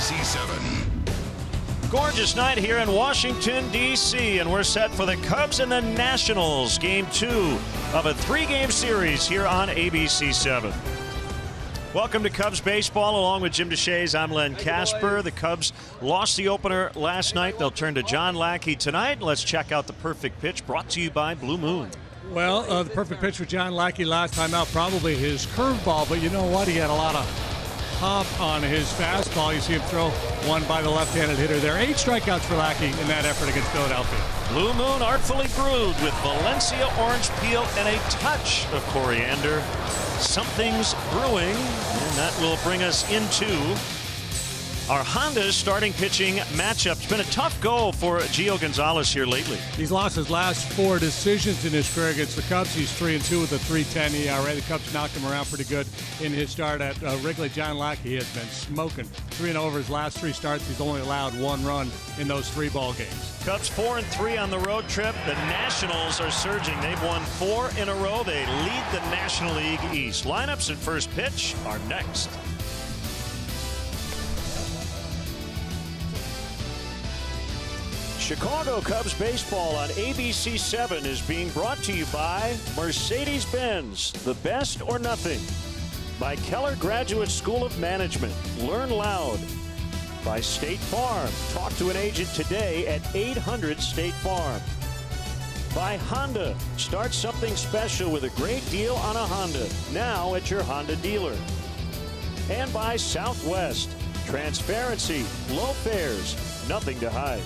ABC7. Gorgeous night here in Washington, D.C., and we're set for the Cubs and the Nationals, Game 2 of a 3-game series here on ABC7. Welcome to Cubs Baseball. Along with Jim Deshaies, I'm Len Casper. The Cubs lost the opener last night. They'll turn to John Lackey tonight. Let's check out the perfect pitch, brought to you by Blue Moon. Well, the perfect pitch for John Lackey last time out, probably his curveball, but you know what? He had a lot of hop on his fastball. You see him throw one by the left-handed hitter there. 8 strikeouts for Lackey in that effort against Philadelphia. Blue Moon artfully brewed with Valencia orange peel and a touch of coriander. Something's brewing, and that will bring us into our Honda's starting pitching matchup. It's been a tough go for Gio Gonzalez here lately. He's lost his last 4 decisions in his career against the Cubs. He's 3-2 with a 3.10 ERA. The Cubs knocked him around pretty good in his start at Wrigley. John Lackey has been smoking. 3-0 over his last 3 starts. He's only allowed 1 run in those 3 ball games. Cubs 4-3 on the road trip. The Nationals are surging. They've won 4 in a row. They lead the National League East. Lineups and first pitch are next. Chicago Cubs baseball on ABC7 is being brought to you by Mercedes-Benz, the best or nothing. By Keller Graduate School of Management, learn loud. By State Farm, talk to an agent today at 800 State Farm. By Honda, start something special with a great deal on a Honda, now at your Honda dealer. And by Southwest, transparency, low fares, nothing to hide.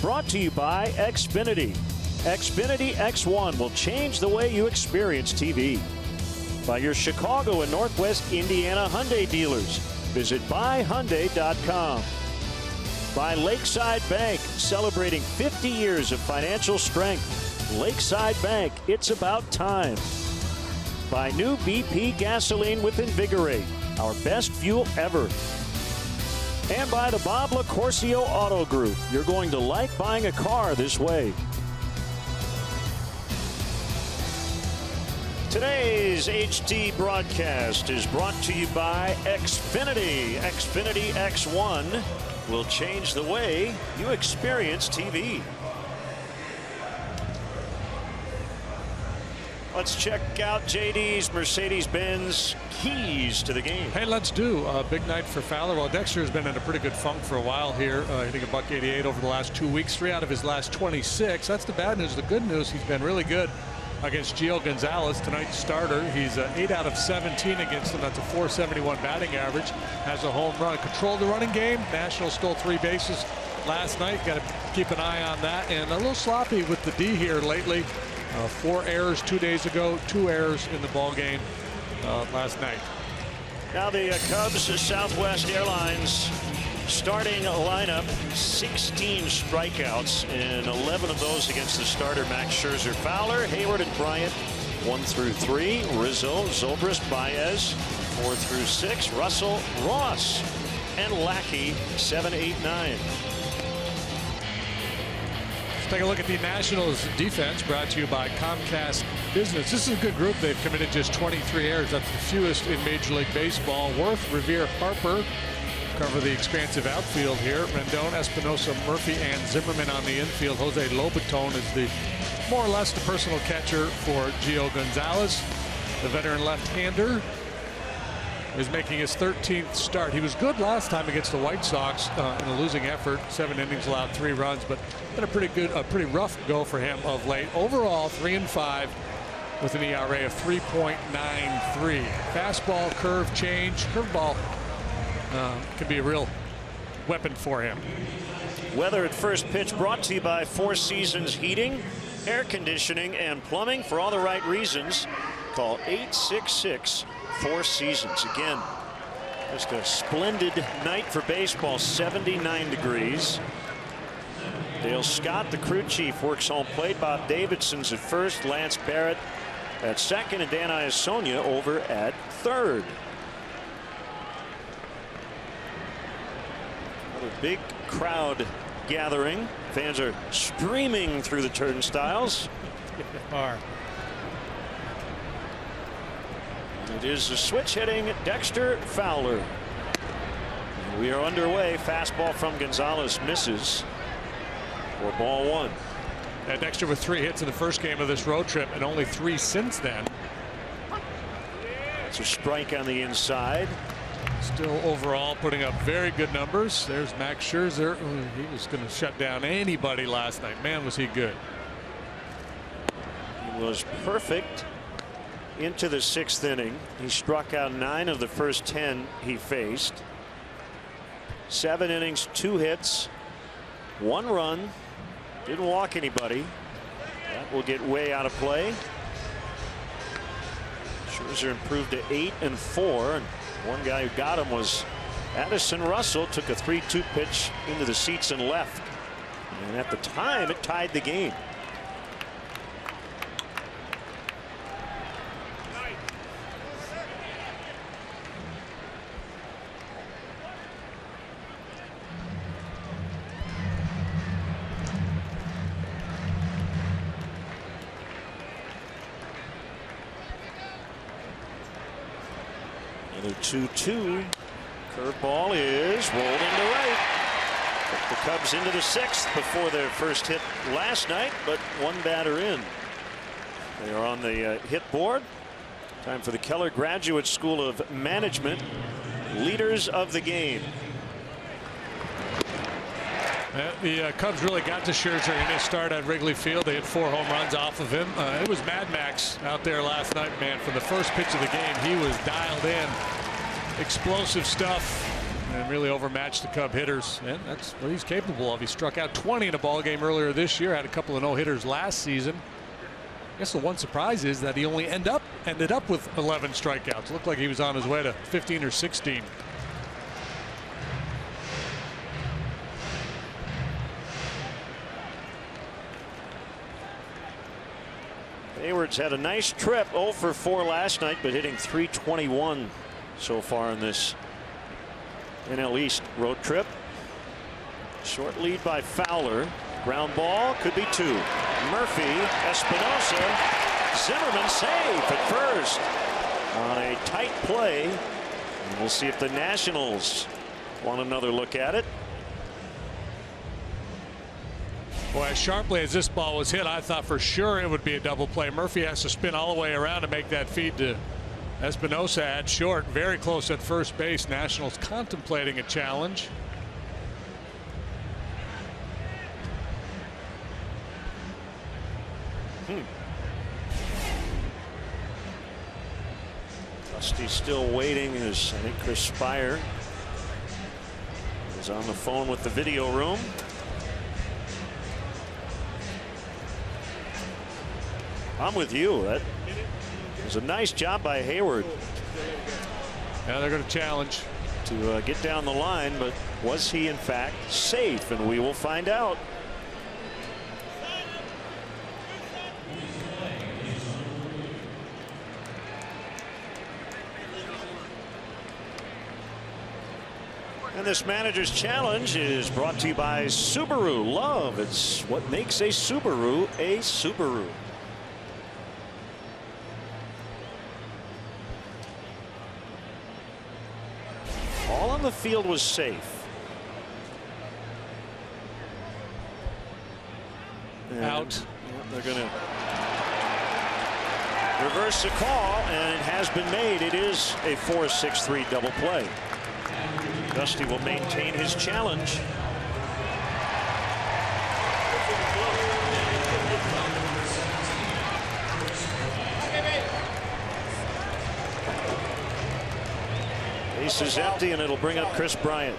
Brought to you by Xfinity. Xfinity X1 will change the way you experience TV. By your Chicago and Northwest Indiana Hyundai dealers. Visit buyhyundai.com. By Lakeside Bank, celebrating 50 years of financial strength. Lakeside Bank, it's about time. By new BP gasoline with Invigorate, our best fuel ever. And by the Bob LaCourcio Auto Group. You're going to like buying a car this way. Today's HD broadcast is brought to you by Xfinity. Xfinity X1 will change the way you experience TV. Let's check out JD's Mercedes-Benz keys to the game. Hey, let's do a big night for Fowler. Well, Dexter has been in a pretty good funk for a while here, hitting $188 over the last 2 weeks, 3 out of his last 26. That's the bad news. The good news, he's been really good against Gio Gonzalez, tonight's starter. He's 8 out of 17 against him. That's a .471 batting average. Has a home run. Controlled the running game. Nationals stole 3 bases last night. Got to keep an eye on that. And a little sloppy with the D here lately. 4 errors 2 days ago. 2 errors in the ball game last night. Now the Cubs Southwest Airlines starting lineup, 16 strikeouts, and 11 of those against the starter Max Scherzer. Fowler, Hayward, and Bryant 1 through 3. Rizzo, Zobrist, Baez 4 through 6. Russell, Ross, and Lackey 7, 8, 9. Let's take a look at the Nationals defense, brought to you by Comcast Business. This is a good group. They've committed just 23 errors. That's the fewest in Major League Baseball. Worth, Revere, Harper cover the expansive outfield here. Rondon, Espinosa, Murphy, and Zimmerman on the infield. Jose Lobaton is the more or less the personal catcher for Gio Gonzalez. The veteran left-hander is making his 13th start. He was good last time against the White Sox in a losing effort. 7 innings, allowed 3 runs, but been a pretty rough go for him of late. Overall, 3-5 with an ERA of 3.93. Fastball, curve change, curveball. Could be a real weapon for him. Weather at first pitch brought to you by Four Seasons Heating, Air Conditioning, and Plumbing. For all the right reasons, call 866-4 Seasons. Again, just a splendid night for baseball. 79 degrees. Dale Scott, the crew chief, works home plate. Bob Davidson's at first, Lance Barrett at second, and Dan Iasonia over at third. A big crowd gathering. Fans are streaming through the turnstiles. It is a switch hitting Dexter Fowler. We are underway. Fastball from Gonzalez misses for ball 1. And Dexter with 3 hits in the first game of this road trip and only 3 since then. It's a strike on the inside. Still overall putting up very good numbers. There's Max Scherzer. He was going to shut down anybody last night. Man, was he good. He was perfect into the 6th inning. He struck out 9 of the first 10 he faced. 7 innings, 2 hits, 1 run. Didn't walk anybody. That will get way out of play. Scherzer improved to 8 and 4. And one guy who got him was Addison Russell. Took a 3-2 pitch into the seats and left. And at the time, it tied the game. Another 2-2. Curveball is rolled into right. Took the Cubs into the 6th before their first hit last night, but 1 batter in. They are on the hit board. Time for the Keller Graduate School of Management leaders of the game. The Cubs really got to Scherzer in his start at Wrigley Field. They had 4 home runs off of him. It was Mad Max out there last night, man. From the first pitch of the game, he was dialed in. Explosive stuff, and really overmatched the Cub hitters. And that's what he's capable of. He struck out 20 in a ball game earlier this year. Had a couple of no-hitters last season. I guess the one surprise is that he only ended up with 11 strikeouts. Looked like he was on his way to 15 or 16. Hayward's had a nice trip, 0 for 4 last night, but hitting .321 so far in this NL East road trip. Short lead by Fowler. Ground ball, could be 2. Murphy, Espinosa, Zimmerman safe at first on a tight play. And we'll see if the Nationals want another look at it. Boy, as sharply as this ball was hit, I thought for sure it would be a double play. Murphy has to spin all the way around to make that feed to Espinosa at short. Very close at first base. Nationals contemplating a challenge. Dusty's still waiting. As I think Chris Spire is on the phone with the video room. I'm with you. That was a nice job by Hayward. Yeah, they're going to challenge to get down the line, but was he in fact safe? And we will find out. And this manager's challenge is brought to you by Subaru. Love, it's what makes a Subaru a Subaru. All on the field was safe. And out. They're going to reverse the call, and it has been made. It is a 4-6-3 double play. Dusty will maintain his challenge. Base is empty, and it'll bring up Chris Bryant.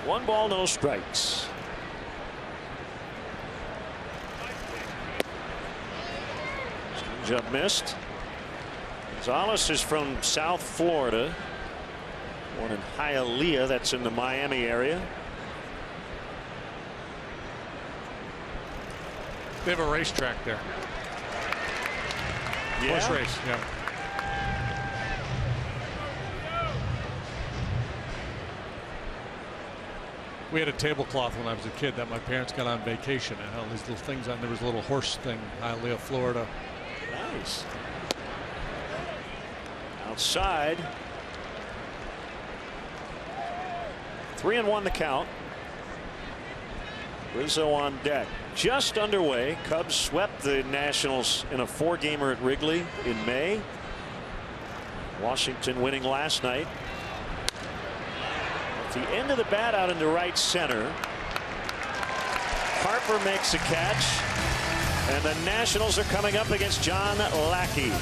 One ball, no strikes. Changeup missed. Gonzalez is from South Florida. Born in Hialeah, that's in the Miami area. They have a racetrack there. Yeah. Horse race, yeah. We had a tablecloth when I was a kid that my parents got on vacation, and all these little things on there was a little horse thing. Hialeah, Florida. Nice. Outside. 3-1 the count. Rizzo on deck. Just underway. Cubs swept the Nationals in a 4-gamer at Wrigley in May. Washington winning last night. At the end of the bat out into right center. Harper makes a catch, and the Nationals are coming up against John Lackey.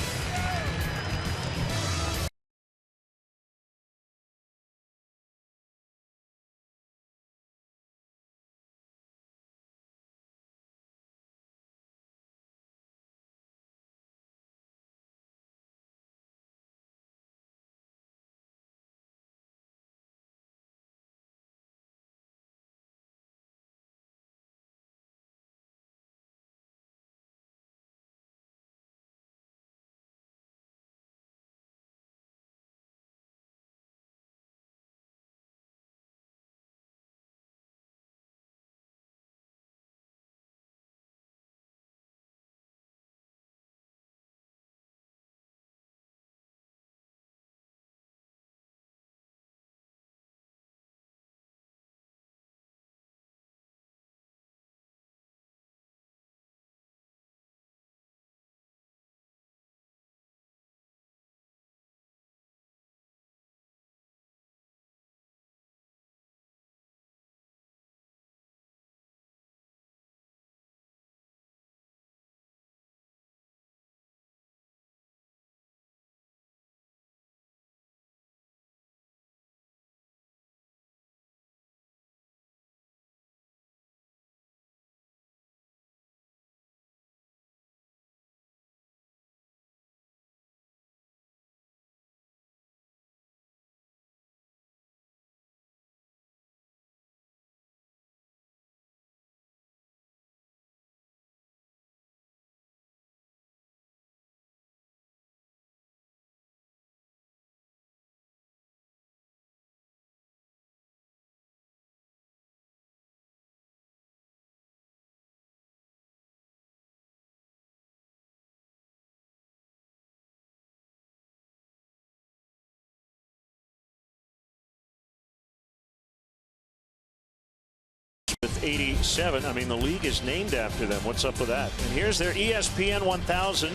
With 87, I mean, the league is named after them. What's up with that? And here's their ESPN 1000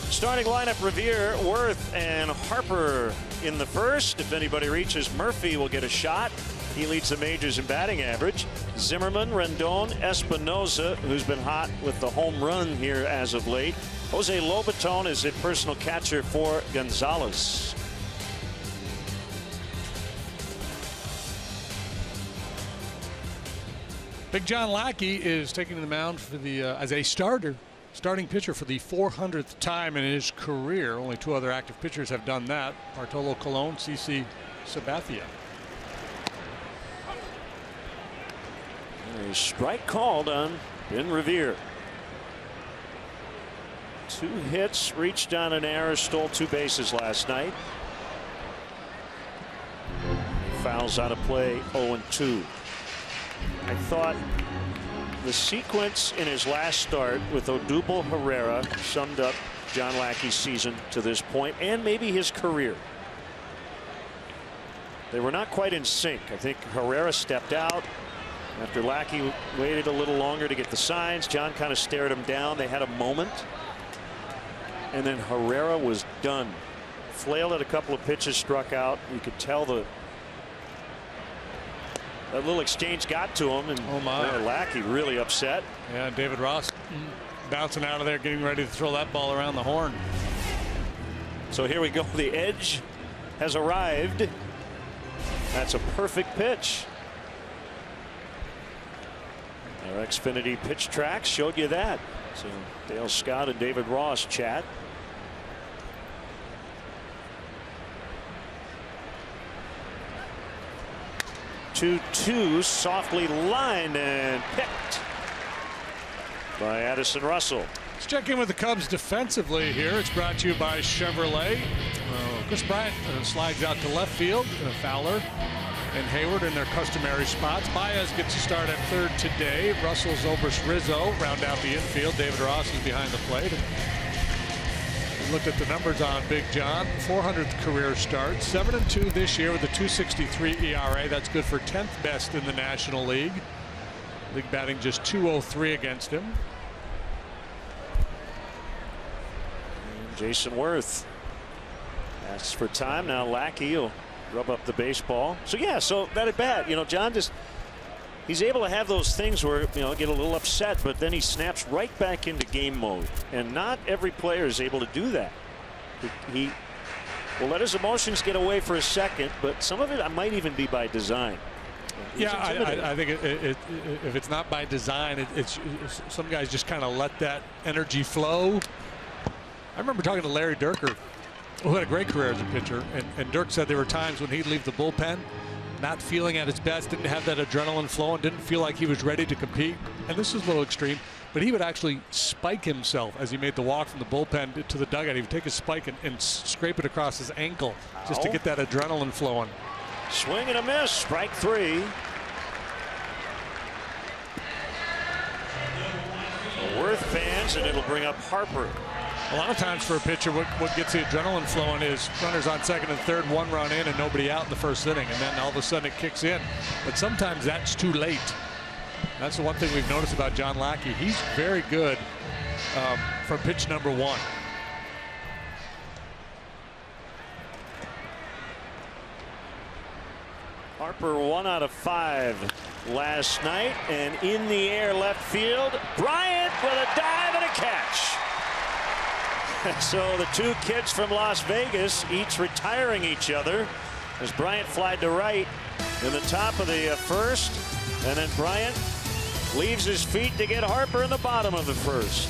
Starting lineup: Revere, Worth, and Harper in the first. If anybody reaches Murphy, will get a shot. He leads the majors in batting average. Zimmerman, Rondon, Espinosa, who's been hot with the home run here as of late. Jose Lobaton is a personal catcher for Gonzalez. Big John Lackey is taking the mound for the as a starting pitcher for the 400th time in his career. Only 2 other active pitchers have done that: Bartolo Colon, CC Sabathia. A strike called on Ben Revere. 2 hits, reached on an error, stole 2 bases last night. Fouls out of play, 0-2. I thought the sequence in his last start with Odubel Herrera summed up John Lackey's season to this point, and maybe his career. They were not quite in sync. I think Herrera stepped out after Lackey waited a little longer to get the signs. John kind of stared him down. They had a moment, and then Herrera was done. Flailed at a couple of pitches, struck out. You could tell that little exchange got to him, and Lackey really upset. Yeah, David Ross bouncing out of there, getting ready to throw that ball around the horn. So here we go. The edge has arrived. That's a perfect pitch. Our Xfinity pitch tracks showed you that. So Dale Scott and David Ross chat. Two softly lined and picked by Addison Russell. Let's check in with the Cubs defensively here. It's brought to you by Chevrolet. Chris Bryant slides out to left field. Fowler and Hayward in their customary spots. Baez gets a start at third today. Russell, Zobrist, Rizzo round out the infield. David Ross is behind the plate. We looked at the numbers on Big John. 400th career start. 7-2 this year with a 2.63 ERA. That's good for 10th best in the National League. League batting just 203 against him. And Jason Worth asks for time. Now Lackey will rub up the baseball. So yeah, so that at bat, John he's able to have those things where, get a little upset, but then he snaps right back into game mode. And not every player is able to do that. He will let his emotions get away for a second, but some of it might even be by design. Yeah, I think if it's not by design, it's some guys just kind of let that energy flow. I remember talking to Larry Dierker, who had a great career as a pitcher, and Dirk said there were times when he'd leave the bullpen not feeling at his best, didn't have that adrenaline flowing, didn't feel like he was ready to compete. And this is a little extreme, but he would actually spike himself as he made the walk from the bullpen to the dugout. He would take his spike and scrape it across his ankle just to get that adrenaline flowing. Swing and a miss, strike 3. Worth fans, and it'll bring up Harper. A lot of times for a pitcher, what gets the adrenaline flowing is runners on second and third, 1 run in and nobody out in the first inning, and then all of a sudden it kicks in. But sometimes that's too late. That's the one thing we've noticed about John Lackey. He's very good from pitch number 1. Harper 1 out of 5 last night, and in the air left field, Bryant with a dive and a catch. So the 2 kids from Las Vegas each retiring each other as Bryant flied to right in the top of the first, and then Bryant leaves his feet to get Harper in the bottom of the first.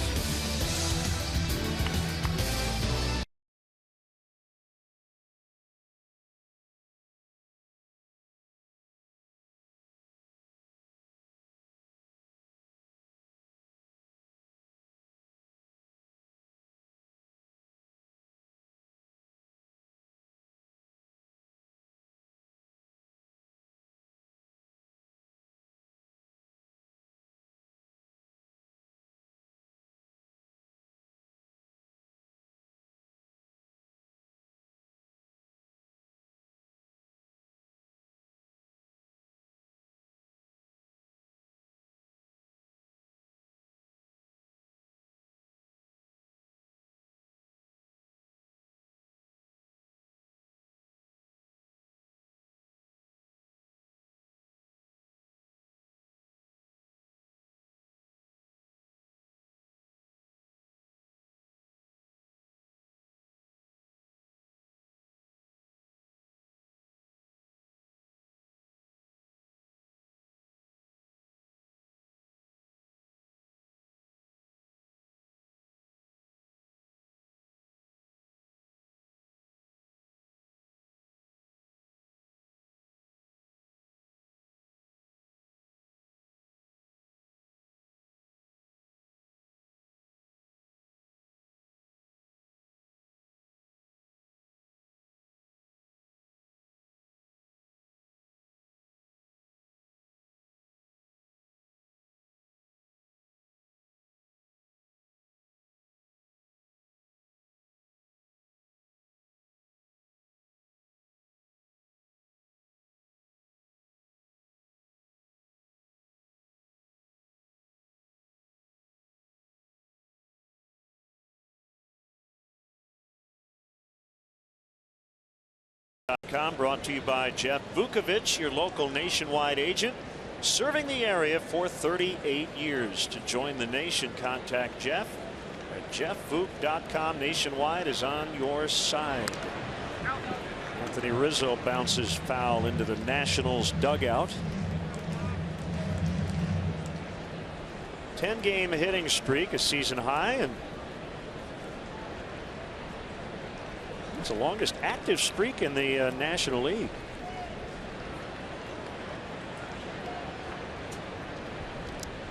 Com brought to you by Jeff Vukovich, your local nationwide agent, serving the area for 38 years. To join the nation, contact Jeff at jeffvuk.com. Nationwide is on your side. Anthony Rizzo bounces foul into the Nationals dugout. 10-game hitting streak, a season high, and it's the longest active streak in the National League.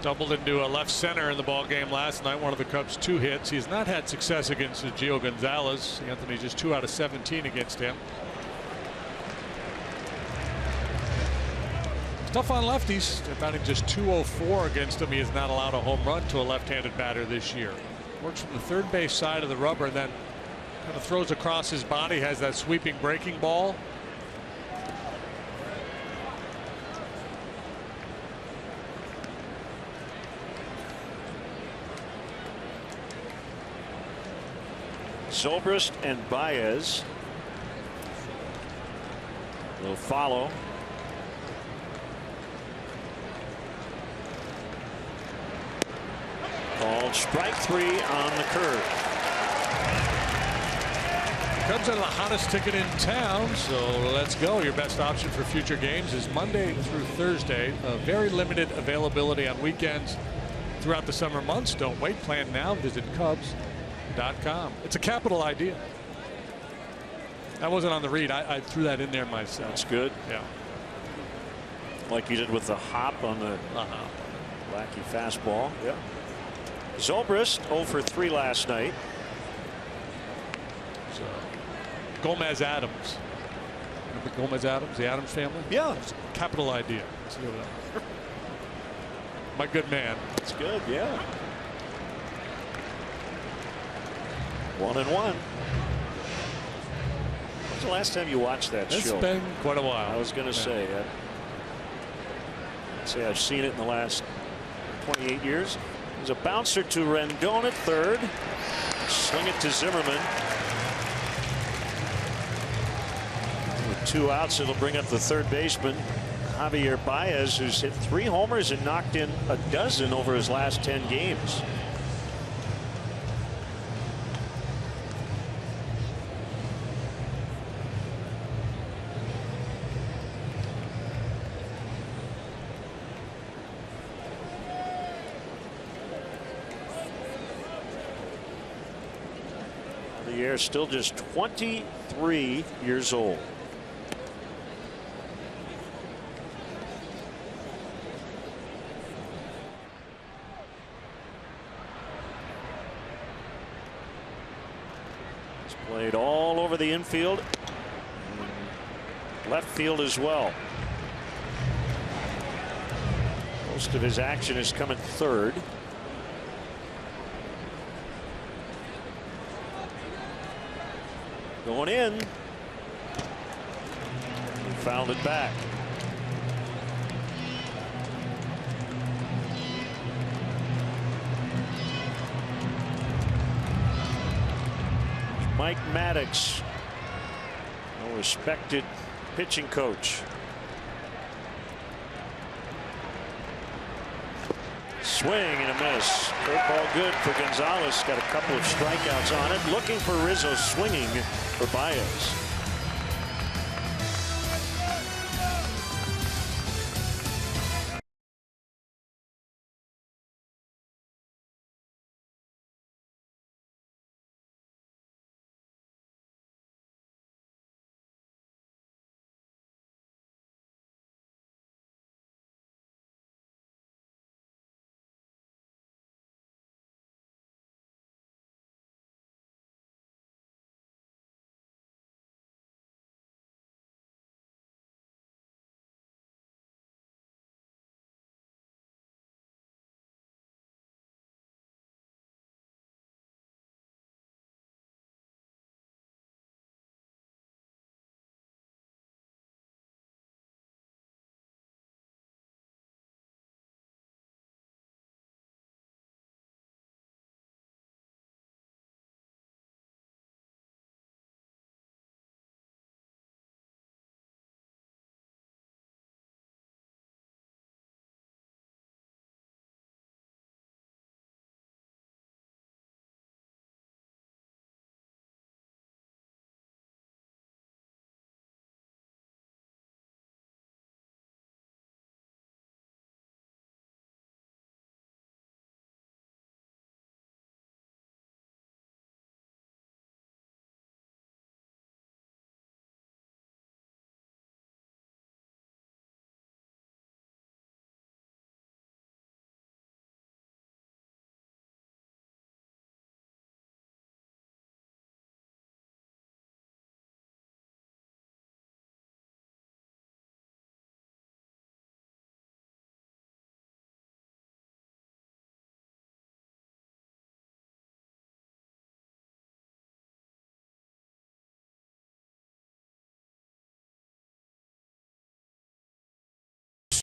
Doubled into a left center in the ball game last night. One of the Cubs' 2 hits. He's not had success against Gio Gonzalez. Anthony just 2 out of 17 against him. Tough on lefties. They're batting just .204 against him. He has not allowed a home run to a left-handed batter this year. Works from the third base side of the rubber, and then kind of throws across his body. Has that sweeping breaking ball. Zobrist and Baez will follow. Called strike 3 on the curve. Cubs are the hottest ticket in town, so let's go. Your best option for future games is Monday through Thursday. Very limited availability on weekends throughout the summer months. Don't wait. Plan now. Visit Cubs.com. It's a capital idea. That wasn't on the read. I threw that in there myself. That's good. Yeah. Like you did with the hop on the Lackey fastball. Yeah. Zobrist 0 for 3 last night. So, Gomez Adams. Remember Gomez Adams, the Adams family? Yeah. It's a capital idea. Let's do that. My good man. It's good, yeah. 1-1. When's the last time you watched that show? It's been quite a while. I was going to say. I'd say I've seen it in the last 28 years. There's a bouncer to Rondon at third. Sling it to Zimmerman. With 2 outs, it'll bring up the third baseman, Javier Baez, who's hit 3 homers and knocked in a dozen over his last 10 games. Javier still just 23 years old. He's played all over the infield, left field as well. Most of his action is coming third. Going in. He fouled it back. Mike Maddox, a respected pitching coach. Swing and a miss. Curveball good for Gonzalez. Got a couple of strikeouts on it. Looking for Rizzo, swinging for Baez.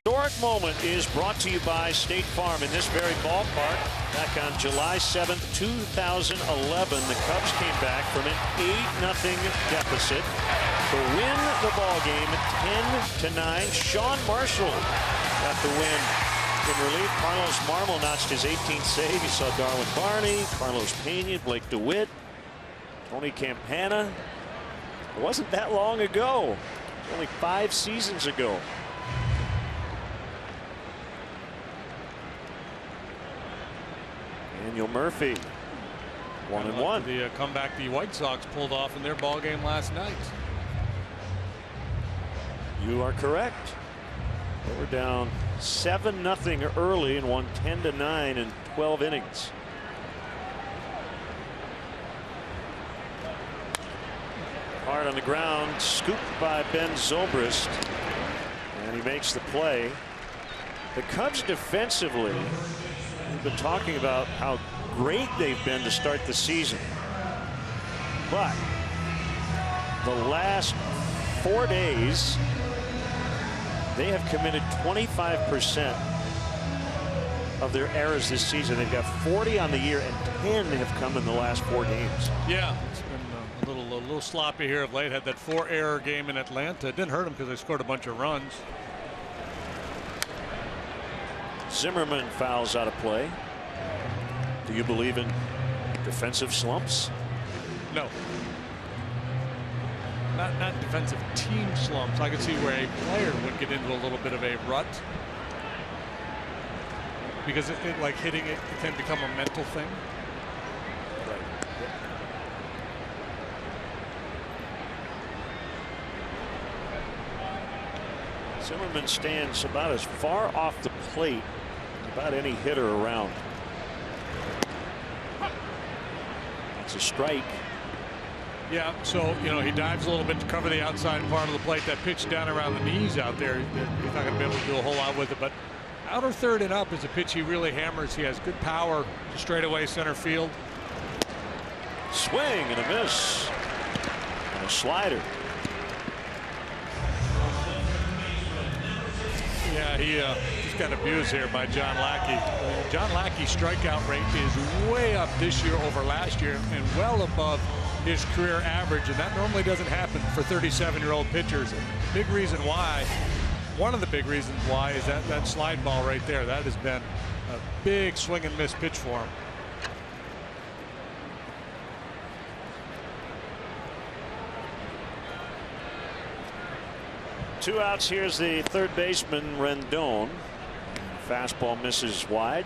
historic moment is brought to you by State Farm. In this very ballpark, back on July 7th, 2011, the Cubs came back from an 8-0 deficit to win the ball game 10-9. Sean Marshall got the win in relief. Carlos Marmol notched his 18th save. You saw Darwin Barney, Carlos Pena, Blake DeWitt, Tony Campana. It wasn't that long ago. Only 5 seasons ago. Daniel Murphy, 1-1. The comeback the White Sox pulled off in their ball game last night. You are correct. They were down 7-0 early and won 10-9 in 12 innings. Hard on the ground, scooped by Ben Zobrist, and he makes the play. The Cubs defensively, we've been talking about how great they've been to start the season, but the last 4 days they have committed 25% of their errors this season. They've got 40 on the year, and 10 have come in the last 4 games. Yeah, it's been a little sloppy here of late. Had that 4-error game in Atlanta. It didn't hurt them because they scored a bunch of runs. Zimmerman fouls out of play. Do you believe in defensive slumps? No. Not defensive team slumps. I could see where a player would get into a little bit of a rut, because it like hitting it can become a mental thing. Right. Zimmerman stands about as far off the plate as about any hitter around. That's a strike. Yeah, so he dives a little bit to cover the outside part of the plate. That pitch down around the knees out there, he's not going to be able to do a whole lot with it. But outer third and up is a pitch he really hammers. He has good power to straightaway center field. Swing and a miss. And a slider. Yeah, he just got abused here by John Lackey. John Lackey's strikeout rate is way up this year over last year and well above his career average, and that normally doesn't happen for 37-year-old pitchers. Big reason why, one of the big reasons why, is that slide ball right there. That has been a big swing and miss pitch for him. Two outs. Here's the third baseman, Rondon. Fastball misses wide.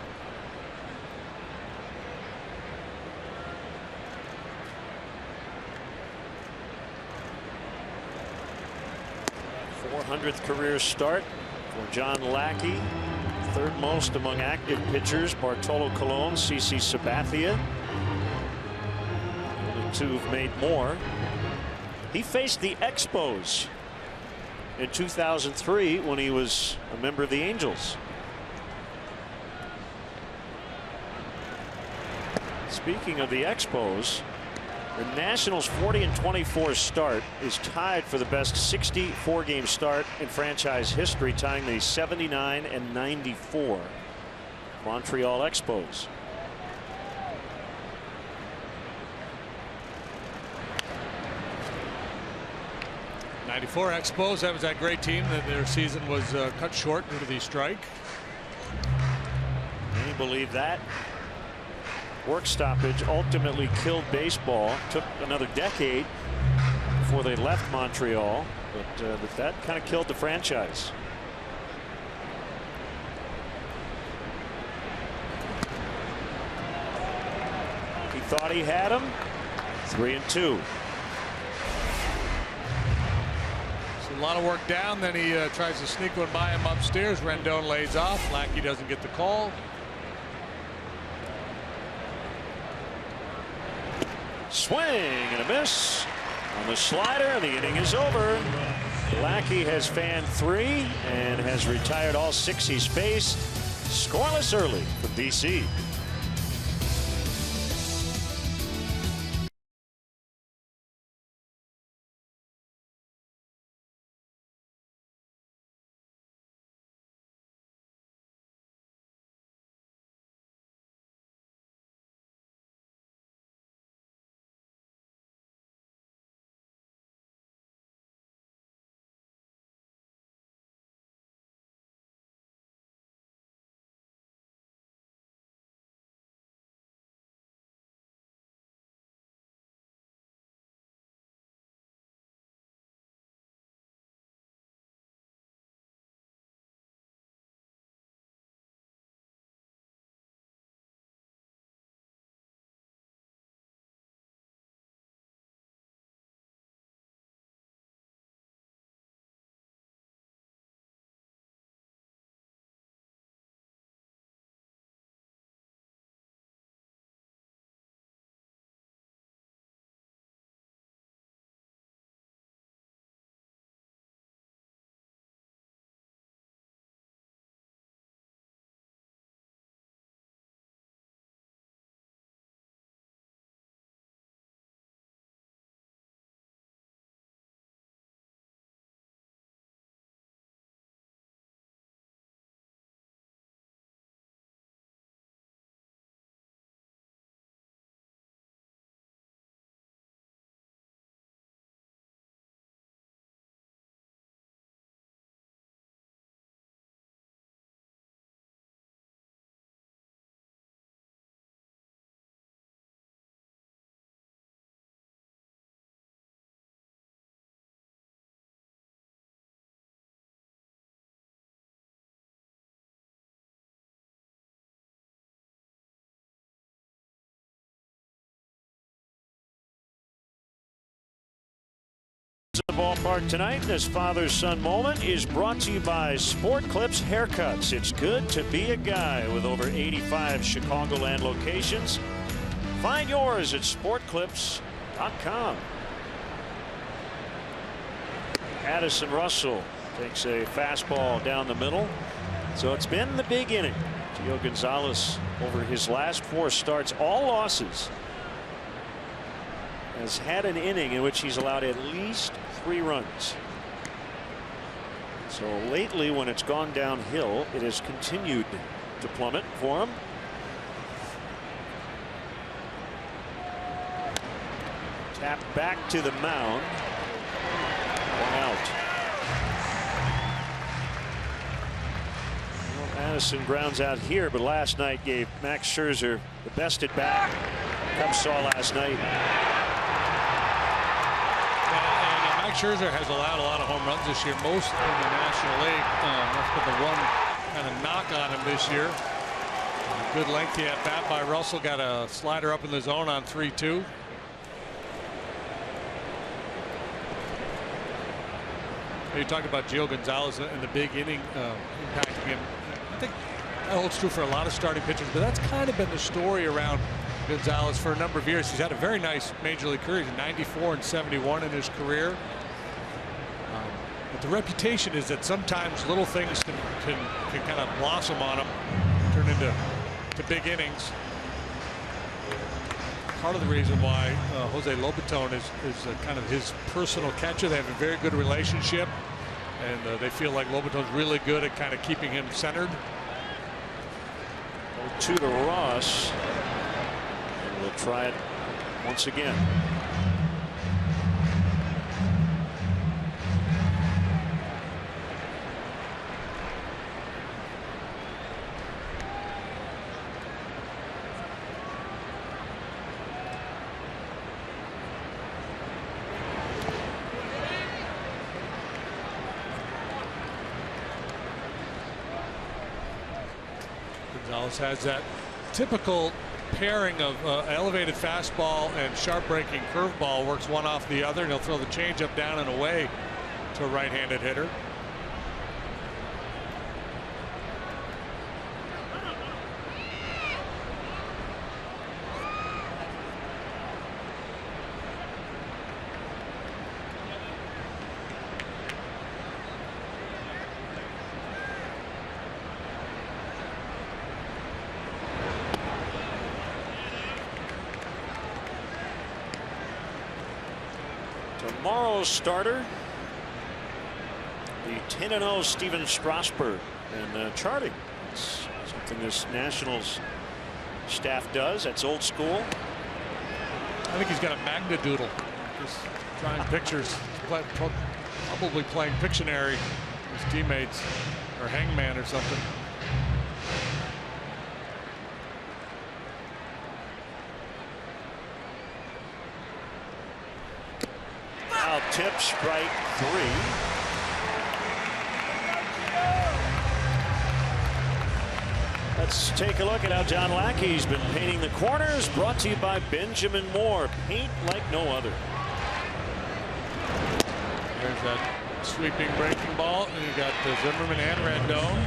th career start for John Lackey, third most among active pitchers. Bartolo Colon, CC Sabathia, only 2 have made more. He faced the Expos in 2003 when he was a member of the Angels. Speaking of the Expos, the Nationals' 40-24 start is tied for the best 64-game start in franchise history, tying the 79-94 Montreal Expos. '94 Expos, that was that great team that their season was cut short due to the strike. Can you believe that? Work stoppage ultimately killed baseball. Took another decade before they left Montreal, but that kind of killed the franchise. He thought he had him. 3-2. A lot of work down, then he tries to sneak one by him upstairs. Rondon lays off. Lackey doesn't get the call. Swing and a miss on the slider. The inning is over. Lackey has fanned 3 and has retired all 6 he's faced. Scoreless early from DC. The ballpark tonight. This father-son moment is brought to you by Sport Clips Haircuts. It's good to be a guy with over 85 Chicagoland locations. Find yours at sportclips.com. Addison Russell takes a fastball down the middle. So it's been the big inning. Gio Gonzalez, over his last 4 starts, all losses, has had an inning in which he's allowed at least 3 runs. So lately, when it's gone downhill, it has continued to plummet for him. Tap back to the mound. 1 out. Addison grounds out here, but last night gave Max Scherzer the best at bat Cubs saw last night. Max Scherzer has allowed a lot of home runs this year, most in the National League. That's been the one kind of knock on him this year. Good lengthy at bat by Russell. Got a slider up in the zone on 3-2. You talked about Gio Gonzalez in the big inning impacting him. I think that holds true for a lot of starting pitchers, but that's kind of been the story around Gonzalez for a number of years. He's had a very nice major league career. He's 94 and 71 in his career. But the reputation is that sometimes little things can kind of blossom on him, turn into big innings. Part of the reason why Jose Lobaton is kind of his personal catcher. They have a very good relationship, and they feel like Lobaton's really good at kind of keeping him centered. 2 to Ross. And we'll try it once again. Gonzalez has that typical pairing of elevated fastball and sharp breaking curveball. Works one off the other, and he'll throw the changeup down and away to a right-handed hitter. Tomorrow's starter, the 10-0 Steven Strasburg, and charting. It's something this Nationals staff does. That's old school. I think he's got a magnadoodle. Just drawing pictures, probably playing Pictionary with his teammates, or Hangman or something. Tip, strike 3. Let's take a look at how John Lackey's been painting the corners. Brought to you by Benjamin Moore. Paint like no other. There's that sweeping breaking ball, and you got the Zimmerman and Rendon.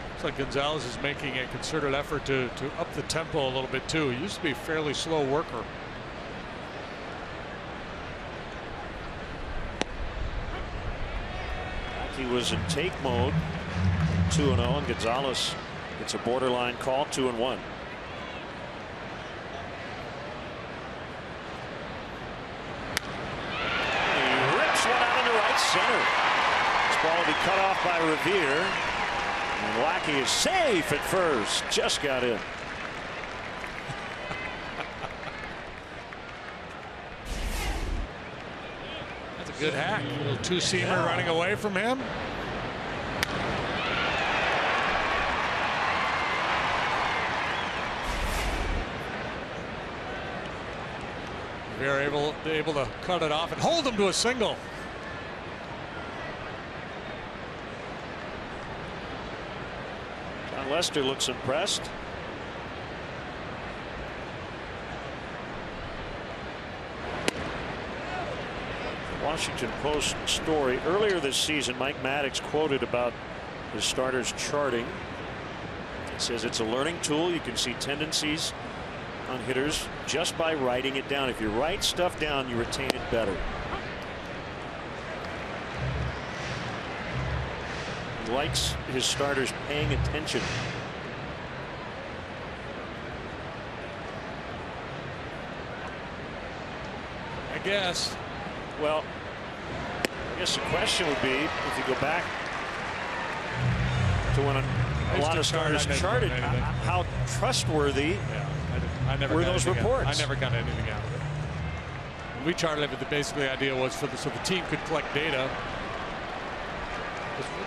Looks like Gonzalez is making a concerted effort to up the tempo a little bit too. He used to be a fairly slow worker. He was in take mode, 2-0, and Gonzalez gets a borderline call, 2-1. He rips one out into right center. This ball will be cut off by Revere. And Lackey is safe at first. Just got in. That's a good hack. A little two-seamer running away from him. They're able to cut it off and hold them to a single. John Lester looks impressed. Washington Post story earlier this season, Mike Maddox quoted about his starters charting. It says it's a learning tool. You can see tendencies on hitters just by writing it down. If you write stuff down, you retain it better. He likes his starters paying attention. I guess. Well, I guess the question would be, if you go back to when a lot of starters charted, how trustworthy were those reports? I never got anything out of it. When we charted it, basically the idea was so the team could collect data.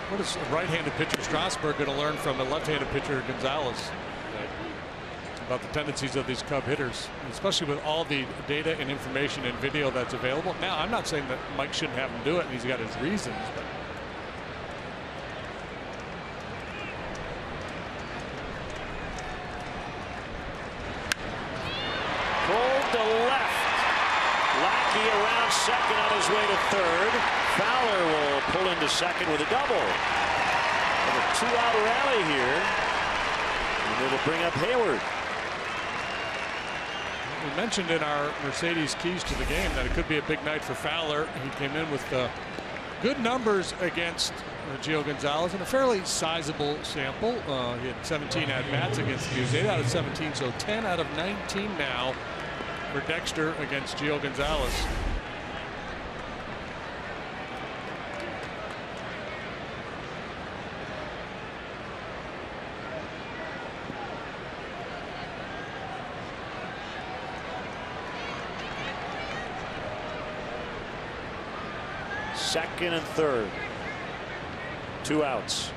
What is a right-handed pitcher Strasburg going to learn from a left-handed pitcher Gonzalez about the tendencies of these Cub hitters, especially with all the data and information and video that's available? Now, I'm not saying that Mike shouldn't have him do it, and he's got his reasons, but pulled to left. Lackey around second on his way to third. Fowler will pull into second with a double. And a 2-out rally here. And it'll bring up Hayward. We mentioned in our Mercedes keys to the game that it could be a big night for Fowler. He came in with good numbers against Gio Gonzalez in a fairly sizable sample. He had 17 at-bats against him. He was 8 out of 17, so 10 out of 19 now for Dexter against Gio Gonzalez. Second and third. 2 outs.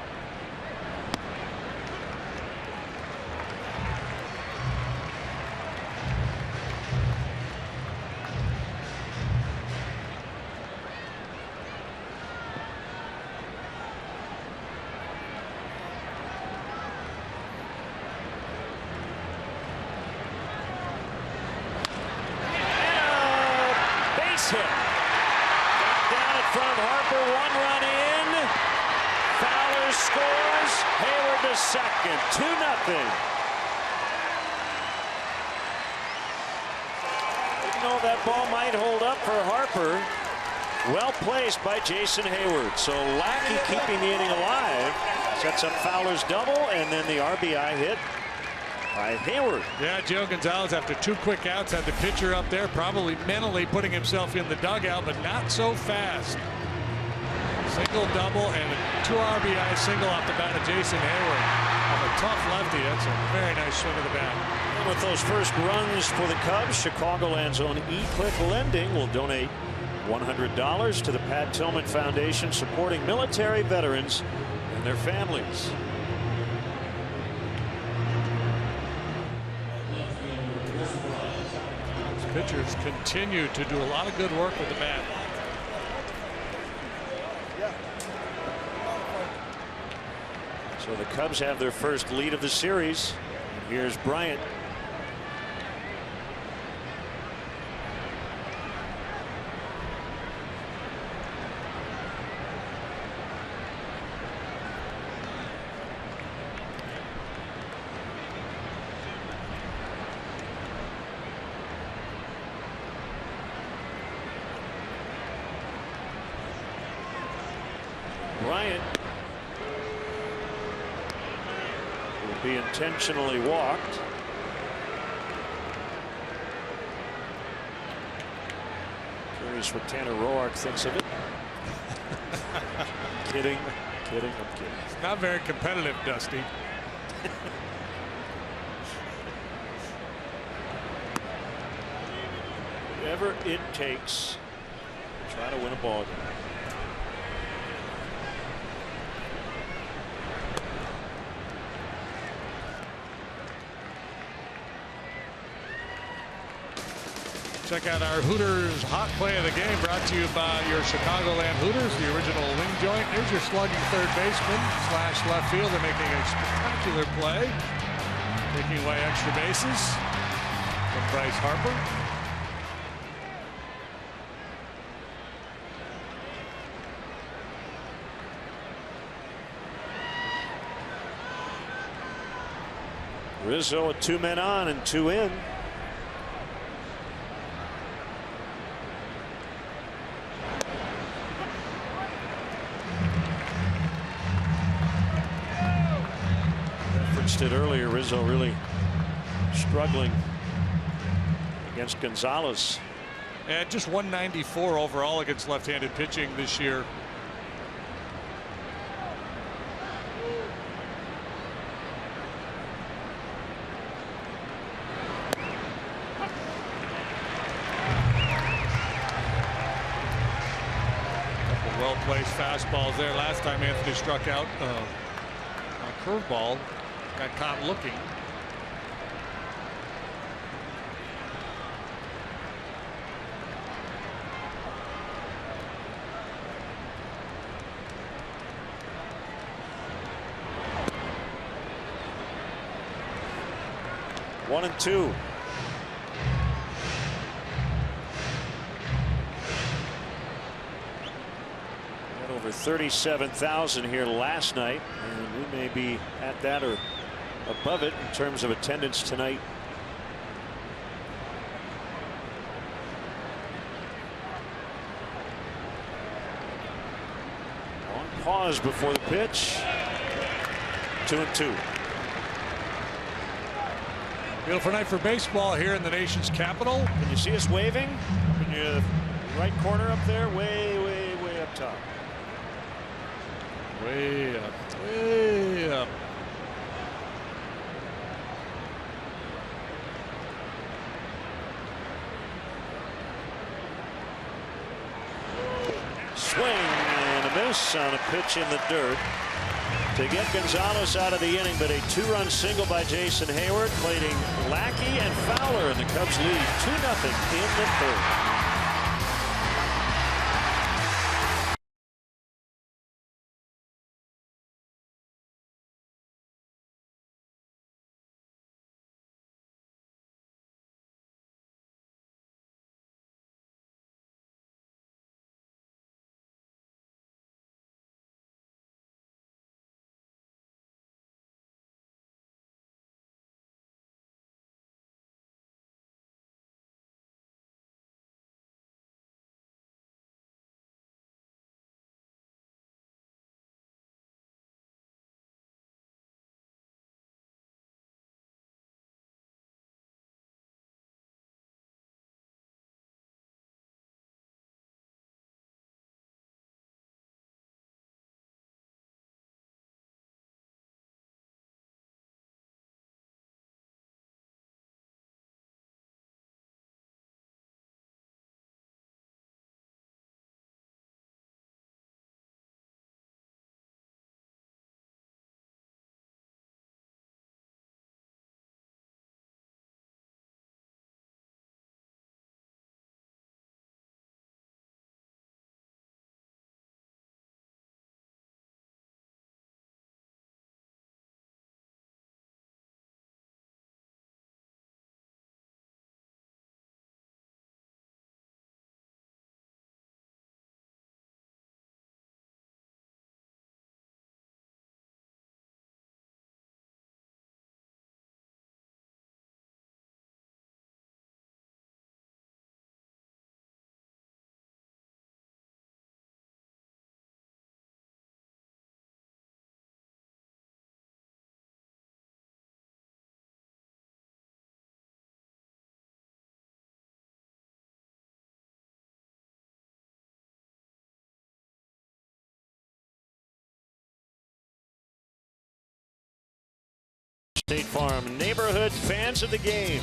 Base hit. Down in front of Harper, 1 run in. Fowler scores. Hayward to second, 2-0. Didn't know that ball might hold up for Harper. Well placed by Jason Hayward. So Lackey keeping the inning alive. Sets up Fowler's double, and then the RBI hit by Hayward. Yeah, Gio Gonzalez, after 2 quick outs, had the pitcher up there, probably mentally putting himself in the dugout, but not so fast. Single, double, and a 2 RBI single off the bat of Jason Hayward. Off a tough lefty. That's a very nice swing of the bat. And with those first runs for the Cubs, Chicagoland's own E-Click Lending will donate $100 to the Pat Tillman Foundation, supporting military veterans and their families. Pitchers continue to do a lot of good work with the bat. So the Cubs have their first lead of the series. Here's Bryant. Bryant will be intentionally walked. Curious what Tanner Roark thinks of it. Kidding, I'm kidding. It's not very competitive, Dusty. Whatever it takes to try to win a ball game. Check out our Hooters hot play of the game, brought to you by your Chicagoland Hooters, the original wing joint. Here's your slugging third baseman / left fielder making a spectacular play, taking away extra bases from Bryce Harper. Rizzo with 2 men on and 2 in. Referenced it earlier. Rizzo really struggling against Gonzalez. And just 194 overall against left-handed pitching this year. Well-placed fastballs there. Last time Anthony struck out a curveball, got caught looking. One and two. Over 37,000 here last night, and we may be at that or above it in terms of attendance tonight. On pause before the pitch. 2-2. Beautiful night for baseball here in the nation's capital. Can you see us waving? In your right corner up there, way up top. Way up, way up. Swing and a miss on a pitch in the dirt to get Gonzalez out of the inning, but a 2-run single by Jason Hayward, plating Lackey and Fowler, and the Cubs lead 2-0 in the third. State Farm neighborhood fans of the game.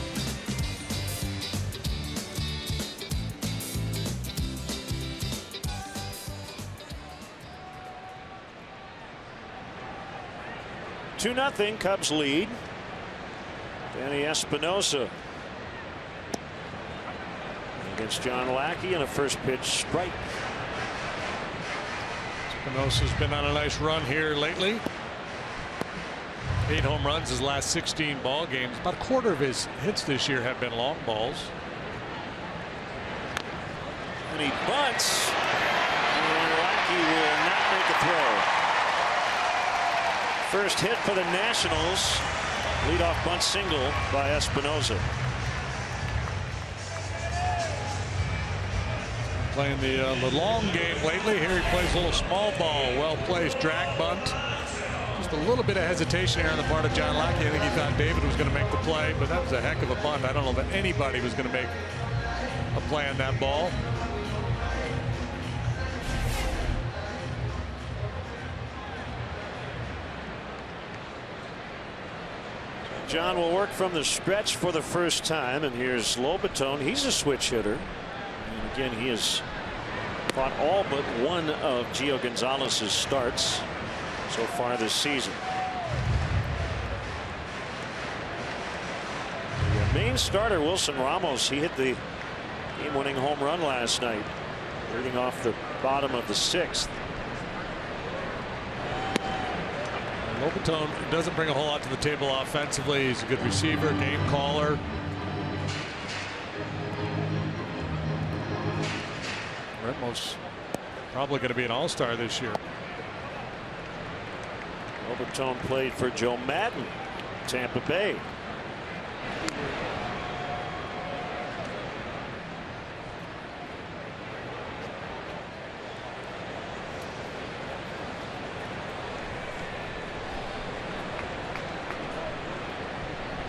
Two nothing Cubs lead. Danny Espinosa against John Lackey, and a first pitch strike. Espinosa's been on a nice run here lately. 8 home runs his last 16 ball games. About a quarter of his hits this year have been long balls. And he bunts, and Lackey will not make a throw. First hit for the Nationals. Leadoff bunt single by Espinosa. Playing the long game lately. Here he plays a little small ball. Well placed drag bunt. Just a little bit of hesitation here on the part of John Lackey. I think he thought David was going to make the play, but that was a heck of a bunt. I don't know that anybody was going to make a play on that ball. John will work from the stretch for the first time, and here's Lobaton. He's a switch hitter. And again, he has fought all but one of Gio Gonzalez's starts so far this season. The main starter, Wilson Ramos, he hit the game-winning home run last night, leading off the bottom of the 6th. Lobaton doesn't bring a whole lot to the table offensively. He's a good receiver, game caller. Ramos probably going to be an all-star this year. Lobaton played for Joe Madden, Tampa Bay.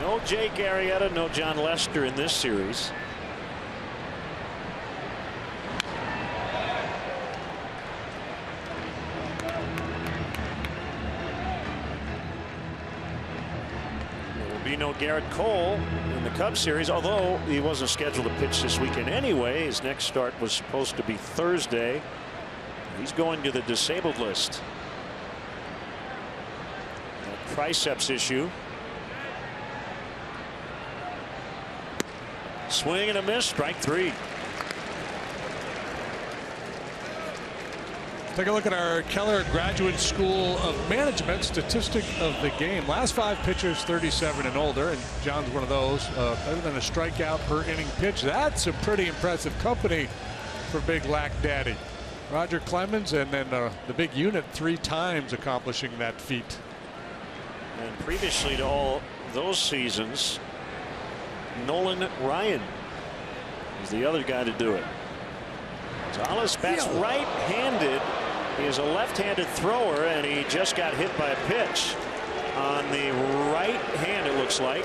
No Jake Arrieta, no John Lester in this series. There will be no Garrett Cole in the Cubs series, although he wasn't scheduled to pitch this weekend anyway. His next start was supposed to be Thursday. He's going to the disabled list. A triceps issue. Swing and a miss, strike 3. Take a look at our Keller Graduate School of Management statistic of the game. Last 5 pitchers 37 and older, and John's one of those. Better than a strikeout per inning pitch. That's a pretty impressive company for Big Lack Daddy. Roger Clemens, and then the big unit 3 times accomplishing that feat. And previously to all those seasons, Nolan Ryan is the other guy to do it. Gonzalez bats right-handed. He is a left-handed thrower, and he just got hit by a pitch on the right hand, it looks like,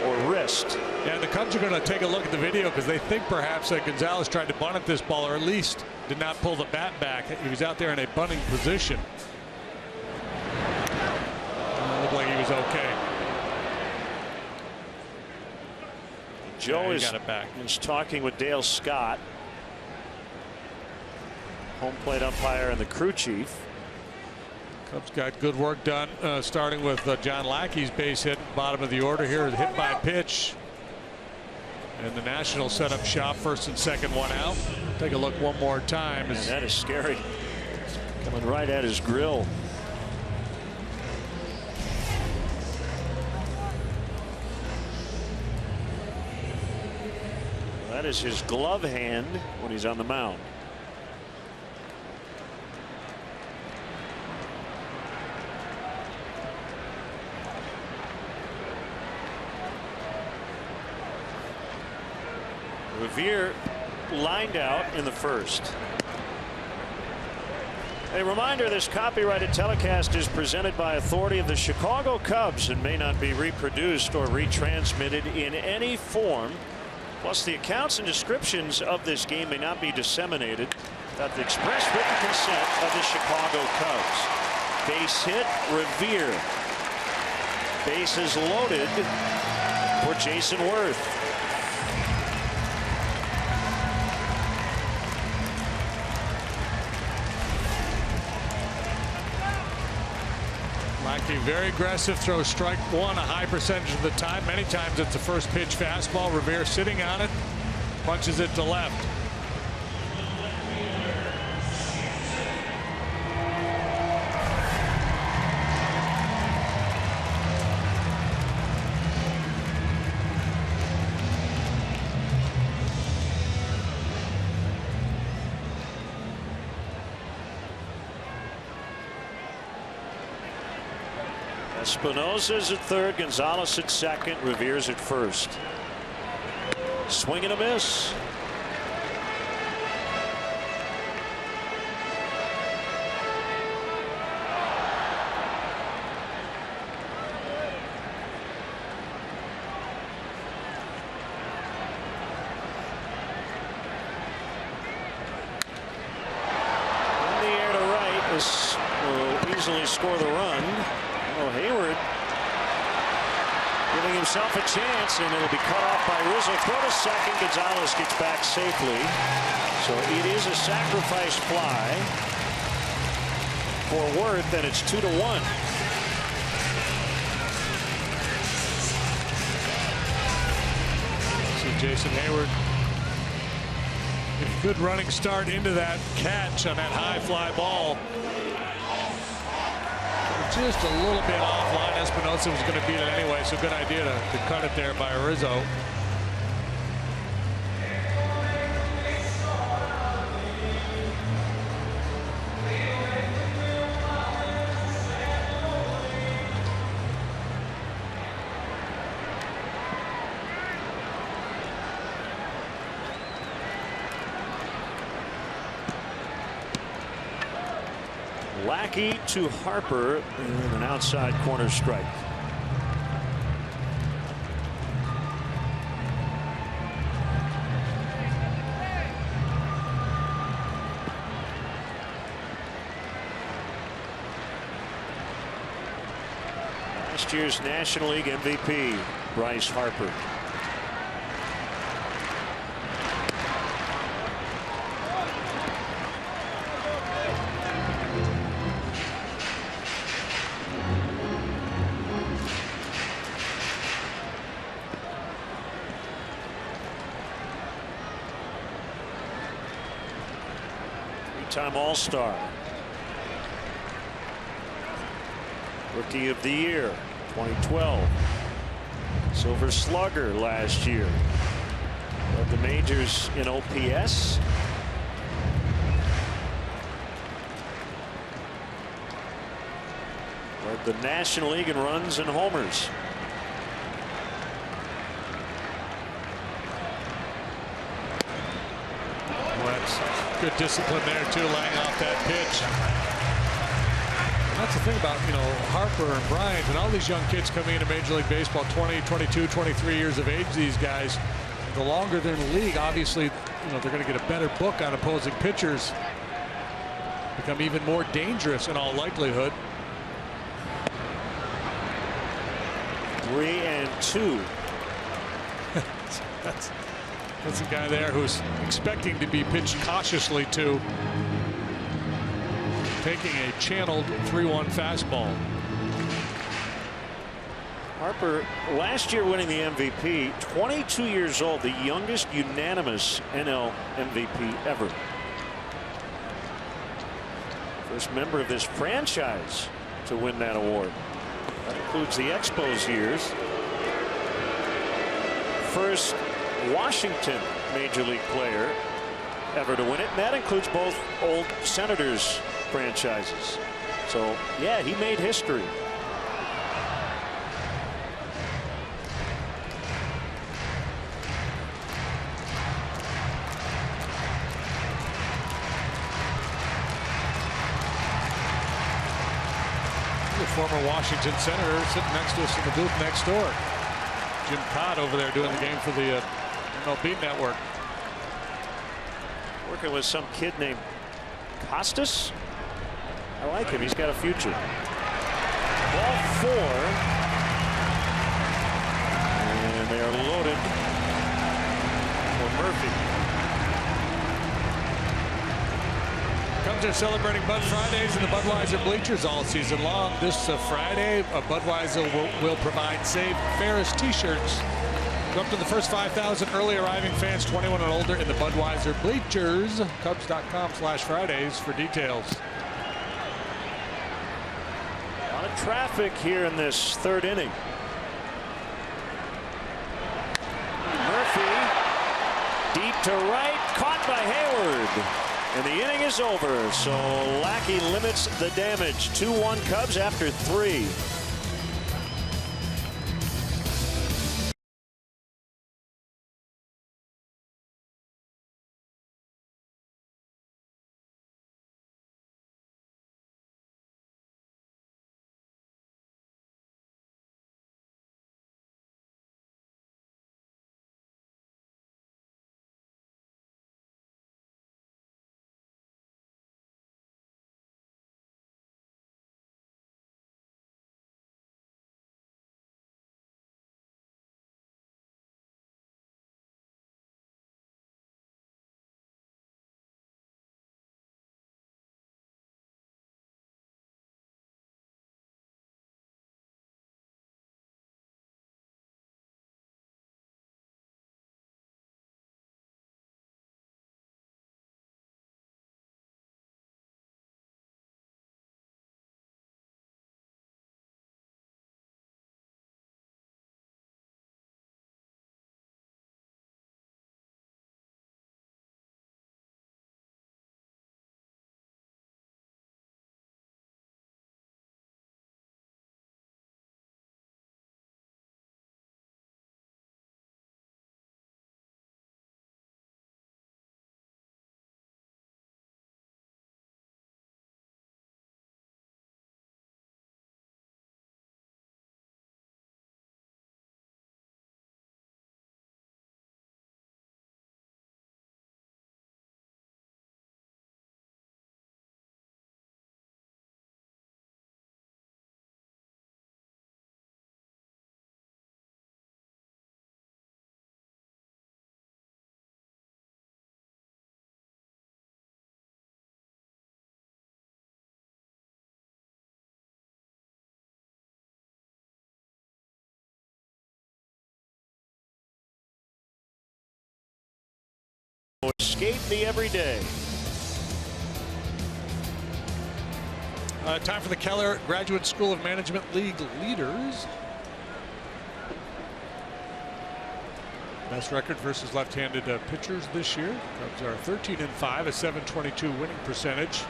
or wrist. Yeah, the Cubs are going to take a look at the video because they think perhaps that Gonzalez tried to bunt at this ball, or at least did not pull the bat back. He was out there in a bunting position. It looked like he was okay. Joe is talking with Dale Scott, home plate umpire and the crew chief. Cubs got good work done, starting with John Lackey's base hit, bottom of the order here, hit by pitch. And the Nationals set up shop, first and second, 1 out. Take a look one more time. Man, that is scary. Coming right at his grill. That is his glove hand when he's on the mound. Revere lined out in the first. A reminder, this copyrighted telecast is presented by authority of the Chicago Cubs and may not be reproduced or retransmitted in any form. Plus, the accounts and descriptions of this game may not be disseminated without the express written consent of the Chicago Cubs. Base hit, Revere. Bases loaded for Jason Worth. Lackey very aggressive, throws strike 1 a high percentage of the time. Many times it's a first pitch fastball. Revere sitting on it. Punches it to left. Espinosa's at third, Gonzalez at second, Revere's at first. Swing and a miss. In the air to right, this will easily score the run. Oh, Hayward giving himself a chance, and it'll be cut off by Rizzo. Throw to second. Gonzalez gets back safely. So it is a sacrifice fly for Worth, and it's 2-1. See Jason Hayward. A good running start into that catch on that high fly ball. Just a little bit offline. Espinosa was going to beat it anyway, so good idea to cut it there by Rizzo. Lackey to Harper and an outside corner strike. Last year's National League MVP, Bryce Harper. Time All-Star. Rookie of the Year 2012. Silver Slugger last year. Led the majors in OPS. Led the National League in runs and homers. Good discipline there too, laying off that pitch. And that's the thing about, Harper and Bryant and all these young kids coming into Major League Baseball, 20, 22, 23 years of age. These guys, the longer they're in the league, obviously, they're going to get a better book on opposing pitchers. Become even more dangerous in all likelihood. 3-2. That's a guy there who's expecting to be pitched cautiously to. Taking a channeled 3-1 fastball. Harper last year winning the MVP, 22 years old, the youngest unanimous NL MVP ever. First member of this franchise to win that award. That includes the Expos years. First Washington Major League player ever to win it, and that includes both old Senators franchises. So yeah, he made history. The former Washington Senator sitting next to us in the booth next door. Jim Codd over there doing the game for the MLB Network. Working with some kid named Costas. I like him. He's got a future. Ball 4. And they are loaded for Murphy. Cubs are celebrating Bud Fridays in the Budweiser bleachers all season long. This Friday, Budweiser will provide Save Ferris t-shirts Go up to the first 5,000 early arriving fans 21 and older in the Budweiser bleachers. Cubs.com/Fridays for details. A lot of traffic here in this third inning. Murphy deep to right, caught by Hayward. And the inning is over, so Lackey limits the damage. 2-1 Cubs after 3. Escape the everyday. Time for the Keller Graduate School of Management League leaders. Best record versus left-handed pitchers this year. Cubs are 13-5, a .722 winning percentage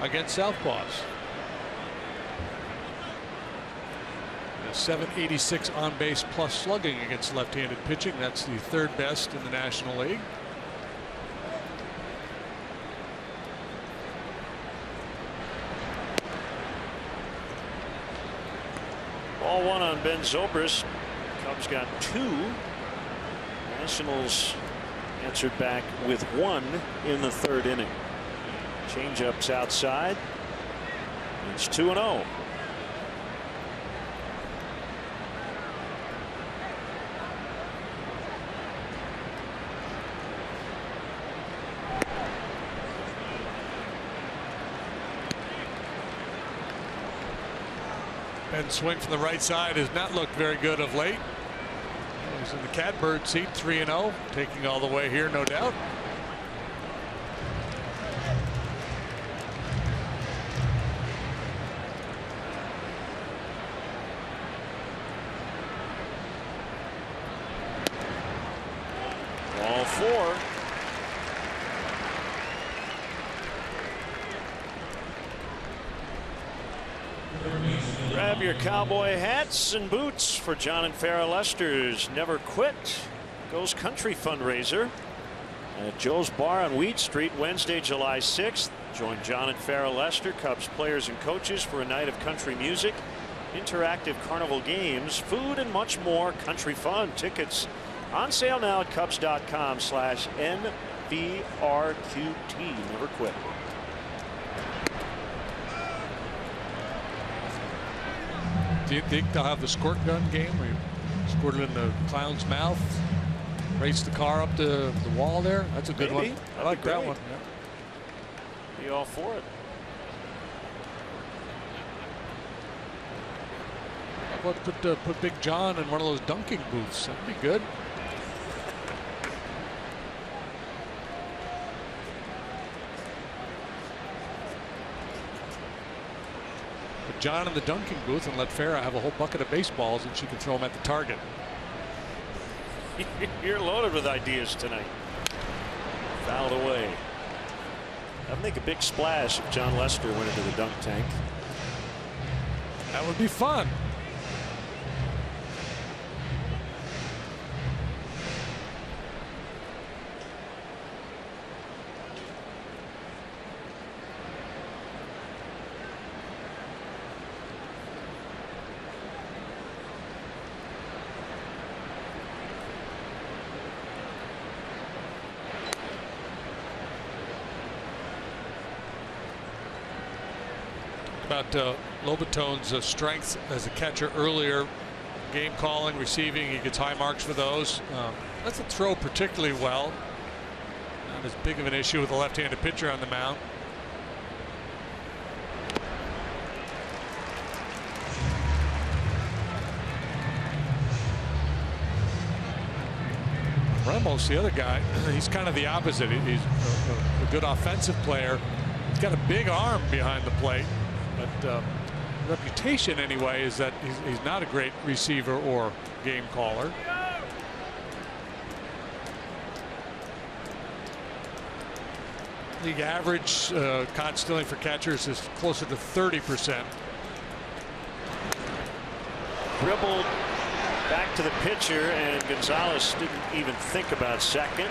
against southpaws. A .786 on-base plus slugging against left-handed pitching. That's the third best in the National League. Ball one on Ben Zobrist. Cubs got 2. Nationals answered back with 1 in the third inning. Change-ups outside. It's 2-0. And swing from the right side has not looked very good of late. He's in the catbird seat, 3-0, taking all the way here, no doubt. Ball 4. Grab your cowboy hats and boots for John and Farrah Lester's Never Quit Goes Country fundraiser at Joe's Bar on Wheat Street, Wednesday, July 6th. Join John and Farrah Lester, Cubs players and coaches, for a night of country music, interactive carnival games, food, and much more country fun. Tickets on sale now at Cubs.com/NVRQT. Never quit. Do you think they'll have the squirt gun game where you squirt it in the clown's mouth, race the car up to the wall there? That's a good one. I like that one. Yeah. Be all for it. about put Big John in one of those dunking booths? That'd be good. Put John in the dunking booth and let Farrah have a whole bucket of baseballs, and she can throw them at the target. You're loaded with ideas tonight. Fouled away. I'd make a big splash if John Lester went into the dunk tank. That would be fun. About Lobatone's strength as a catcher earlier, game calling, receiving, he gets high marks for those. Doesn't throw particularly well. Not as big of an issue with a left-handed pitcher on the mound. Ramos, the other guy, he's kind of the opposite. He's a good offensive player. He's got a big arm behind the plate. But reputation anyway is that he's not a great receiver or game caller. League average caught stealing for catchers is closer to 30%. Dribbled back to the pitcher, and Gonzalez didn't even think about second.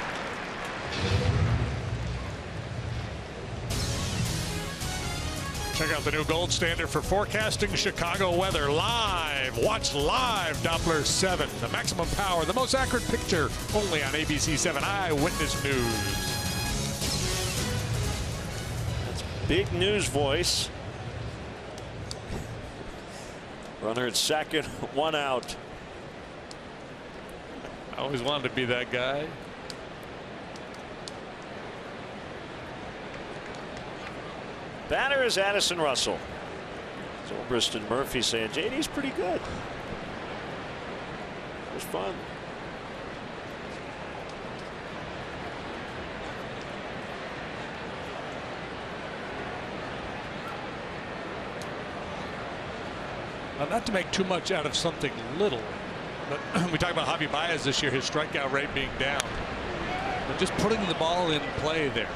Check out the new gold standard for forecasting Chicago weather live. Watch live Doppler 7, the maximum power, the most accurate picture, only on ABC 7 Eyewitness News. That's big news voice. Runner at second, one out. I always wanted to be that guy. Batter is Addison Russell. Zobrist and Murphy saying JD's pretty good. It was fun. Now, not to make too much out of something little, but we talked about Javi Baez this year, his strikeout rate being down. But just putting the ball in play there.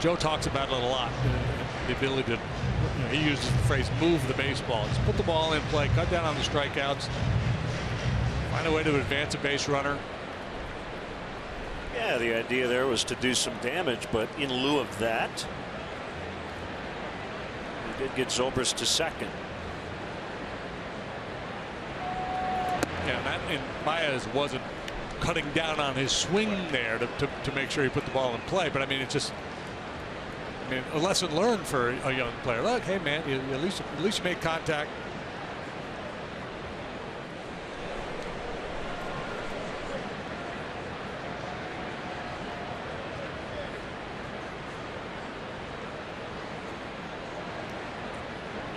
Joe talks about it a lot. The ability to, he uses the phrase move the baseball. Just put the ball in play, cut down on the strikeouts, find a way to advance a base runner. Yeah, the idea there was to do some damage, but in lieu of that, he did get Zobrist to second. Yeah, and Baez wasn't cutting down on his swing there to make sure he put the ball in play. But I mean, it's just, a lesson learned for a young player. Look, hey man, at least you made contact.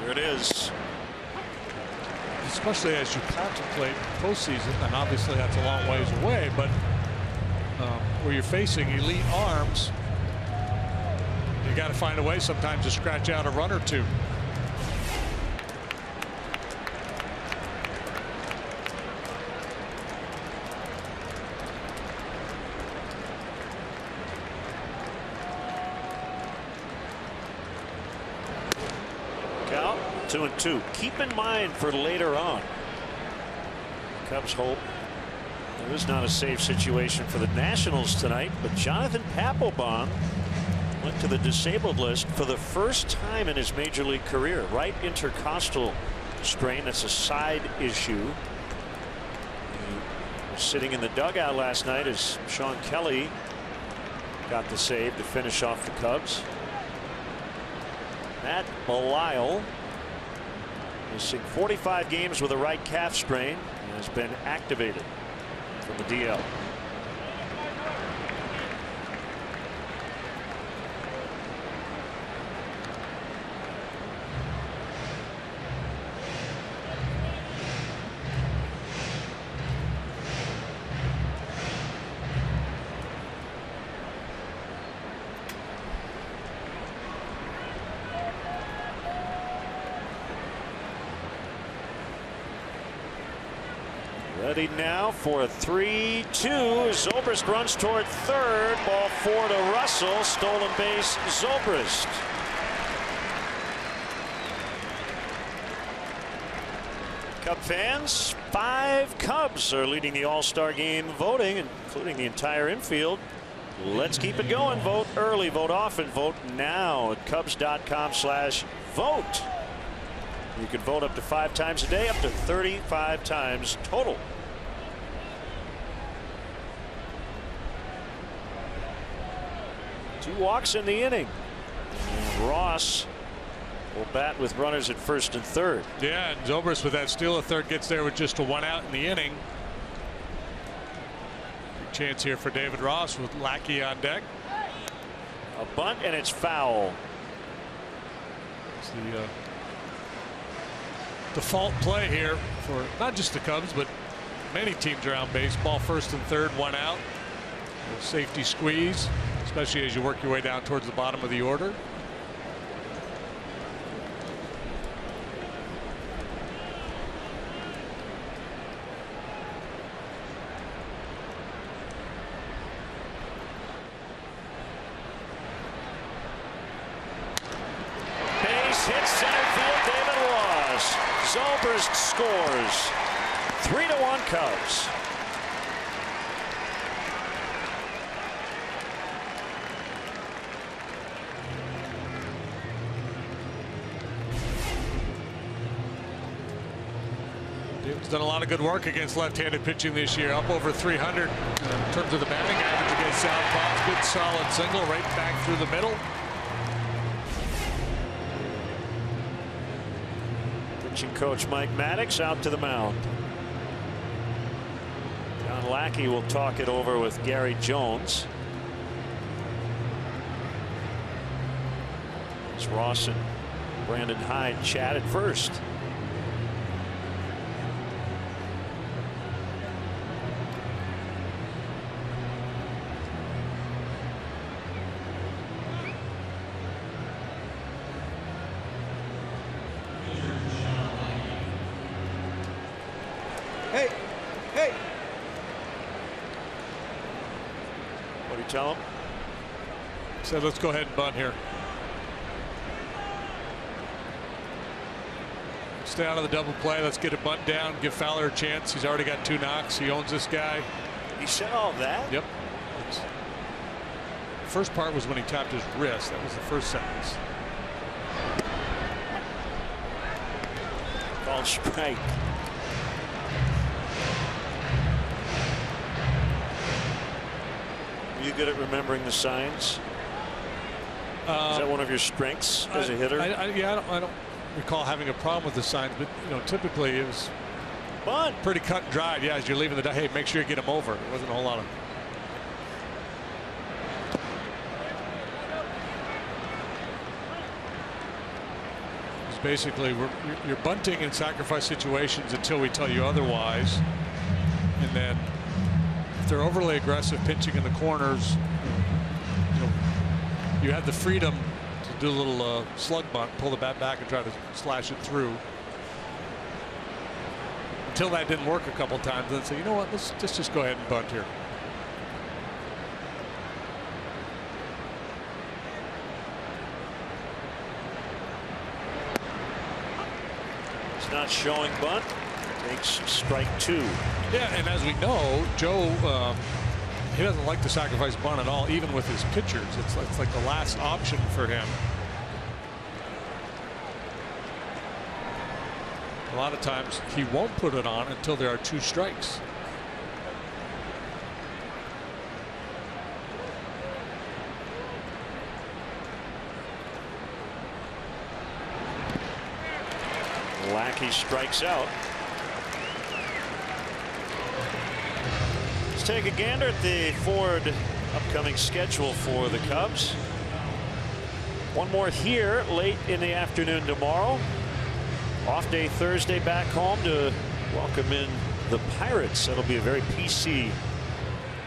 There it is. Especially as you contemplate postseason, and obviously that's a long ways away, but where you're facing elite arms, you got to find a way sometimes to scratch out a run or two. Count 2-2. Keep in mind for later on, Cubs hope there is not a safe situation for the Nationals tonight, but Jonathan Papelbon went to the disabled list for the first time in his major league career. Right intercostal strain. That's a side issue. He was sitting in the dugout last night as Sean Kelly got the save to finish off the Cubs. Matt Belisle, missing 45 games with a right calf strain, and has been activated from the DL. Ready now for a 3-2. Zobrist runs toward third. Ball 4 to Russell. Stolen base, Zobrist. Cub fans, 5 Cubs are leading the All-Star game voting, including the entire infield. Let's keep it going. Vote early, vote often, vote now at Cubs.com/vote. You can vote up to 5 times a day, up to 35 times total. Two walks in the inning. And Ross will bat with runners at first and third. Yeah, and Zobrist with that steal of third gets there with just a 1 out in the inning. Big chance here for David Ross with Lackey on deck. A bunt, and it's foul. It's the default play here for not just the Cubs, but many teams around baseball. First and third, 1 out. A safety squeeze, especially as you work your way down towards the bottom of the order. Hits center field, David Ross. Zobrist scores. 3-1 Cubs. David's done a lot of good work against left-handed pitching this year. Up over 300 in terms of the batting average against southpaws. Good solid single right back through the middle. Pitching coach Mike Maddox out to the mound. John Lackey will talk it over with Gary Jones. As Ross and Brandon Hyde chat at first. Hey. What do you tell him? Said let's go ahead and bunt here. Stay out of the double play. Let's get a bunt down. Give Fowler a chance. He's already got 2 knocks. He owns this guy. He said all that? Yep. The first part was when he tapped his wrist. That was the first sentence. Called strike. Are you good at remembering the signs? Is that one of your strengths as a hitter? I don't recall having a problem with the signs, but typically it was pretty cut and dried. Yeah, as you're leaving the hey, make sure you get him over. There wasn't a whole lot of. It's basically you're bunting in sacrifice situations until we tell you otherwise, and then if they're overly aggressive pitching in the corners, you have the freedom to do a little slug bunt, pull the bat back and try to slash it through. Until that didn't work a couple times, then say, you know what, let's just go ahead and bunt here. It's not showing bunt. Takes strike 2. Yeah, and as we know, Joe, he doesn't like to sacrifice bunt at all, even with his pitchers. It's like the last option for him. A lot of times he won't put it on until there are 2 strikes. Lackey strikes out. Let's take a gander at the Ford upcoming schedule for the Cubs. One more here late in the afternoon tomorrow. Off day Thursday back home to welcome in the Pirates. That'll be a very PC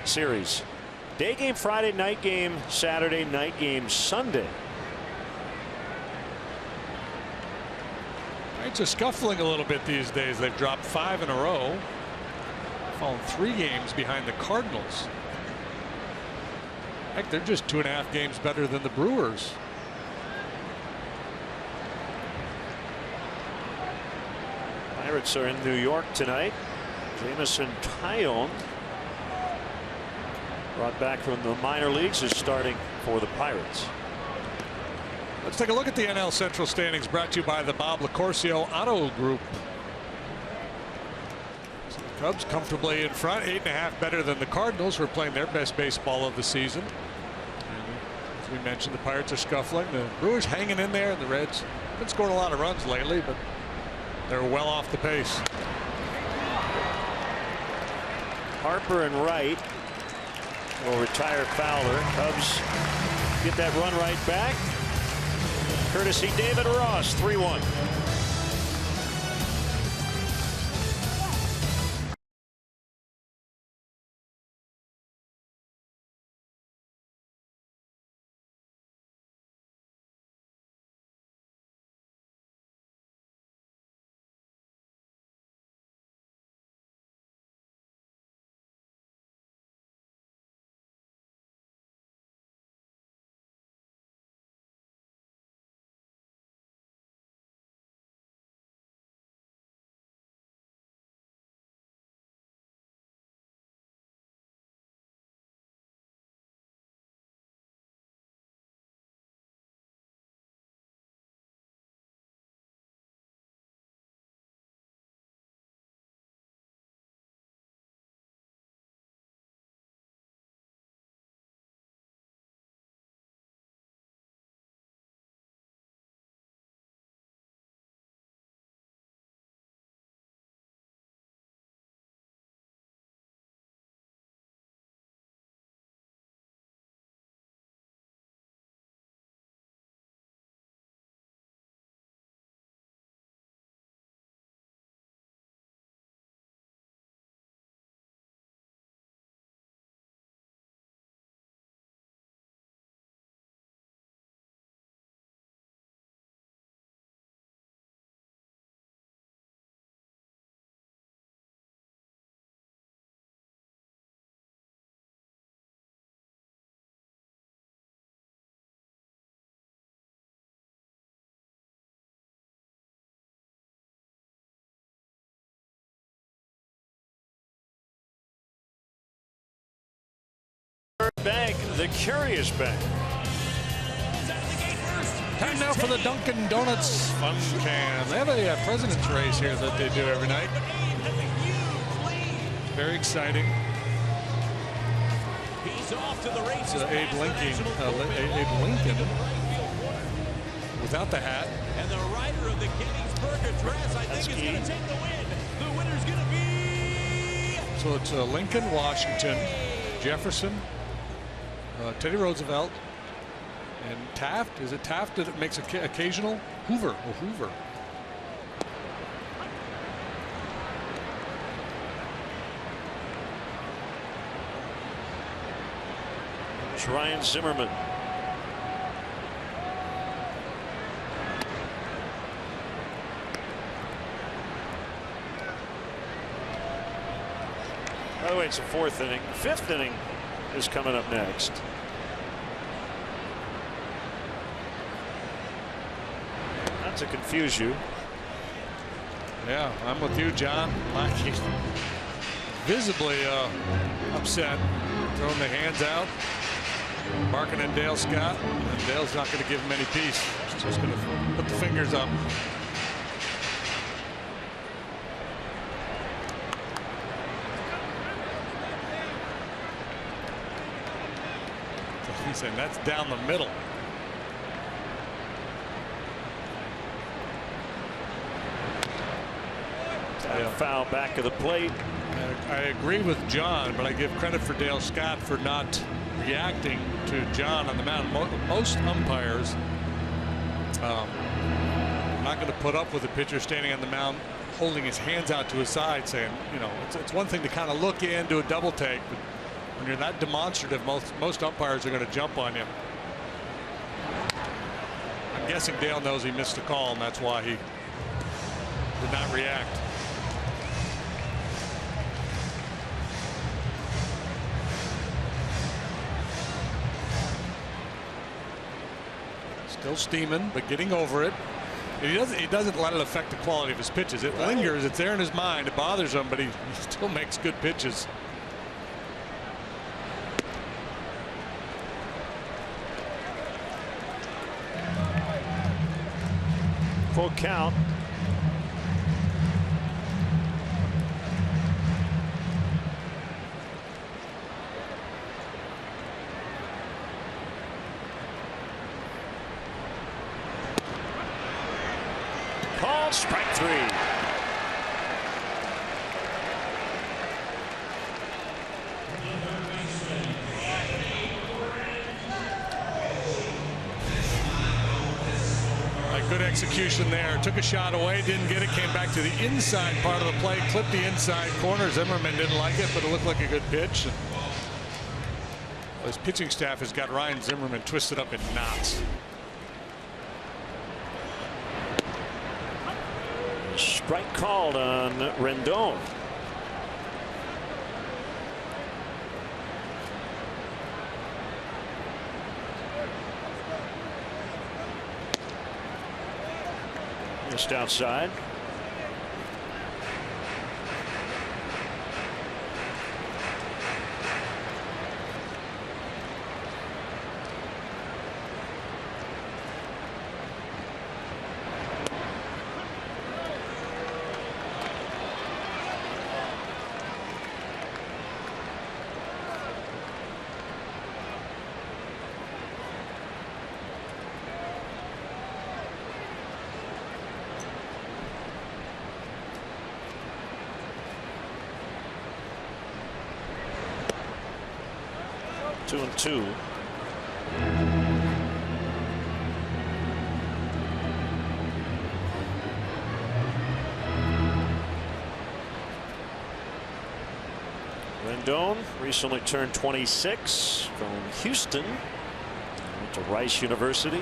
series. Day game Friday, night game Saturday, night game Sunday. Pirates are scuffling a little bit these days. They've dropped 5 in a row. fallen 3 games behind the Cardinals. Heck, they're just 2.5 games better than the Brewers. Pirates are in New York tonight. Jamison Tyone, brought back from the minor leagues, is starting for the Pirates. Let's take a look at the NL Central standings, brought to you by the Bob LaCourcio Auto Group. So the Cubs comfortably in front, 8.5 better than the Cardinals, who are playing their best baseball of the season. And as we mentioned, the Pirates are scuffling. The Brewers hanging in there, and the Reds have been scoring a lot of runs lately, but they're well off the pace. Harper and Wright will retire Fowler. Cubs get that run right back. Courtesy David Ross, 3-1. Bank, the Curious Bank. Time now for the Dunkin' Donuts Fun Cam. They have a president's race here that they do every night. Very exciting. He's off to the races. Abe Lincoln without the hat. And the rider of the Gettysburg Address, I think, is going to take the win. The winner's going to be... So it's Lincoln, Washington, Jefferson, Teddy Roosevelt, and Taft. Is it Taft that makes occasional? Hoover. Oh, Hoover. It's Ryan Zimmerman. By the way, it's the 4th inning. 5th inning is coming up next. Not to confuse you. Yeah, I'm with you, John. Lackey visibly upset, throwing the hands out, barking at Dale Scott, and Dale's not going to give him any peace. He's just going to put the fingers up. He's saying that's down the middle. Foul back of the plate. I agree with John, but I give credit for Dale Scott for not reacting to John on the mound. Most umpires are not going to put up with a pitcher standing on the mound holding his hands out to his side, saying, you know, it's one thing to kind of look in, do a double take, but when you're that demonstrative, most umpires are going to jump on you. I'm guessing Dale knows he missed a call, and that's why he did not react. Still steaming, but getting over it. He doesn't let it affect the quality of his pitches. It lingers. It's there in his mind. It bothers him, but he still makes good pitches. Full count. Called strike 3. Good execution there. Took a shot away, didn't get it, came back to the inside part of the plate, clipped the inside corner. Zimmerman didn't like it, but it looked like a good pitch. His pitching staff has got Ryan Zimmerman twisted up in knots. Strike called on Rondon. Just outside. Two and two. Rondon recently turned 26 from Houston. Went to Rice University.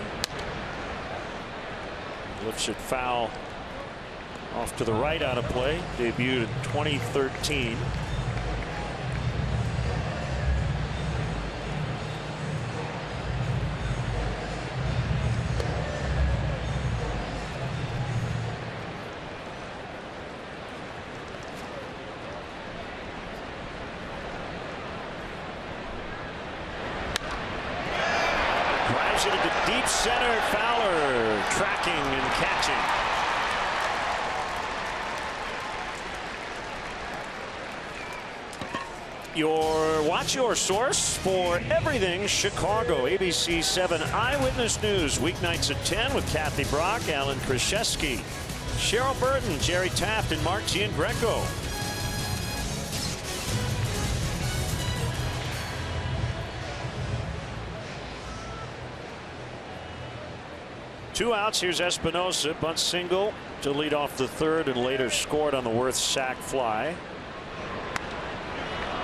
Lifts it foul off to the right out of play. Debuted in 2013. Drives it into deep center. Fowler tracking and catching. Watch your source for everything Chicago. ABC 7 Eyewitness News weeknights at 10 with Kathy Brock, Alan Krzyzewski, Cheryl Burton, Jerry Taft, and Mark Giangreco. Two outs. Here's Espinosa. Bunt single to lead off the third and later scored on the Worth sac fly.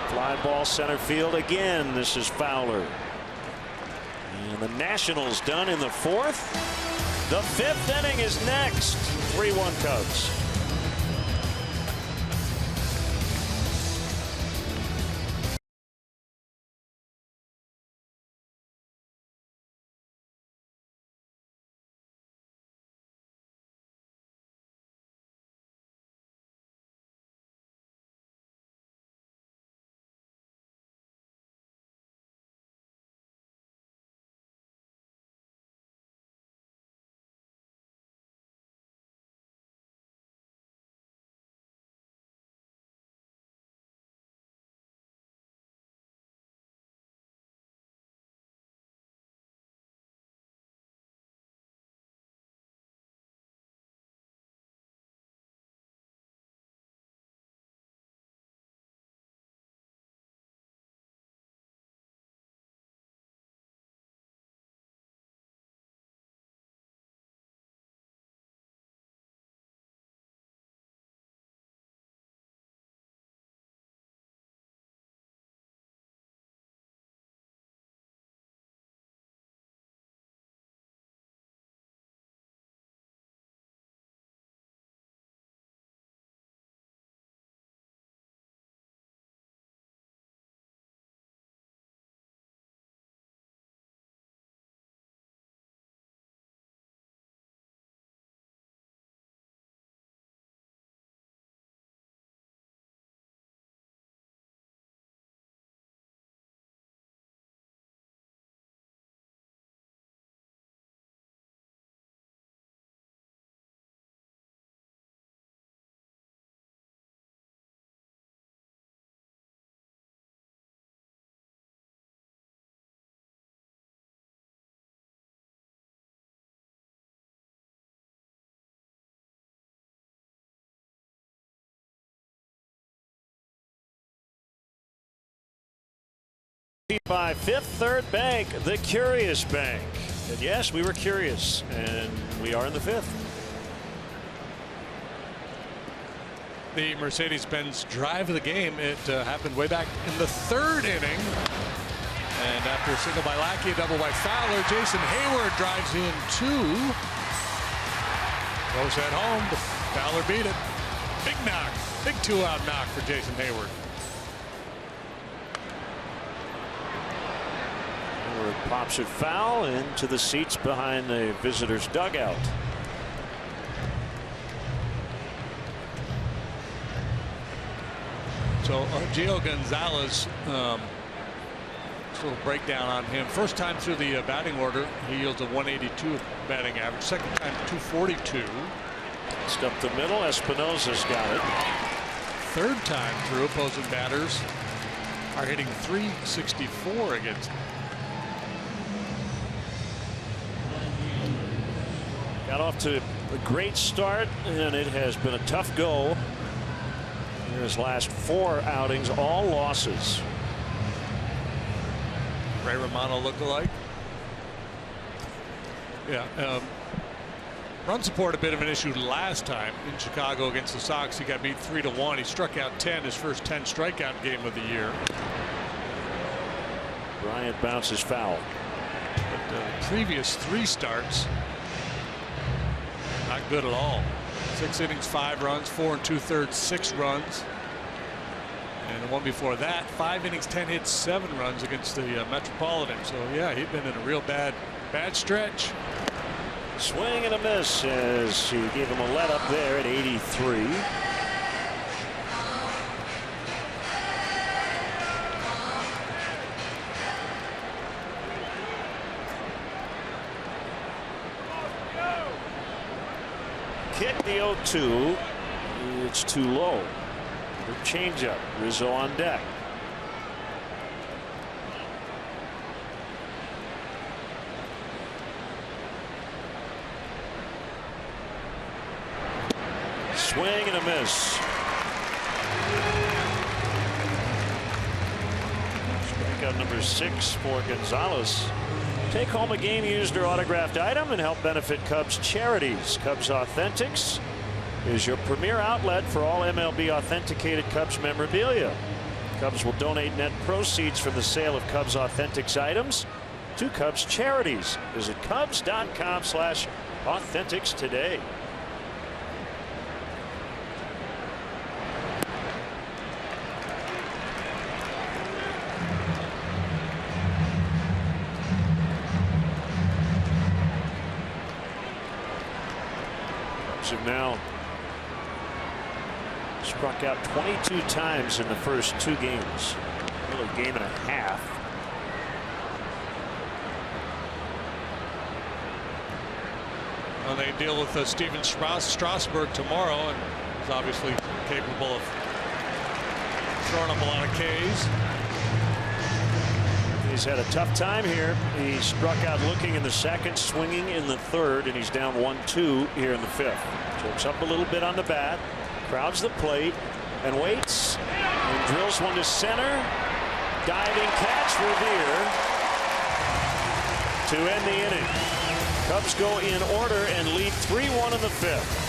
Fly ball center field again. This is Fowler. And the Nationals done in the fourth. The fifth inning is next. 3-1 Cubs. By Fifth Third Bank, the Curious Bank. And yes, we were curious, and we are in the fifth. The Mercedes-Benz drive of the game. It happened way back in the third inning. And after a single by Lackey, a double by Fowler, Jason Hayward drives in two. Goes at home, but Fowler beat it. Big knock, big two-out knock for Jason Hayward. Hayward pops it foul into the seats behind the visitors' dugout. So Gio Gonzalez, just a little breakdown on him. First time through the batting order, he yields a 182 batting average. Second time, 242. Just up the middle, Espinosa's got it. Third time through, opposing batters are hitting 364 against him. Got off to a great start, and it has been a tough go. In his last 4 outings, all losses. Ray Romano lookalike. Yeah. Run support a bit of an issue last time in Chicago against the Sox. He got beat 3-1. He struck out 10, his first 10 strikeout game of the year. Bryant bounces foul. But the previous 3 starts, not good at all. 6 innings, 5 runs, 4 2/3, 6 runs. And the one before that, 5 innings, 10 hits, 7 runs against the Metropolitan. So yeah, he'd been in a real bad stretch. Swing and a miss as he gave him a let up there at 83. Kick the 0-2. It's too low. The changeup. Rizzo on deck. Swing and a miss. Strikeout number 6 for Gonzalez. Take home a game used or autographed item and help benefit Cubs charities. Cubs Authentics is your premier outlet for all MLB authenticated Cubs memorabilia. Cubs will donate net proceeds from the sale of Cubs Authentics items to Cubs charities. Visit Cubs.com/authentics today. Have now struck out 22 times in the first 2 games. Really a game and a half. Well, they deal with Steven Strasburg tomorrow, and he's obviously capable of throwing up a lot of Ks. He's had a tough time here. He struck out looking in the second, swinging in the third, and he's down 1-2 here in the fifth. Tilts up a little bit on the bat, crowds the plate, and waits, and drills one to center. Diving catch, Revere to end the inning. Cubs go in order and lead 3-1 in the fifth.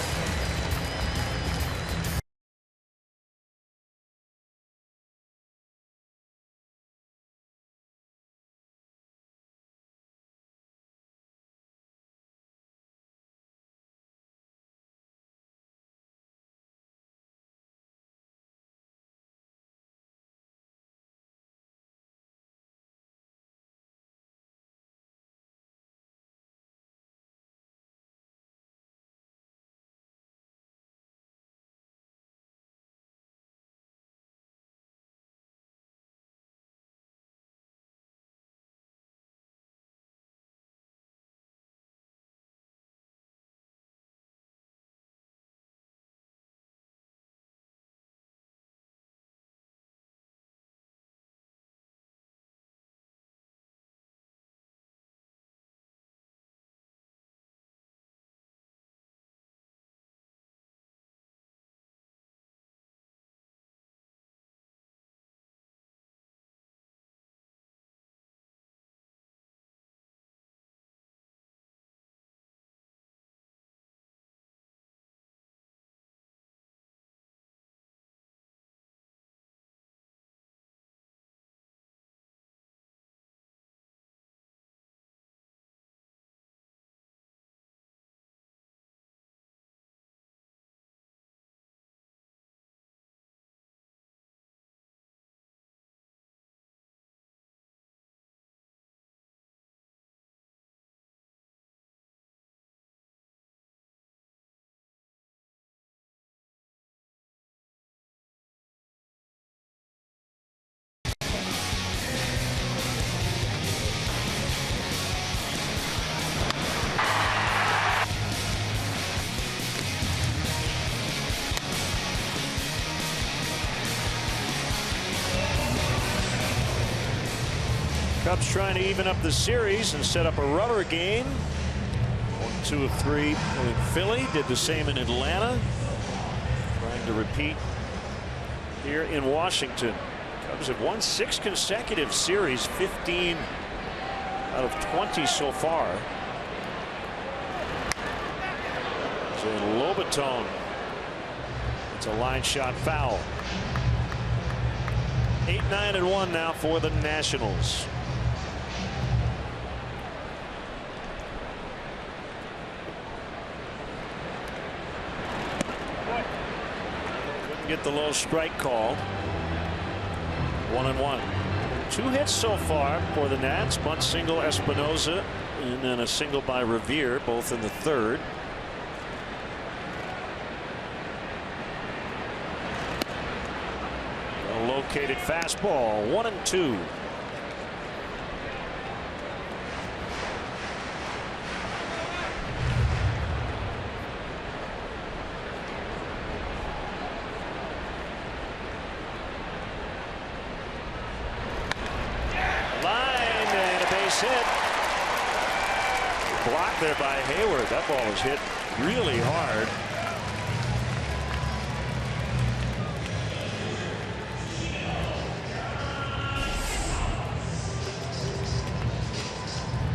Cubs trying to even up the series and set up a rubber game. 1-2 of 3 in Philly. Did the same in Atlanta. Trying to repeat here in Washington. Cubs have won 6 consecutive series, 15 out of 20 so far. So Lobaton. It's a line shot foul. 8-9-1 now for the Nationals. Couldn't get the low strike call. 1-1. 2 hits so far for the Nats. Bunt single Espinosa and then a single by Revere, both in the 3rd. A located fastball. 1-2. Hit. Blocked there by Hayward. That ball was hit really hard.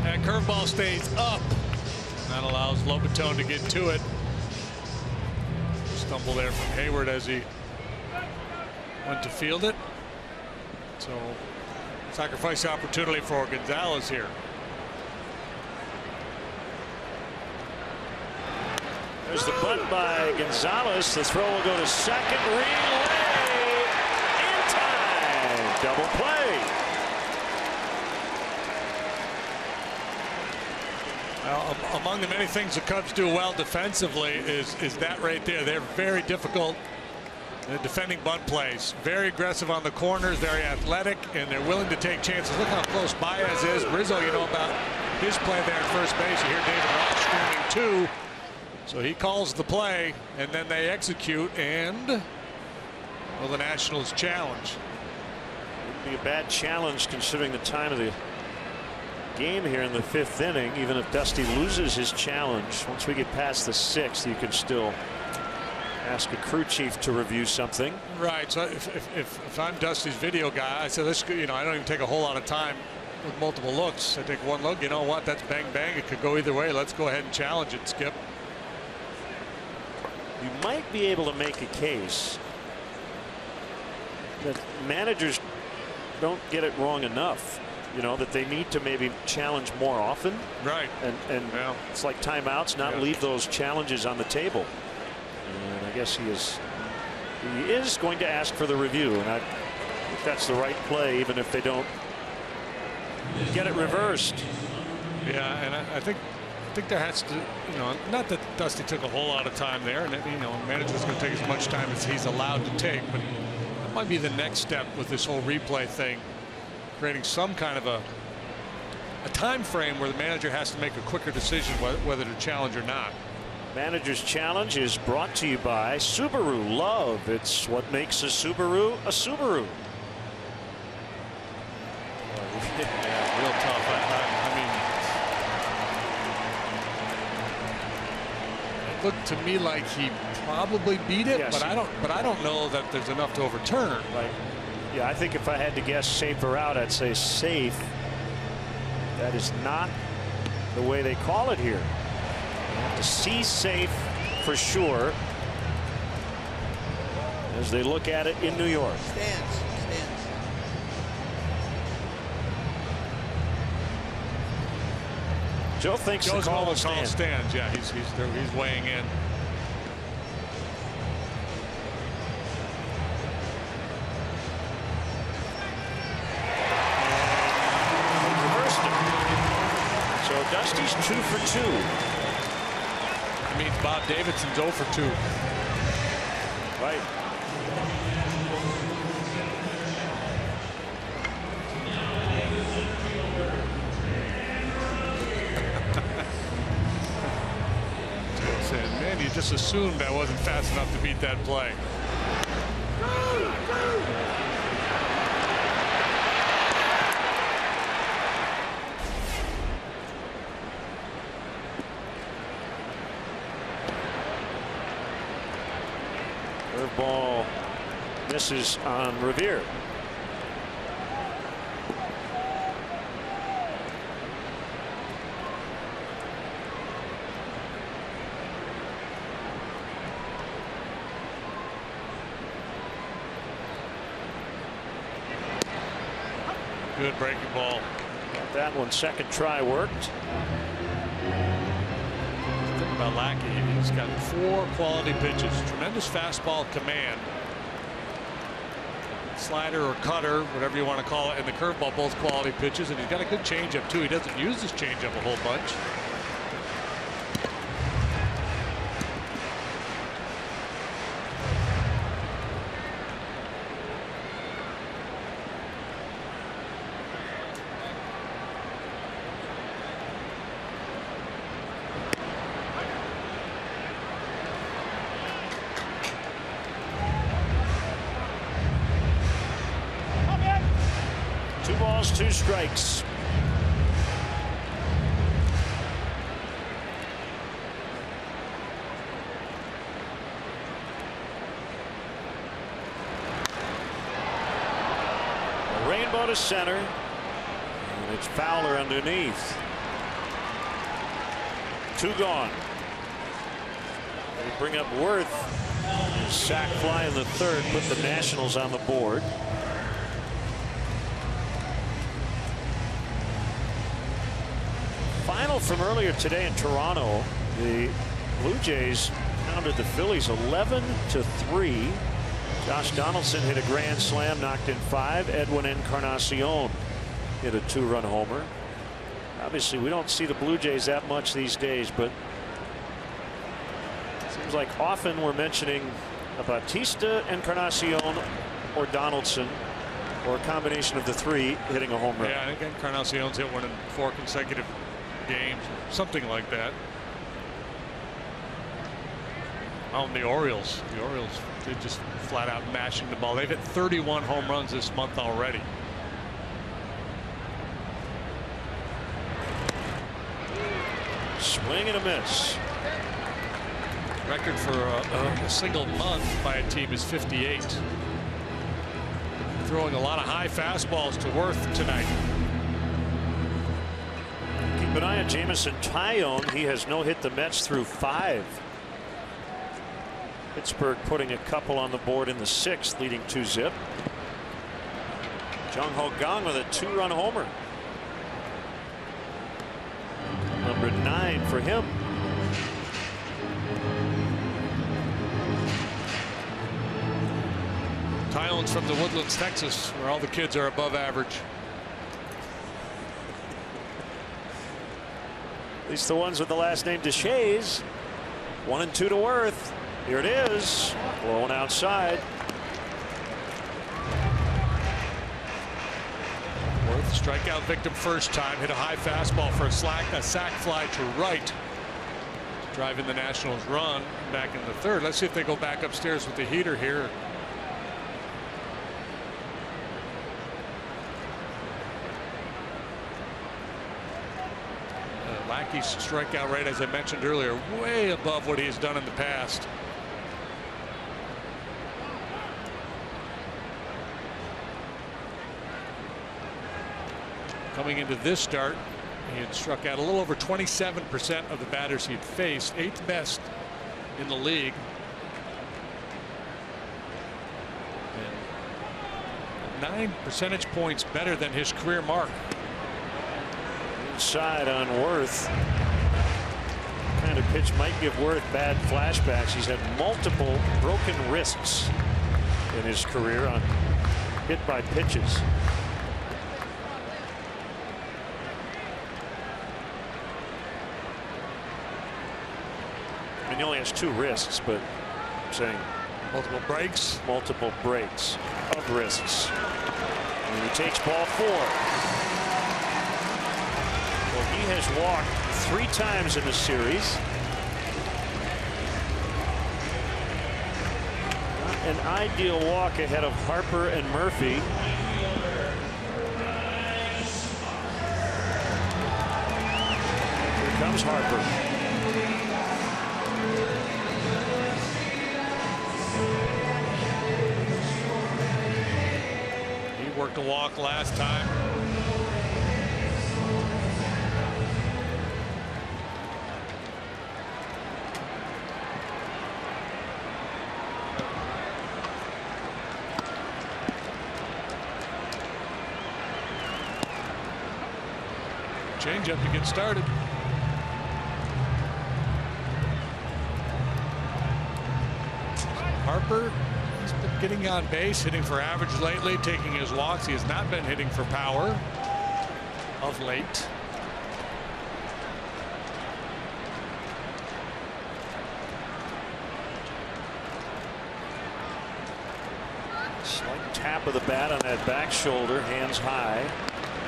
That curveball stays up. That allows Lobaton to get to it. Stumble there from Hayward as he went to field it. So sacrifice opportunity for Gonzalez here. There's the bunt by Gonzalez. The throw will go to second. Relay in time. Double play. Well, among the many things the Cubs do well defensively is that right there. They're very difficult. The defending bunt plays. Very aggressive on the corners, very athletic, and they're willing to take chances. Look how close Baez is. Rizzo, you know about his play there at first base. You hear David Ross screaming too. So he calls the play, and then they execute, and well, the Nationals challenge. Wouldn't be a bad challenge considering the time of the game here in the 5th inning. Even if Dusty loses his challenge, once we get past the 6th, you can still ask a crew chief to review something. Right. So if I'm Dusty's video guy, I said, let's go, I don't even take a whole lot of time with multiple looks. I take one look. You know what? That's bang bang. It could go either way. Let's go ahead and challenge it, Skip. You might be able to make a case that managers don't get it wrong enough. That they need to maybe challenge more often. Right. And yeah. It's like timeouts, not leave those challenges on the table. And I guess he is going to ask for the review, and I think that's the right play, even if they don't get it reversed. Yeah, and I think there has to, not that Dusty took a whole lot of time there, and manager's going to take as much time as he's allowed to take, but that might be the next step with this whole replay thing, creating some kind of a time frame where the manager has to make a quicker decision whether to challenge or not. Manager's Challenge is brought to you by Subaru. Love. It's what makes a Subaru a Subaru. Yeah, real tough. I mean, it looked to me like he probably beat it, yes, but I don't know that there's enough to overturn. Right. Yeah, I think if I had to guess safe or out, I'd say safe. That is not the way they call it here. You have to see safe for sure as they look at it in New York. Stands. Joe thinks Joe's the call call stands. stands. Yeah, he's weighing in. Reversed it. So Dusty's 2 for 2. That means Bob Davidson's 0 for 2. Right. Man, you just assumed I wasn't fast enough to beat that play. ball misses on Revere. Good breaking ball. That one, second try, worked. Think about Lackey. He's got 4 quality pitches. Tremendous fastball command. Slider or cutter, whatever you want to call it, and the curveball, both quality pitches. And he's got a good changeup, too. He doesn't use his changeup a whole bunch. Two strikes. A rainbow to center, and it's Fowler underneath. 2 gone. They bring up Worth. Sac fly in the 3rd, put the Nationals on the board. Final from earlier today in Toronto, the Blue Jays pounded the Phillies 11-3. Josh Donaldson hit a grand slam, knocked in 5. Edwin Encarnacion hit a 2-run homer. Obviously, we don't see the Blue Jays that much these days, but it seems like often we're mentioning a Bautista, Encarnacion, or Donaldson, or a combination of the 3 hitting a home run. Yeah, I think Encarnacion's hit one in 4 consecutive games, something like that. The Orioles. The Orioles, they just flat out mashing the ball. They've hit 31 home runs this month already. Swing and a miss. Record for a single month by a team is 58. Throwing a lot of high fastballs to Worth tonight. Keep an eye on Jamison Tyone. He has no hit the Mets through 5. Pittsburgh putting a couple on the board in the 6th, leading 2-zip. Jung Ho Kang with a 2-run homer. Number 9 for him. Tyone's from the Woodlands, Texas, where all the kids are above average. At least the ones with the last name Deshays. 1 and 2 to Worth. Here it is. Blown outside. Worth, strikeout victim first time, hit a high fastball for a sac fly to right. Driving the Nationals run back in the 3rd. Let's see if they go back upstairs with the heater here. Lackey's strikeout rate, as I mentioned earlier, way above what he has done in the past. Coming into this start, he had struck out a little over 27% of the batters he'd faced, 8th best in the league. And 9 percentage points better than his career mark. Inside on Worth. Kind of pitch might give Worth bad flashbacks. He's had multiple broken wrists in his career on hit by pitches. I mean, he only has 2 wrists, but I'm saying multiple breaks. Multiple breaks of wrists. And he takes ball 4. He has walked 3 times in the series. An ideal walk ahead of Harper and Murphy. Here comes Harper. took a walk last time. Change up to get started. Harper has been getting on base, hitting for average lately, taking his walks. He has not been hitting for power of late. Slight tap of the bat on that back shoulder, hands high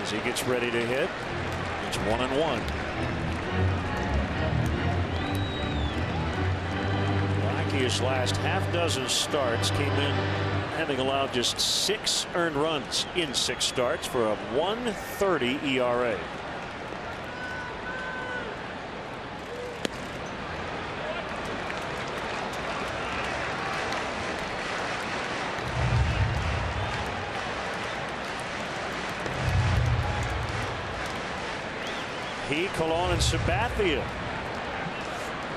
as he gets ready to hit. It's 1-1. His last half dozen starts came in having allowed just 6 earned runs in 6 starts for a 1.30 ERA. He, Colon, and Sabathia.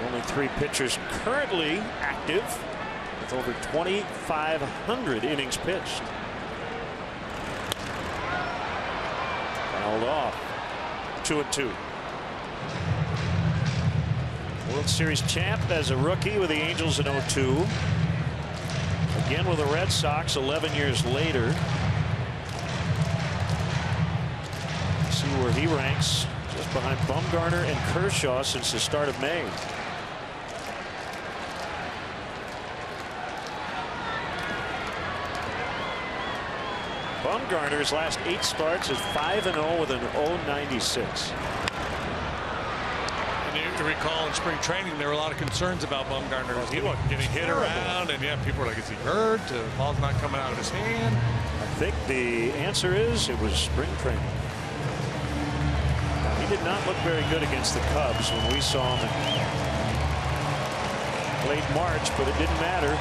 Only 3 pitchers currently active with over 2,500 innings pitched. Fouled off. 2-2. World Series champ as a rookie with the Angels in 2002. Again with the Red Sox 11 years later. See where he ranks. Just behind Bumgarner and Kershaw since the start of May. Bumgarner's last 8 starts is 5-0 with an 0.96. And you recall in spring training there were a lot of concerns about Bumgarner. He wasn't getting hit around, and yeah, people were like, is he hurt? The ball's not coming out of his hand. I think the answer is it was spring training. Now, he did not look very good against the Cubs when we saw him in late March, but it didn't matter.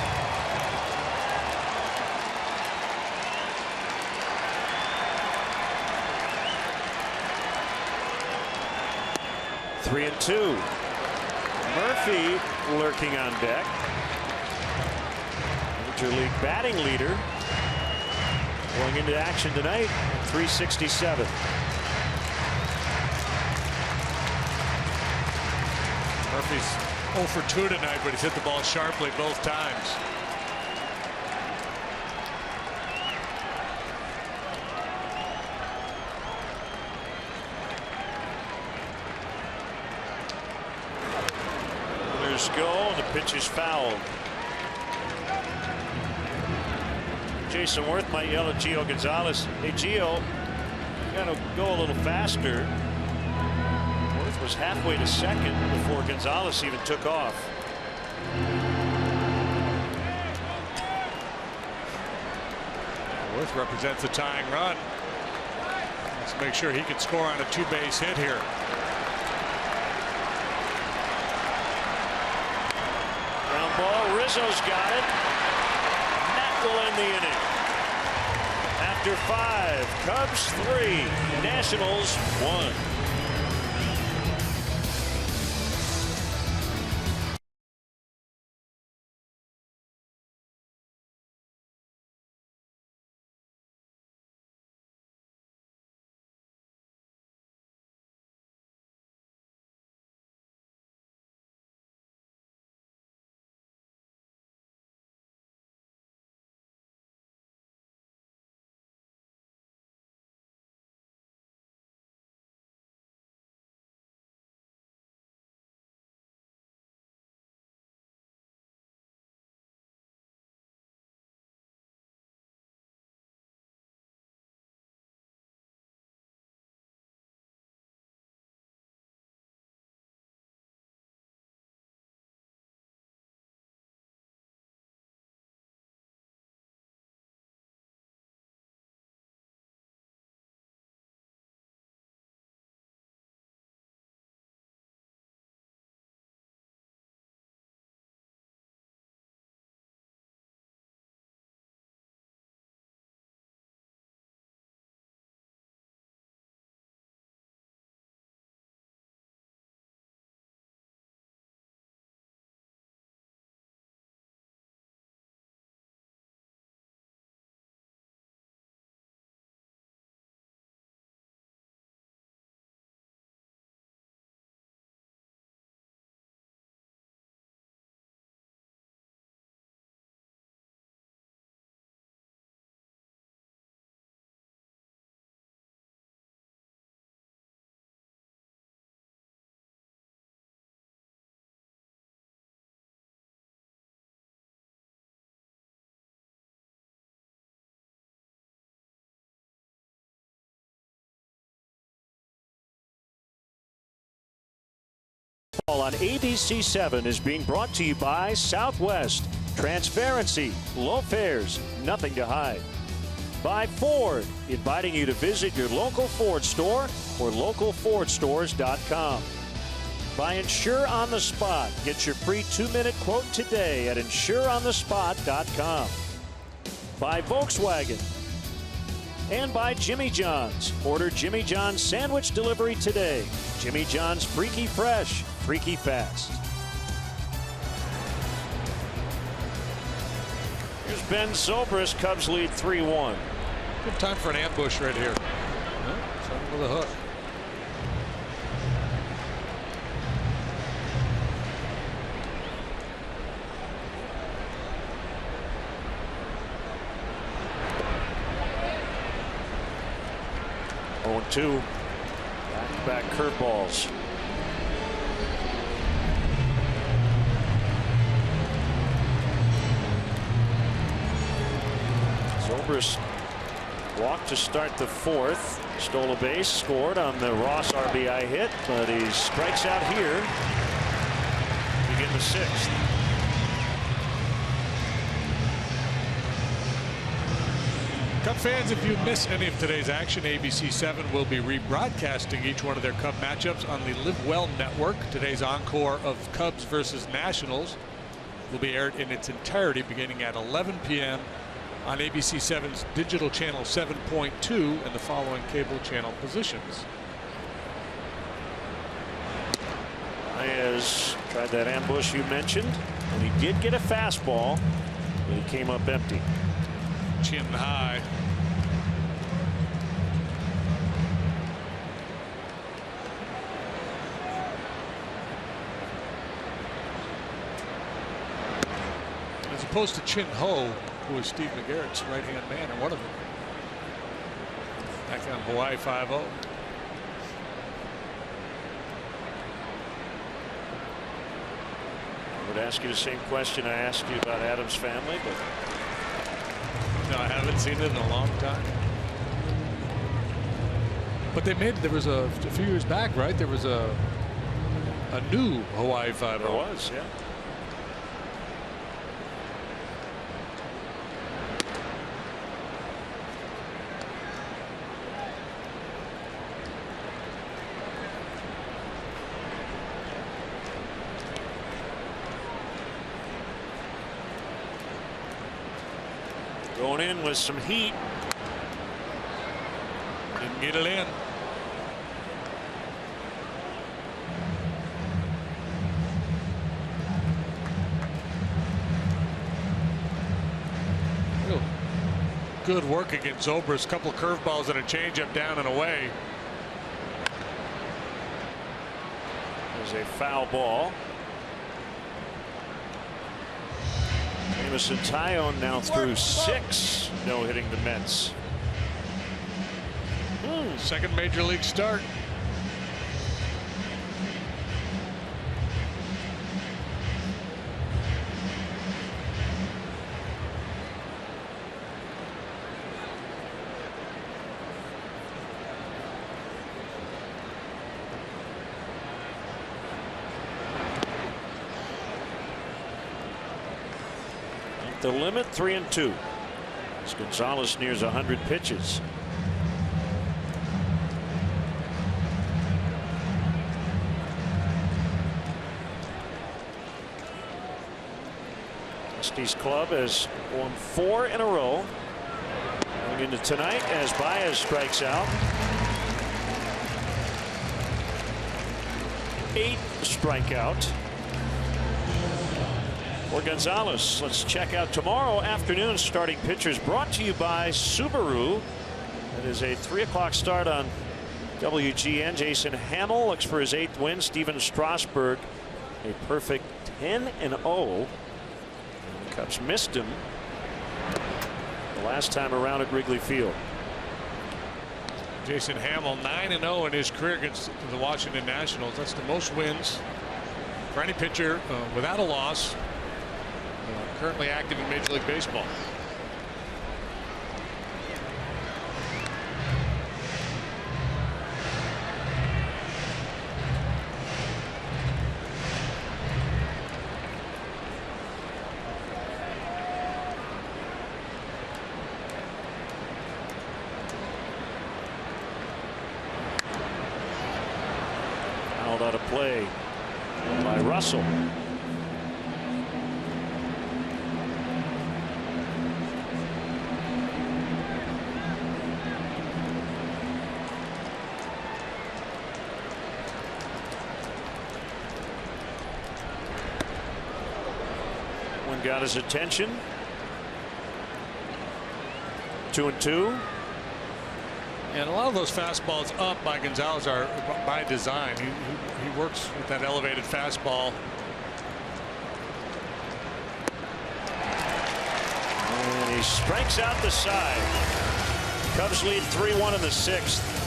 Three and 2. Murphy lurking on deck. Major League batting leader going into action tonight at 367. Murphy's 0 for 2 tonight, but he's hit the ball sharply both times. Go, and the pitch is fouled. Jason Worth might yell at Gio Gonzalez, hey Gio, you gotta go a little faster. Worth was halfway to second before Gonzalez even took off. Worth represents a tying run. Let's make sure he can score on a 2-base hit here. Ball, Rizzo's got it. That will end the inning. After 5, Cubs 3, Nationals 1. On ABC 7 is being brought to you by Southwest. Transparency, low fares, nothing to hide. By Ford, inviting you to visit your local Ford store or localfordstores.com. By Insure on the Spot. Get your free 2-minute quote today at insureonthespot.com. By Volkswagen. And by Jimmy John's. Order Jimmy John's sandwich delivery today. Jimmy John's Freaky Fresh, Freaky Fast. Here's Ben Zobrist. Cubs lead 3-1. Good time for an ambush right here. Something with a hook. Two back-to-back curveballs. Zobrist walked to start the fourth. Stole a base, scored on the Ross RBI hit, but he strikes out here to begin the sixth. Cub fans, if you miss any of today's action, ABC 7 will be rebroadcasting each one of their Cub matchups on the Live Well Network. Today's encore of Cubs versus Nationals will be aired in its entirety beginning at 11 p.m. on ABC 7's digital channel 7.2 and the following cable channel positions. Baez tried that ambush you mentioned, and he did get a fastball, but he came up empty. Chin high. As opposed to Chin Ho, who is Steve McGarrett's right-hand man, or one of them. Back on Hawaii 5-0. I would ask you the same question I asked you about Adam's family, but no, I haven't seen it in a long time. But they made, there was a few years back, right? There was a new Hawaii 5-0. There was, yeah. Going in with some heat. Didn't get it in. Real good work against Zobrist. Couple curveballs and a changeup down and away. There's a foul ball. Jameson Taillon now through 6, no hitting the Mets. Second major league start. The limit 3-2 as Gonzalez nears 100 pitches. Estes Club has won 4 in a row. Going into tonight as Baez strikes out. 8th strikeout for Gonzalez. Let's check out tomorrow afternoon starting pitchers, brought to you by Subaru. It is a 3 o'clock start on WGN. Jason Hamill looks for his 8th win. Steven Strasburg a perfect 10-0. The Cubs missed him the last time around at Wrigley Field. Jason Hamill 9-0 in his career against the Washington Nationals. That's the most wins for any pitcher without a loss. Currently active in Major League Baseball. Held out of play by Russell. One got his attention. 2-2. And a lot of those fastballs up by Gonzalez are by design. He works with that elevated fastball. And he strikes out the side. Cubs lead 3-1 in the 6th.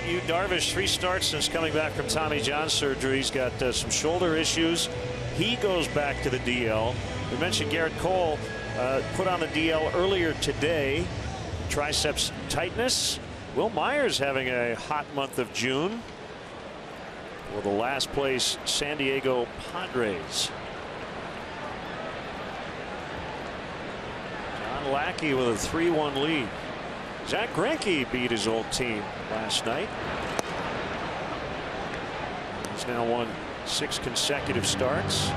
Yu Darvish, 3 starts since coming back from Tommy John surgery. He's got some shoulder issues. He goes back to the DL. We mentioned Garrett Cole put on the DL earlier today. Triceps tightness. Will Myers having a hot month of June for the last place San Diego Padres. John Lackey with a 3-1 lead. Zach Greinke beat his old team last night. He's now won 6 consecutive starts.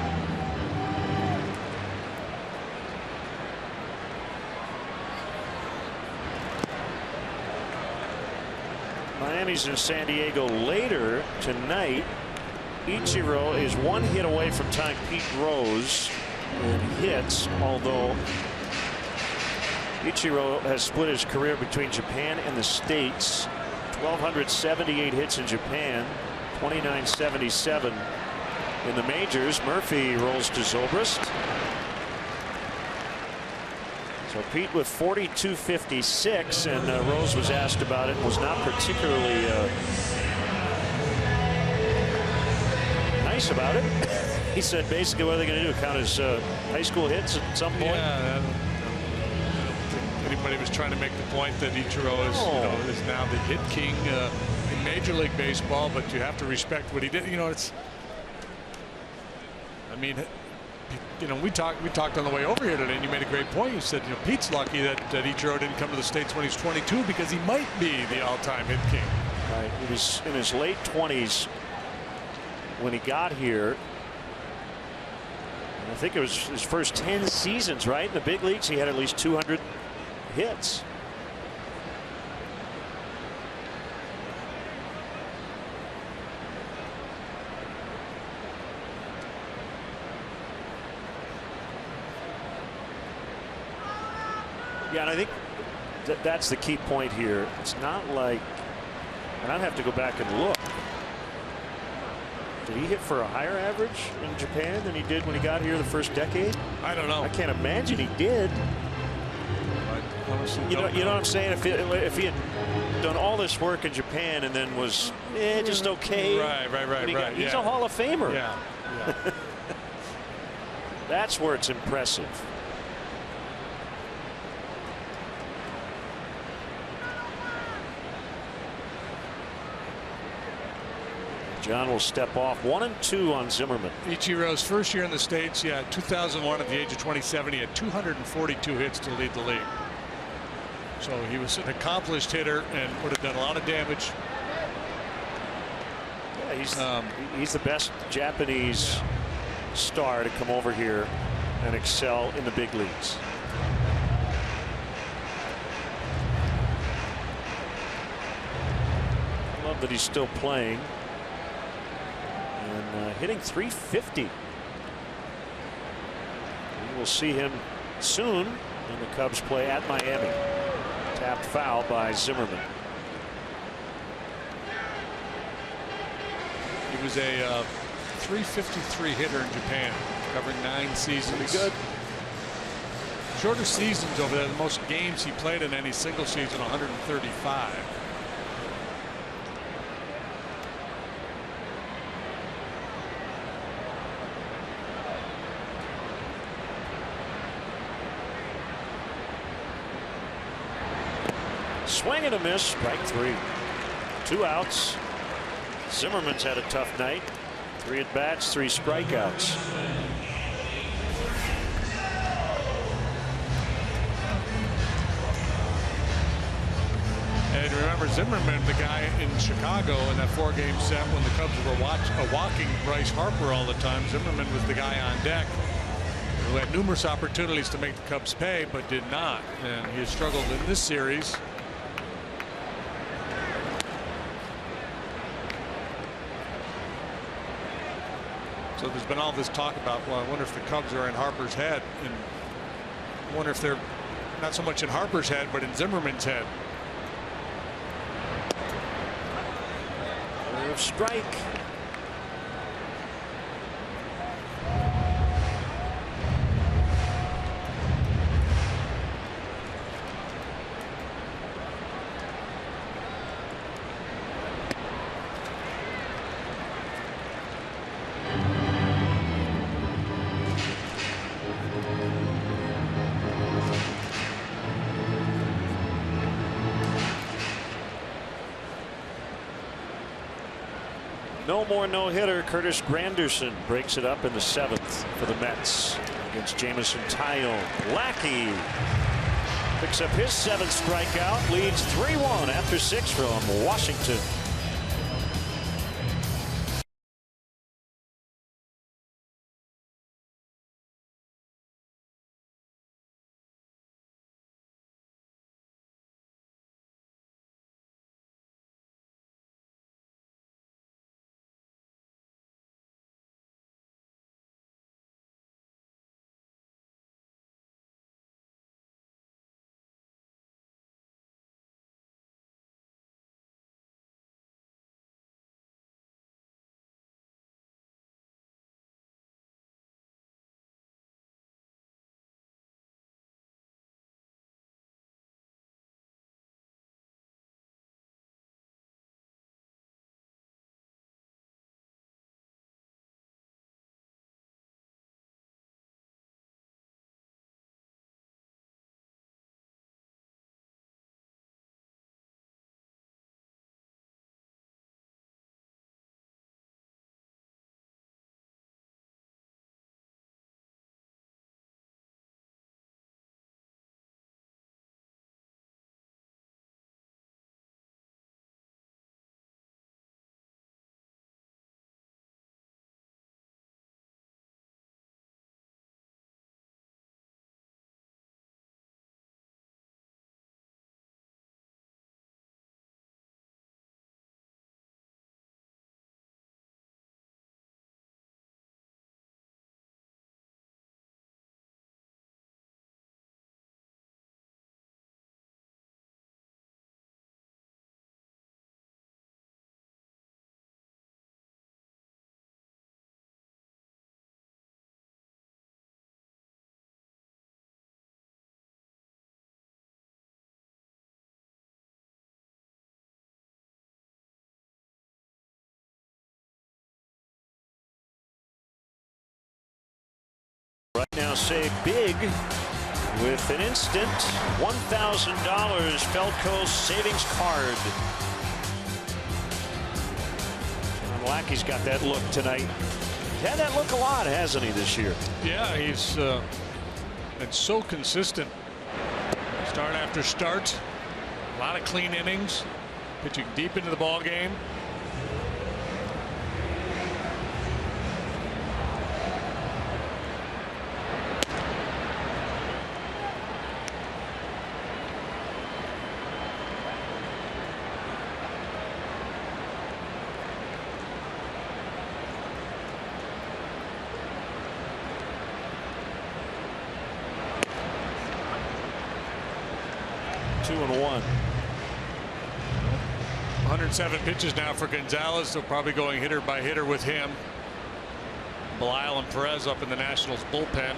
Miami's in San Diego later tonight. Ichiro is 1 hit away from tying Pete Rose in hits, although Ichiro has split his career between Japan and the States. 1,278 hits in Japan, 2,977 in the majors. Murphy rolls to Zobrist. So Pete with 42.56, and Rose was asked about it, was not particularly nice about it. He said basically, what are they going to do, count his high school hits at some point? Yeah, anybody was trying to make the point that Ichiro is, is now the hit king in Major League Baseball, but you have to respect what he did. It's, I mean, we talked on the way over here today, and you made a great point. You said, Pete's lucky that Ichiro didn't come to the States when he's 22, because he might be the all-time hit king. Right. He was in his late 20s when he got here. And I think it was his first 10 seasons, right? In the big leagues, he had at least 200 hits. Yeah, and I think that's the key point here. It's not like, and I'd have to go back and look. Did he hit for a higher average in Japan than he did when he got here the first decade? I don't know. I can't imagine he did. You know what I'm saying? If he had done all this work in Japan and then was just okay. Right. He's a Hall of Famer. Yeah. That's where it's impressive. John will step off. 1-2 on Zimmerman. Ichiro's first year in the States, 2001 at the age of 27, he had 242 hits to lead the league. So he was an accomplished hitter and would have done a lot of damage. Yeah, he's the best Japanese star to come over here and excel in the big leagues. I love that he's still playing and hitting .350. We will see him soon when the Cubs play at Miami. Tapped foul by Zimmerman. He was a .353 hitter in Japan, covering 9 seasons. Pretty good. Shorter seasons over there. The most games he played in any single season, 135. Swing and a miss, strike 3. 2 outs. Zimmerman's had a tough night. 3 at bats, 3 strikeouts. And remember, Zimmerman, the guy in Chicago in that 4-game set when the Cubs were walking Bryce Harper all the time. Zimmerman was the guy on deck who had numerous opportunities to make the Cubs pay, but did not. And he has struggled in this series. So there's been all this talk about, well, I wonder if the Cubs are in Harper's head, and I wonder if they're not so much in Harper's head, but in Zimmerman's head. Strike. No more no-hitter. Curtis Granderson breaks it up in the 7th for the Mets against Jamison Tyone. Lackey picks up his 7th strikeout, leads 3-1 after 6 from Washington. Now say big with an instant $1,000 Felco savings card. Lackey's got that look tonight. He's had that look a lot, hasn't he, this year? Yeah, he's been so consistent. Start after start. A lot of clean innings. Pitching deep into the ball game. Two and one. 107 pitches now for Gonzalez. They're probably going hitter by hitter with him. Belial and Perez up in the Nationals bullpen.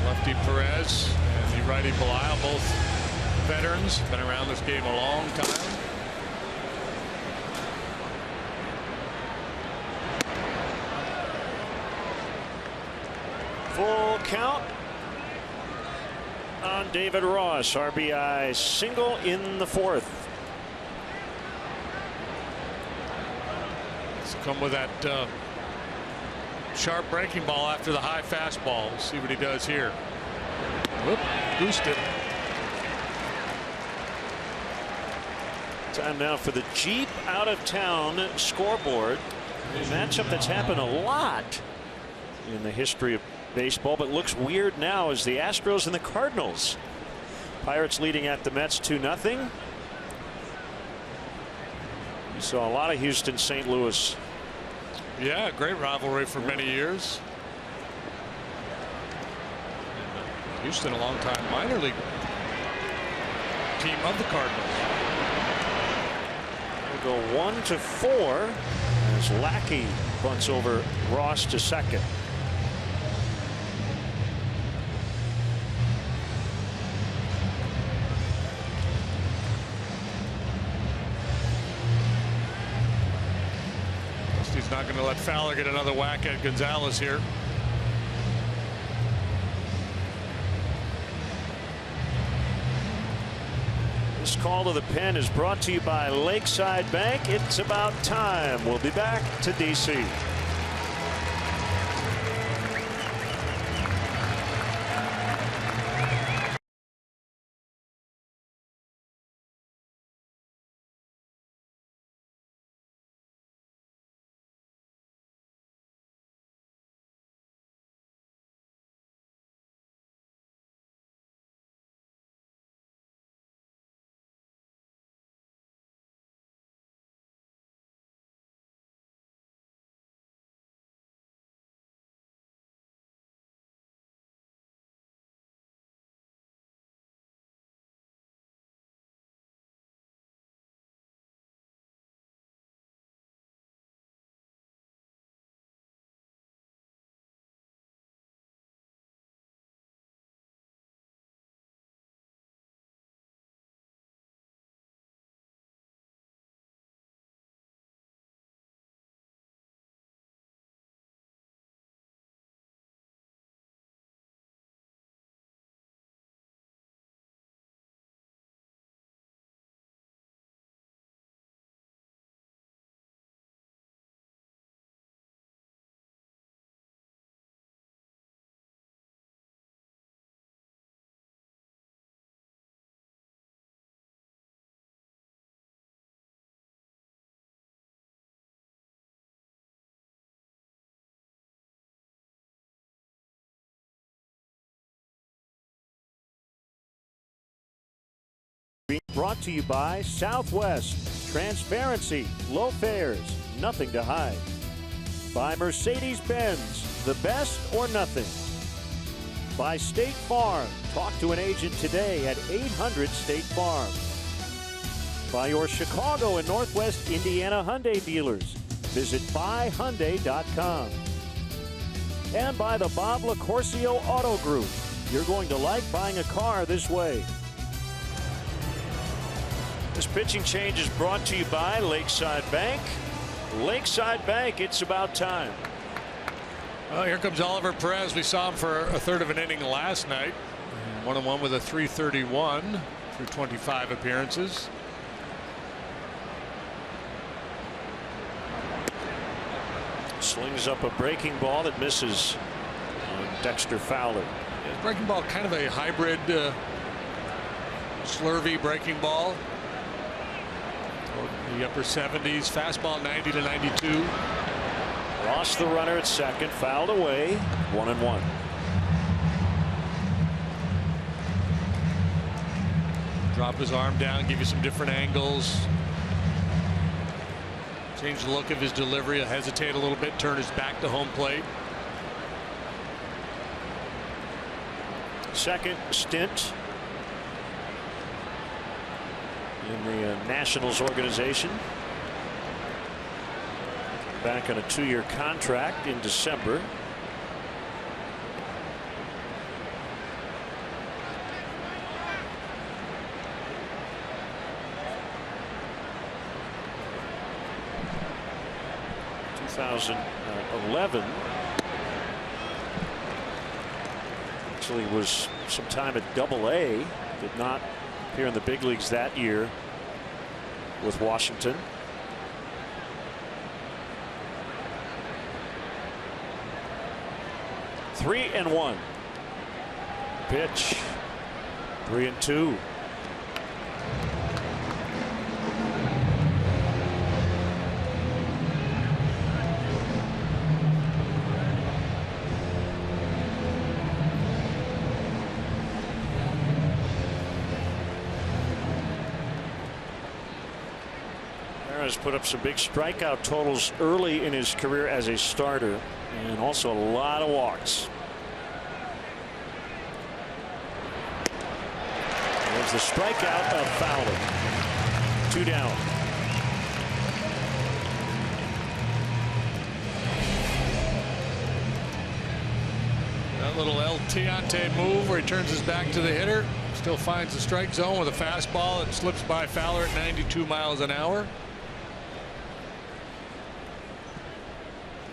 Lefty Perez and the righty Belial, both veterans, been around this game a long time. Full count on David Ross. RBI single in the fourth. Let's come with that sharp breaking ball after the high fastball. We'll see what he does here. Whoop, goosed it. Time now for the Jeep out of town scoreboard. A matchup that's happened a lot in the history of baseball, but looks weird now as the Astros and the Cardinals. Pirates leading at the Mets 2-0. We saw a lot of Houston, St. Louis. Yeah, great rivalry for many years. Houston, a long time minor league team of the Cardinals. We'll go 1-4 as Lackey bunts over Ross to second. He's not going to let Fowler get another whack at Gonzalez here. This call to the pen is brought to you by Lakeside Bank. It's about time. We'll be back to DC. Brought to you by Southwest. Transparency, low fares, nothing to hide. By Mercedes-Benz, the best or nothing. By State Farm. Talk to an agent today at 800-STATE-FARM. By your Chicago and Northwest Indiana Hyundai dealers. Visit buyhyundai.com. And by the Bob LaCourcio Auto Group. You're going to like buying a car this way. This pitching change is brought to you by Lakeside Bank. Lakeside Bank, it's about time. Well, here comes Oliver Perez. We saw him for a third of an inning last night. 1-1 with a 331 through 25 appearances. Slings up a breaking ball that misses on Dexter Fowler. Yeah, breaking ball, kind of a hybrid slurvy breaking ball. The upper 70s, fastball 90 to 92. Lost the runner at second, fouled away, 1-1. Drop his arm down, give you some different angles. Change the look of his delivery, hesitate a little bit, turn his back to home plate. Second stint in the Nationals organization. Back on a 2-year contract in December. In 2011. Actually was some time at Double-A. Did not appear in the big leagues that year with Washington. Three and 1. Pitch. 3-2. Perez put up some big strikeout totals early in his career as a starter, and also a lot of walks. There's the strikeout of Fowler. 2 down. That little El Tiante move where he turns his back to the hitter. Still finds the strike zone with a fastball that slips by Fowler at 92 miles an hour.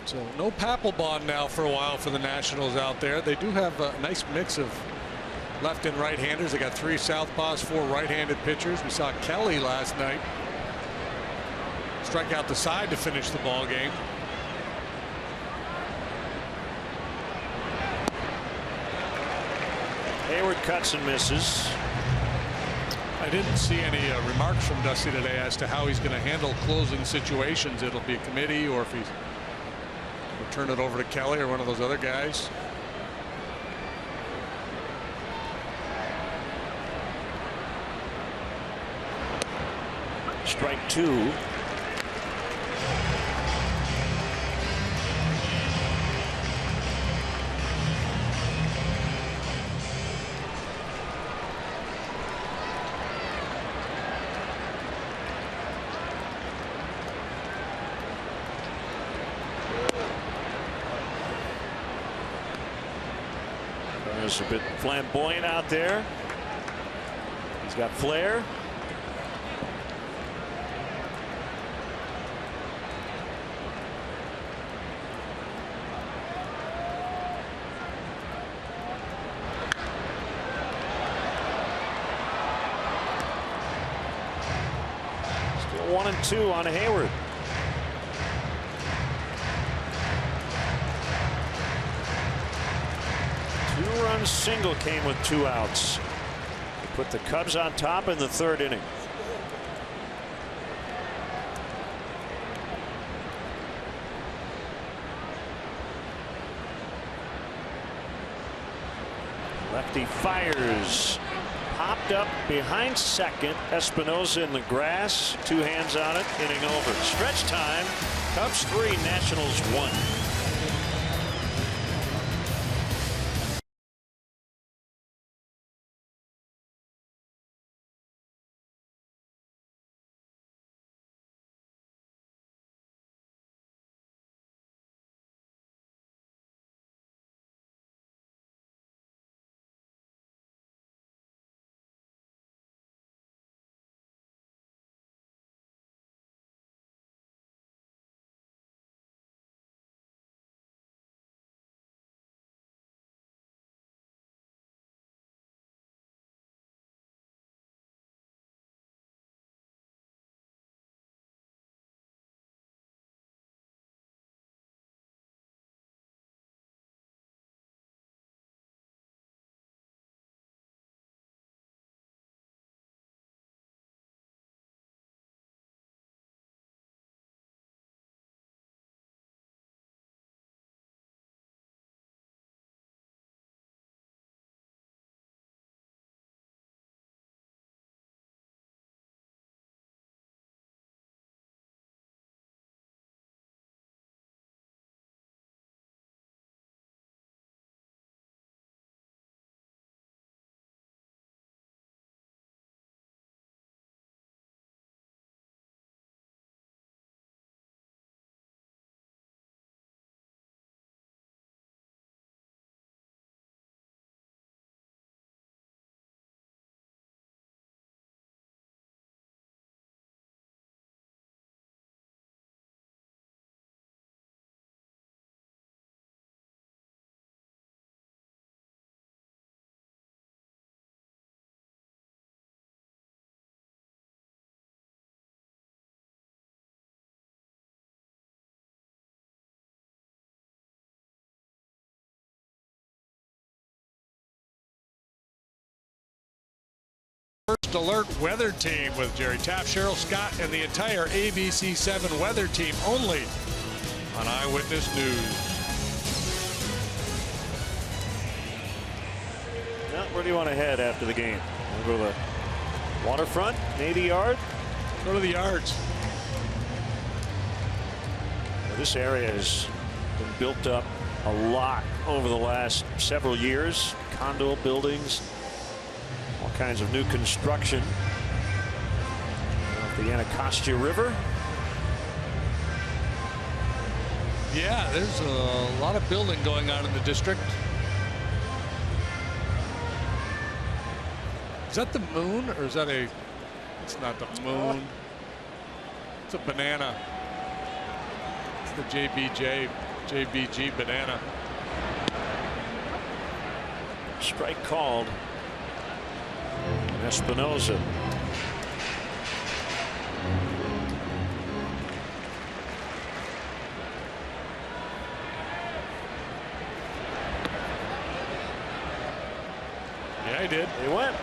So no Papelbon now for a while for the Nationals out there. They do have a nice mix of left and right-handers. They got 3 southpaws, 4 right-handed pitchers. We saw Kelly last night strike out the side to finish the ball game. Hayward cuts and misses. I didn't see any remarks from Dusty today as to how he's going to handle closing situations. It'll be a committee, or if he's will turn it over to Kelly or one of those other guys. Strike 2. There's a bit flamboyant out there. He's got flair. Still 1-2 on Hayward. Two-run single came with 2 outs. They put the Cubs on top in the 3rd inning. Lefty fires. Popped up behind second. Espinosa in the grass. 2 hands on it. Inning over. Stretch time. Cubs 3, Nationals 1. First Alert weather team with Jerry Taft, Cheryl Scott, and the entire ABC 7 weather team only on Eyewitness News. Now, where do you want to head after the game? Want to go to the waterfront, Navy Yard? Go to the yards. Well, this area has been built up a lot over the last several years. Condo buildings, all kinds of new construction off the Anacostia River. Yeah, there's a lot of building going on in the district. Is that the moon, or is that a? It's not the moon. It's a banana. It's the JBG banana. Strike called. Espinosa. Yeah, he did. He went.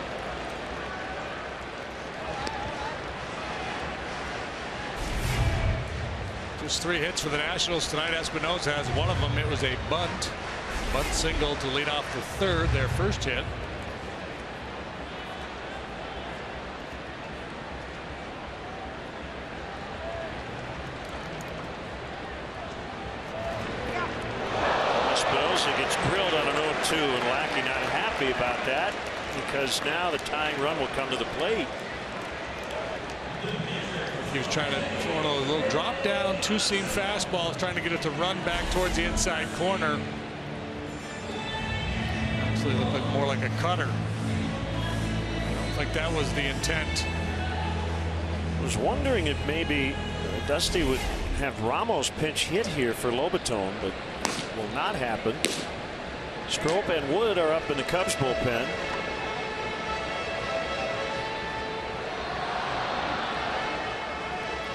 Just 3 hits for the Nationals tonight. Espinosa has one of them. It was a bunt single to lead off the third, their first hit. Espinosa gets grilled on an 0-2, and Lackey not happy about that because now the tying run will come to the plate. He was trying to throw a little drop down, 2-seam fastball, trying to get it to run back towards the inside corner. Actually looked like more like a cutter. I don't think that was the intent. I was wondering if maybe Dusty would have Ramos pinch hit here for Lobaton, but it will not happen. Strop and Wood are up in the Cubs bullpen.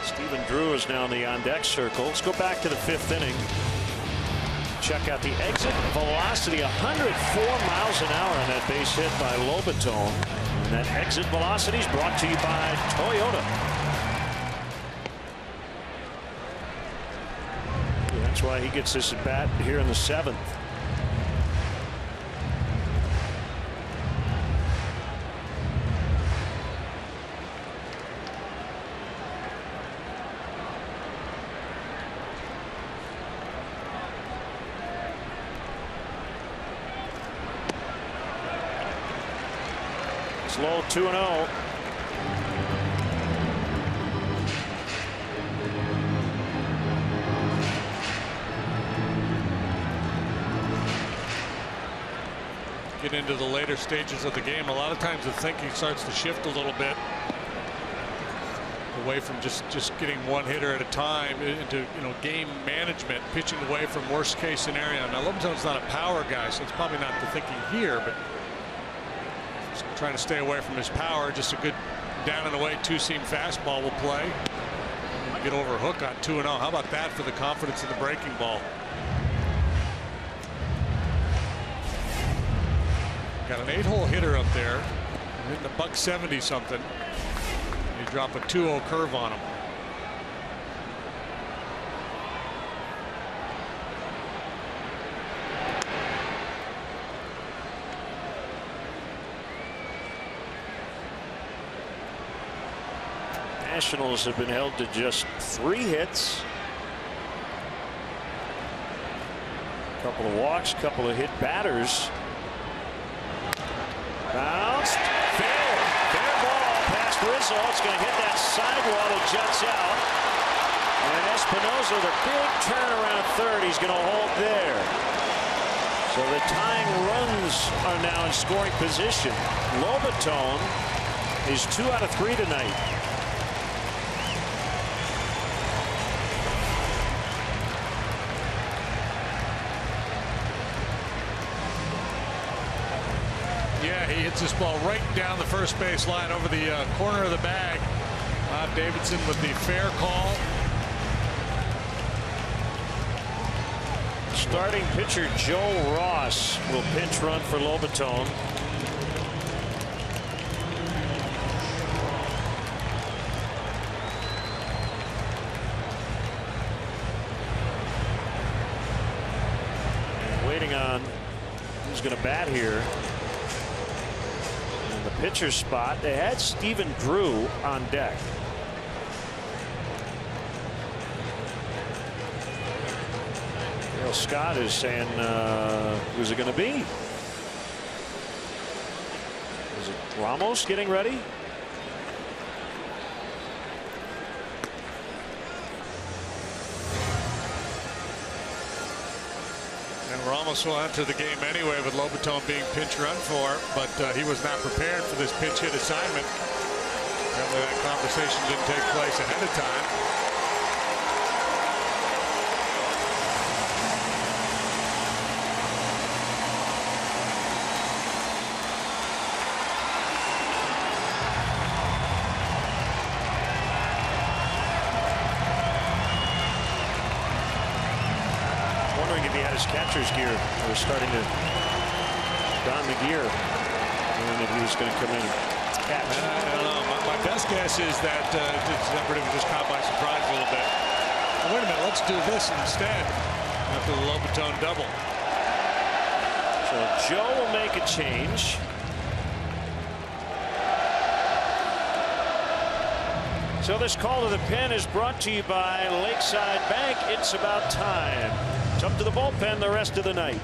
Stephen Drew is now in the on-deck circle. Let's go back to the 5th inning. Check out the exit velocity, 104 miles an hour on that base hit by Lobaton. And that exit velocity is brought to you by Toyota. That's why he gets this at bat here in the 7th. Low 2-0. Get into the later stages of the game. A lot of times the thinking starts to shift a little bit away from just getting one hitter at a time into game management, pitching away from worst case scenario. Now Lobaton's not a power guy, so it's probably not the thinking here, but trying to stay away from his power. Just a good down and away 2-seam fastball will play. Get over a hook on 2-0. How about that for the confidence in the breaking ball? Got an 8-hole hitter up there, hitting a $170 something. You drop a 2-0 curve on him. Nationals have been held to just 3 hits. A couple of walks, couple of hit batters. Bounced. Fair ball past Rizzo. It's going to hit that sidewall. It juts out. And Espinosa, the big turn around third. He's going to hold there. So the tying runs are now in scoring position. Lobaton is 2 out of 3 tonight. Yeah, he hits this ball right down the first base line over the corner of the bag. Bob Davidson with the fair call. Starting pitcher Joe Ross will pinch run for Lobaton. on who's going to bat here. In the pitcher spot, they had Stephen Drew on deck. Well, Scott is saying, who's it going to be? Is it Ramos getting ready? Ramos will enter the game anyway with Lobaton being pinch run for, but he was not prepared for this pinch hit assignment. Apparently that conversation didn't take place ahead of time. His catcher's gear was starting to don the gear, and if he was going to come in and catch. I don't know. My best guess is that Denver was just caught by surprise a little bit. Oh, wait a minute, let's do this instead after the Lobaton double. So Joe will make a change. So this call to the pen is brought to you by Lakeside Bank. It's about time. It's up to the bullpen the rest of the night.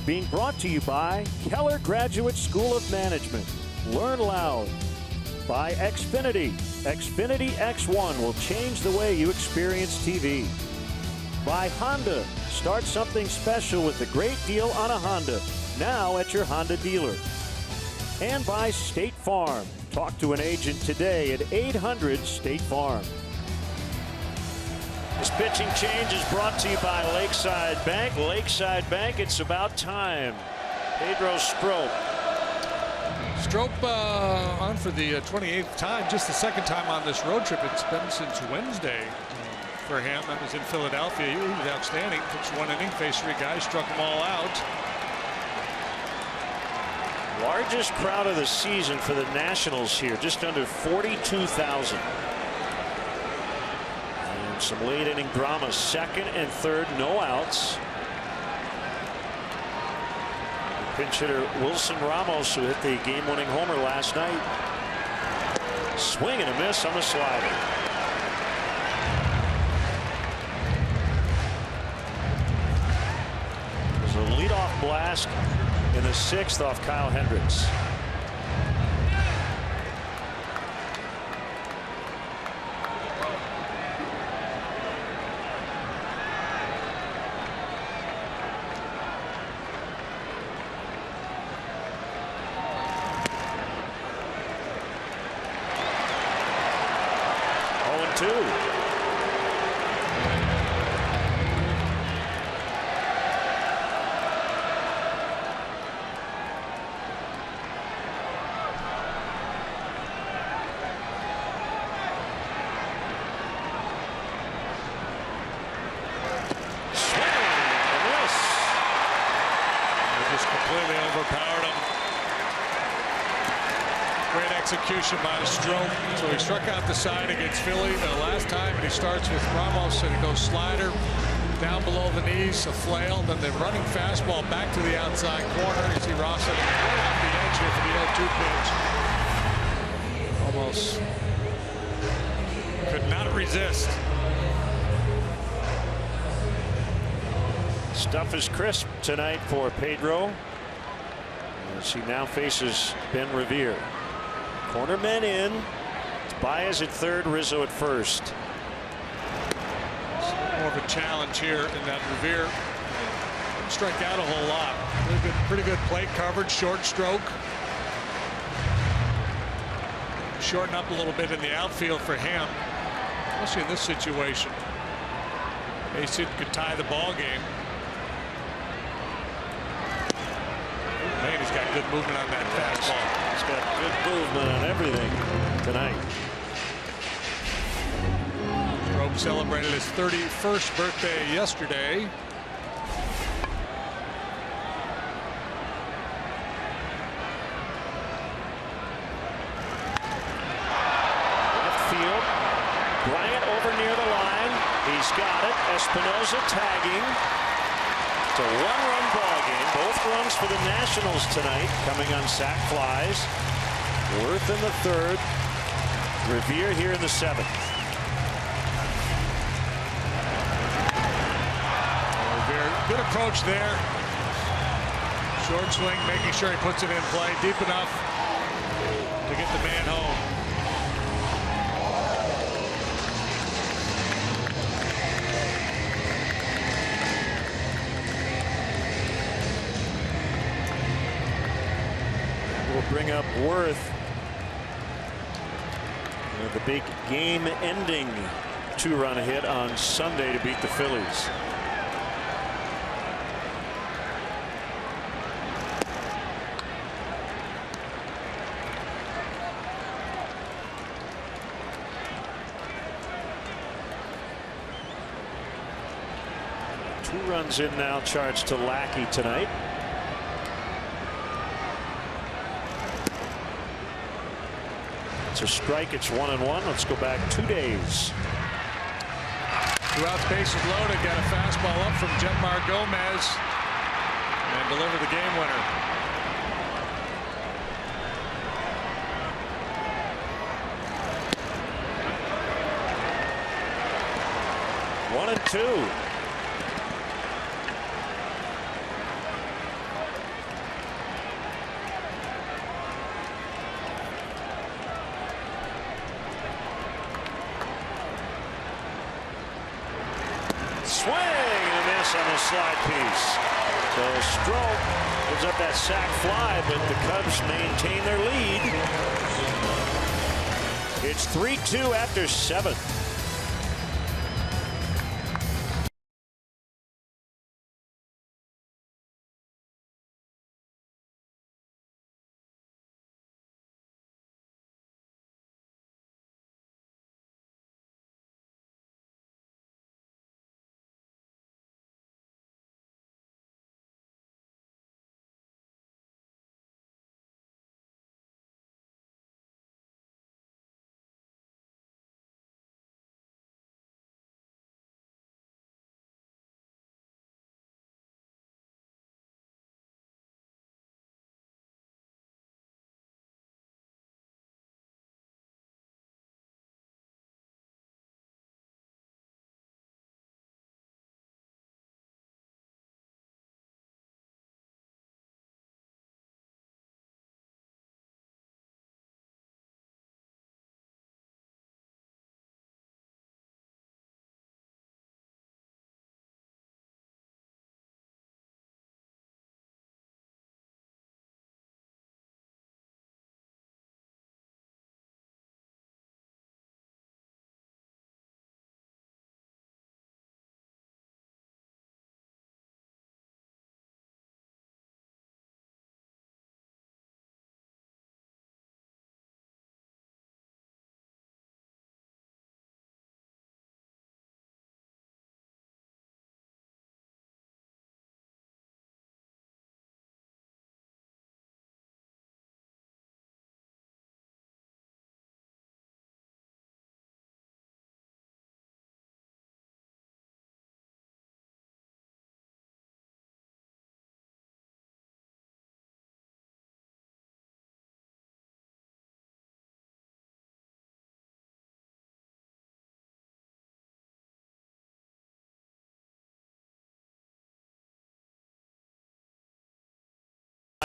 Being brought to you by Keller Graduate School of Management. Learn loud. By Xfinity. Xfinity X1 will change the way you experience TV. By Honda. Start something special with a great deal on a Honda. Now at your Honda dealer. And by State Farm. Talk to an agent today at 800-STATE-FARM. This pitching change is brought to you by Lakeside Bank. Lakeside Bank, it's about time. Pedro Strop. Strop on for the 28th time, just the second time on this road trip. It's been since Wednesday for him. That was in Philadelphia. He was outstanding. Pitched one inning, faced three guys, struck them all out. Largest crowd of the season for the Nationals here, just under 42,000. Some late inning drama, second and third, no outs. Pinch hitter Wilson Ramos, who hit the game-winning homer last night. Swing and a miss on the slider. There's a leadoff blast in the sixth off Kyle Hendricks. Completely overpowered him. Great execution by Stro. So he struck out the side against Philly the last time, and he starts with Ramos, and he goes slider down below the knees, a flail, then the running fastball back to the outside corner. You see Ross right off the edge here for the 0-2 pitch. Almost could not resist. Stuff is crisp tonight for Pedro as he now faces Ben Revere. Corner men in. It's Baez at third, Rizzo at first. More of a challenge here in that Revere didn't strike out a whole lot. Pretty good plate coverage, short stroke. Shorten up a little bit in the outfield for him, especially in this situation. Mason could tie the ball game. Man, he's got good movement on that fastball. He's got good movement on everything tonight. Strobe celebrated his 31st birthday yesterday. Left field. Bryant over near the line. He's got it. Espinosa tagging. It's a one-run ball game. Both runs for the Nationals tonight, coming on sac flies. Worth in the third. Revere here in the seventh. Revere, good approach there. Short swing, making sure he puts it in play deep enough to get the man home. Bring up Worth with the big game-ending two-run hit on Sunday to beat the Phillies. Two runs in now charged to Lackey tonight. It's a strike. It's 1-1. Let's go back 2 days. 2 outs, bases loaded. Got a fastball up from Jetmar Gomez and deliver the game winner. One and two. Swing and a miss on the slide piece. So Stro gives up that sac fly, but the Cubs maintain their lead. It's 3-2 after 7.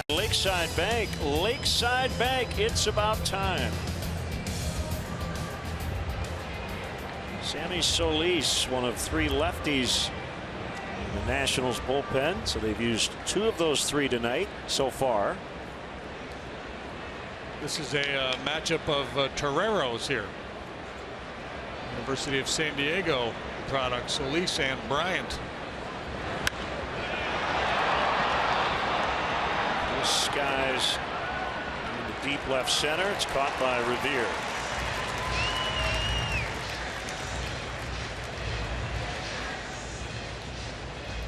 Lakeside Bank, it's about time. Sammy Solis, one of 3 lefties in the Nationals bullpen, so they've used 2 of those 3 tonight so far. This is a matchup of Toreros here. University of San Diego product, Solis and Bryant. This skies in the deep left center. It's caught by Revere.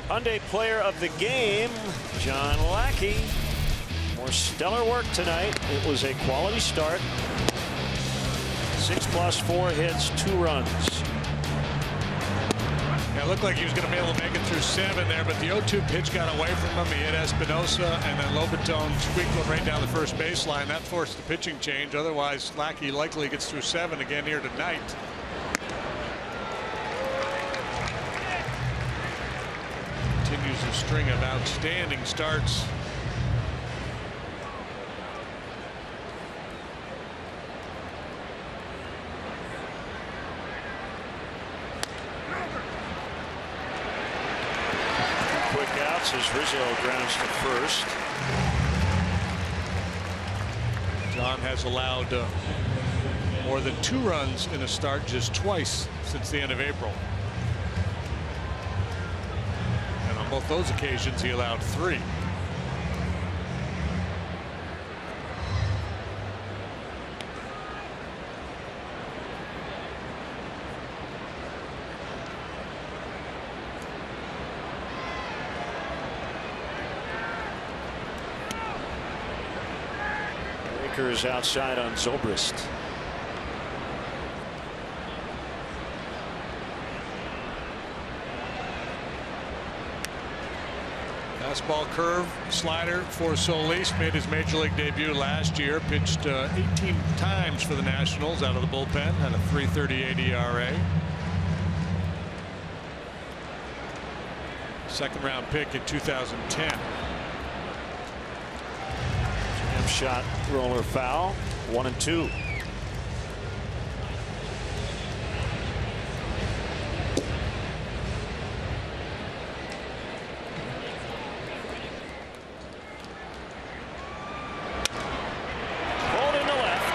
Hyundai player of the game, John Lackey. More stellar work tonight. It was a quality start. 6+, 4 hits, 2 runs. Yeah, it looked like he was going to be able to make it through 7 there, but the 0-2 pitch got away from him. He hit Espinosa, and then Lobaton squeaked one right down the first baseline. That forced the pitching change. Otherwise, Lackey likely gets through 7 again here tonight. Continues a string of outstanding starts. As Rizzo grounds to first. John has allowed more than 2 runs in a start just twice since the end of April. And on both those occasions, he allowed 3. Is outside on Zobrist. Fastball, curve, slider for Solis. Made his major league debut last year. Pitched 18 times for the Nationals out of the bullpen. Had a 3.38 ERA. Second round pick in 2010. Shot, roller foul, 1-2. Pulled in the left.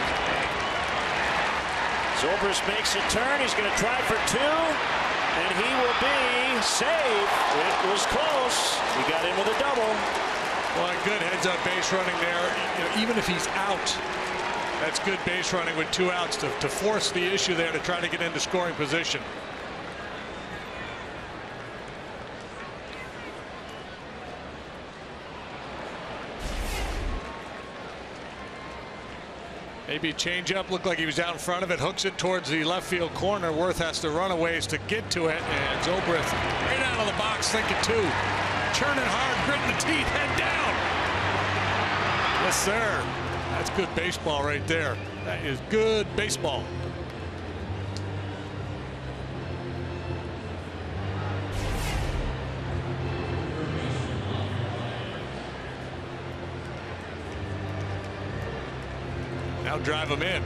Zobrist makes a turn. He's going to try for 2, and he will be safe. It was close. He got in with a double. Well, good heads-up base running there. You know, even if he's out, that's good base running with 2 outs to force the issue there to try to get into scoring position. Maybe a change-up. Looked like he was out in front of it. Hooks it towards the left field corner. Worth has to run a ways to get to it. And Zobrist right out of the box thinking 2. Churning hard, gritting the teeth, head down. Yes, sir. That's good baseball right there. That is good baseball. Now drive him in.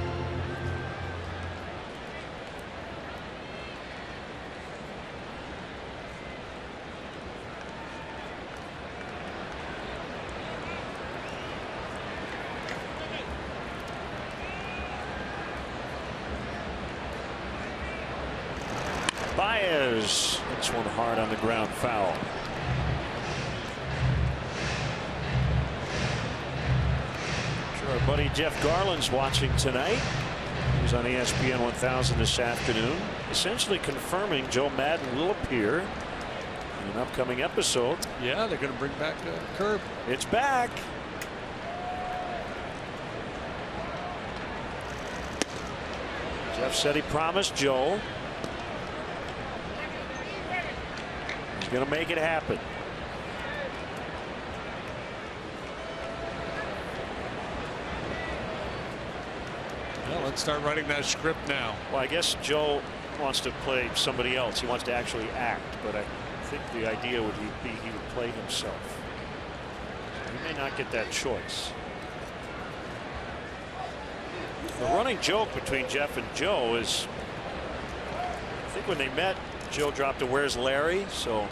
Baez hits one hard on the ground, foul. Sure, our buddy Jeff Garland's watching tonight. He was on ESPN 1000 this afternoon, essentially confirming Joe Madden will appear in an upcoming episode. Yeah, they're going to bring back the curve. It's back. Jeff said he promised Joe. He's going to make it happen. Well, let's start writing that script now. Well, I guess Joe wants to play somebody else. He wants to actually act, but I think the idea would be he would play himself. He May not get that choice. The running joke between Jeff and Joe is, I think when they met, Joe dropped a "Where's Larry?" So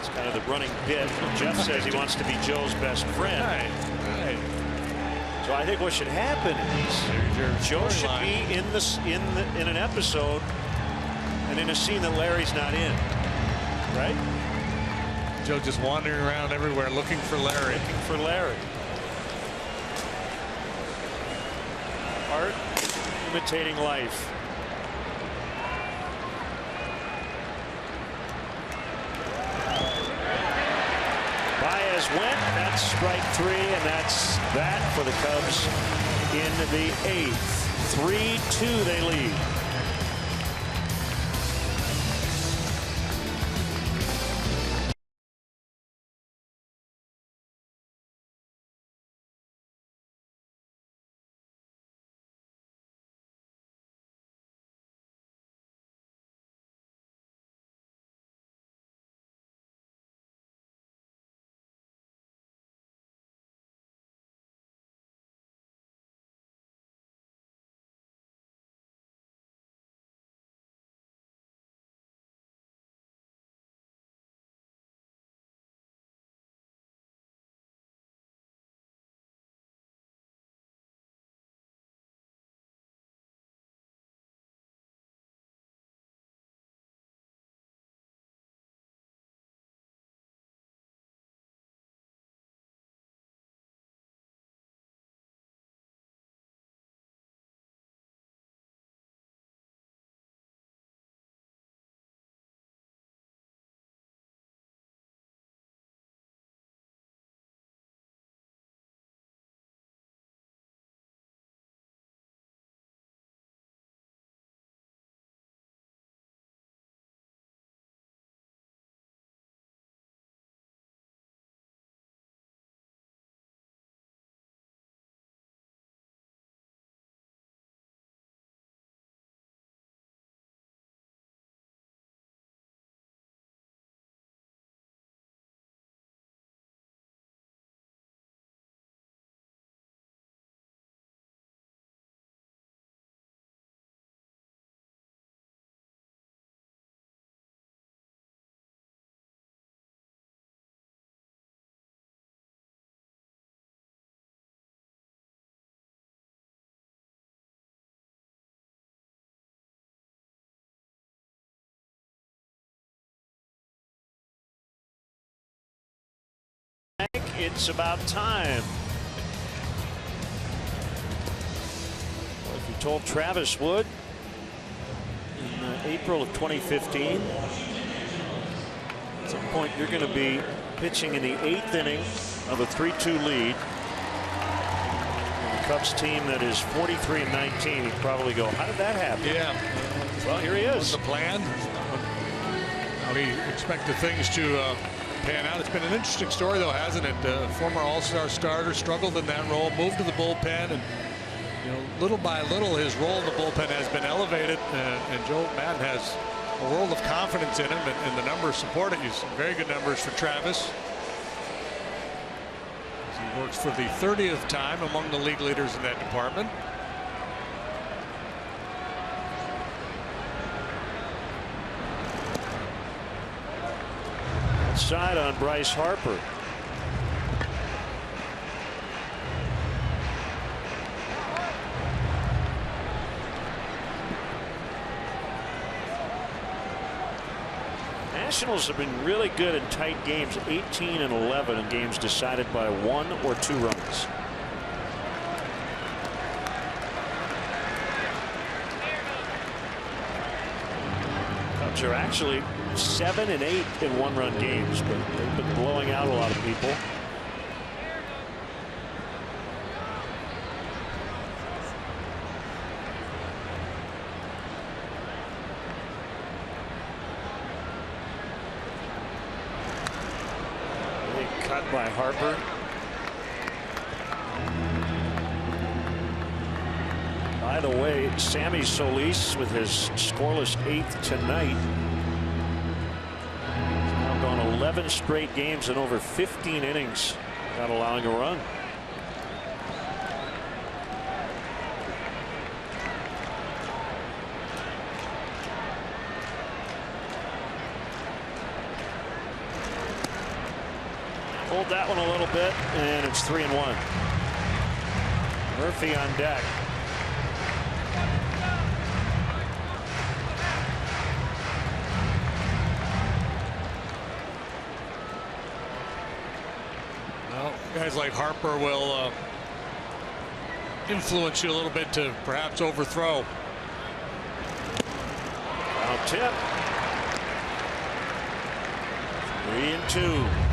it's kind of the running bit. Jeff says he wants to be Joe's best friend. Right. So I think what should happen is Joe should be in an episode and in a scene that Larry's not in. Right? Joe just wandering around everywhere looking for Larry. Looking for Larry. Art imitating life. Baez went. That's strike 3, and that's that for the Cubs in the 8th. 3-2 they lead. It's about time. Well, if you told Travis Wood in April of 2015, at some point you're going to be pitching in the 8th inning of a 3-2 lead. And the Cubs team that is 43-19, he'd probably go, how did that happen? Yeah. Well, here he is. Was the plan? How he expected things to pan out. It's been an interesting story, though, hasn't it? Former All-Star starter, struggled in that role, moved to the bullpen, and little by little, his role in the bullpen has been elevated. And Joe Madden has a world of confidence in him, and the numbers support it. He's very good numbers for Travis. He works for the 30th time among the league leaders in that department. Side on Bryce Harper. Nationals have been really good in tight games, 18 and 11 in games decided by 1 or 2 runs. Cubs are actually 7 and 8 in 1-run games, but they've been blowing out a lot of people. Big cut by Harper. By the way, Sammy Solis with his scoreless 8th tonight. 11 11 straight games and over 15 innings without allowing a run. Hold that one a little bit, and it's 3-1. Murphy on deck. Well, guys like Harper will influence you a little bit to perhaps overthrow. Out tip. 3-2.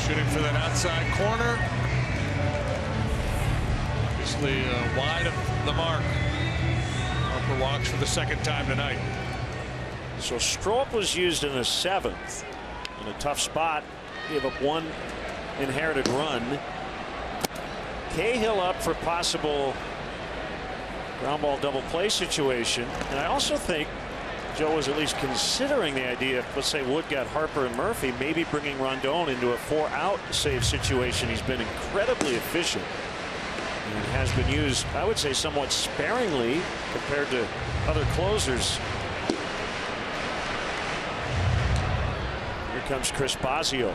Shooting for that outside corner. Obviously wide of the mark. Harper walks for the second time tonight. So Stro was used in the 7th in a tough spot. Gave up one inherited run. Cahill up for possible ground ball double play situation. And I also think Joe was at least considering the idea if, let's say, Wood got Harper and Murphy, maybe bringing Rondon into a 4-out save situation. He's been incredibly efficient and has been used, I would say, somewhat sparingly compared to other closers. Here comes Chris Bosio.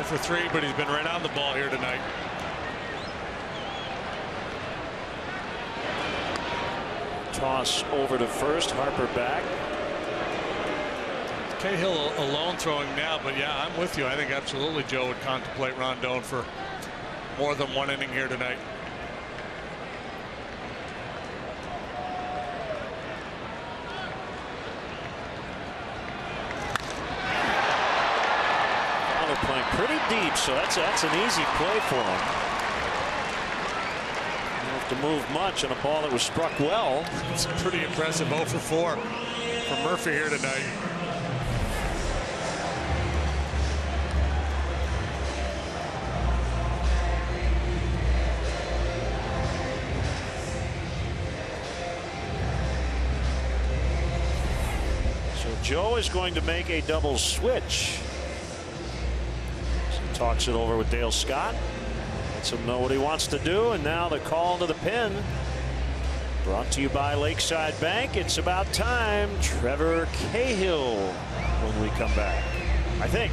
For 3, but he's been right on the ball here tonight. Toss over to first. Harper back. Cahill alone throwing now, but yeah, I'm with you. I think absolutely Joe would contemplate Rondon for more than one inning here tonight. Playing pretty deep, so that's an easy play for him. Don't have to move much on a ball that was struck well. It's pretty impressive. 0 for 4 for Murphy here tonight. So Joe is going to make a double switch. Talks it over with Dale Scott. Lets him know what he wants to do. And now the call to the pin. Brought to you by Lakeside Bank. It's about time. Trevor Cahill when we come back, I think.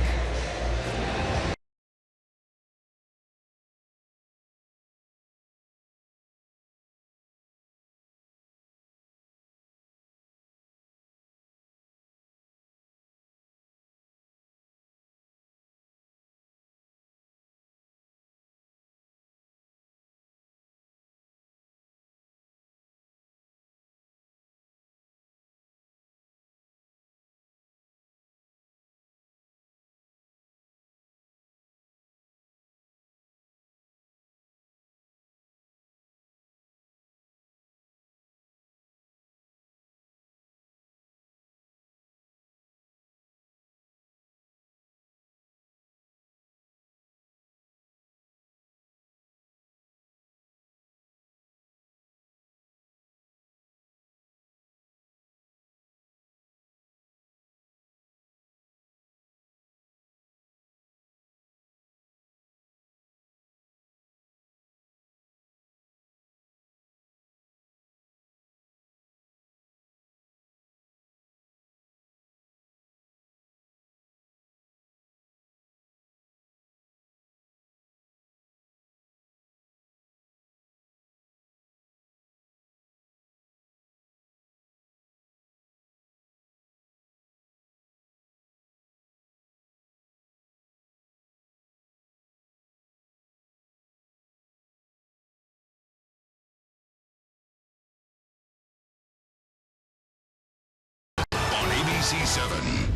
ABC7.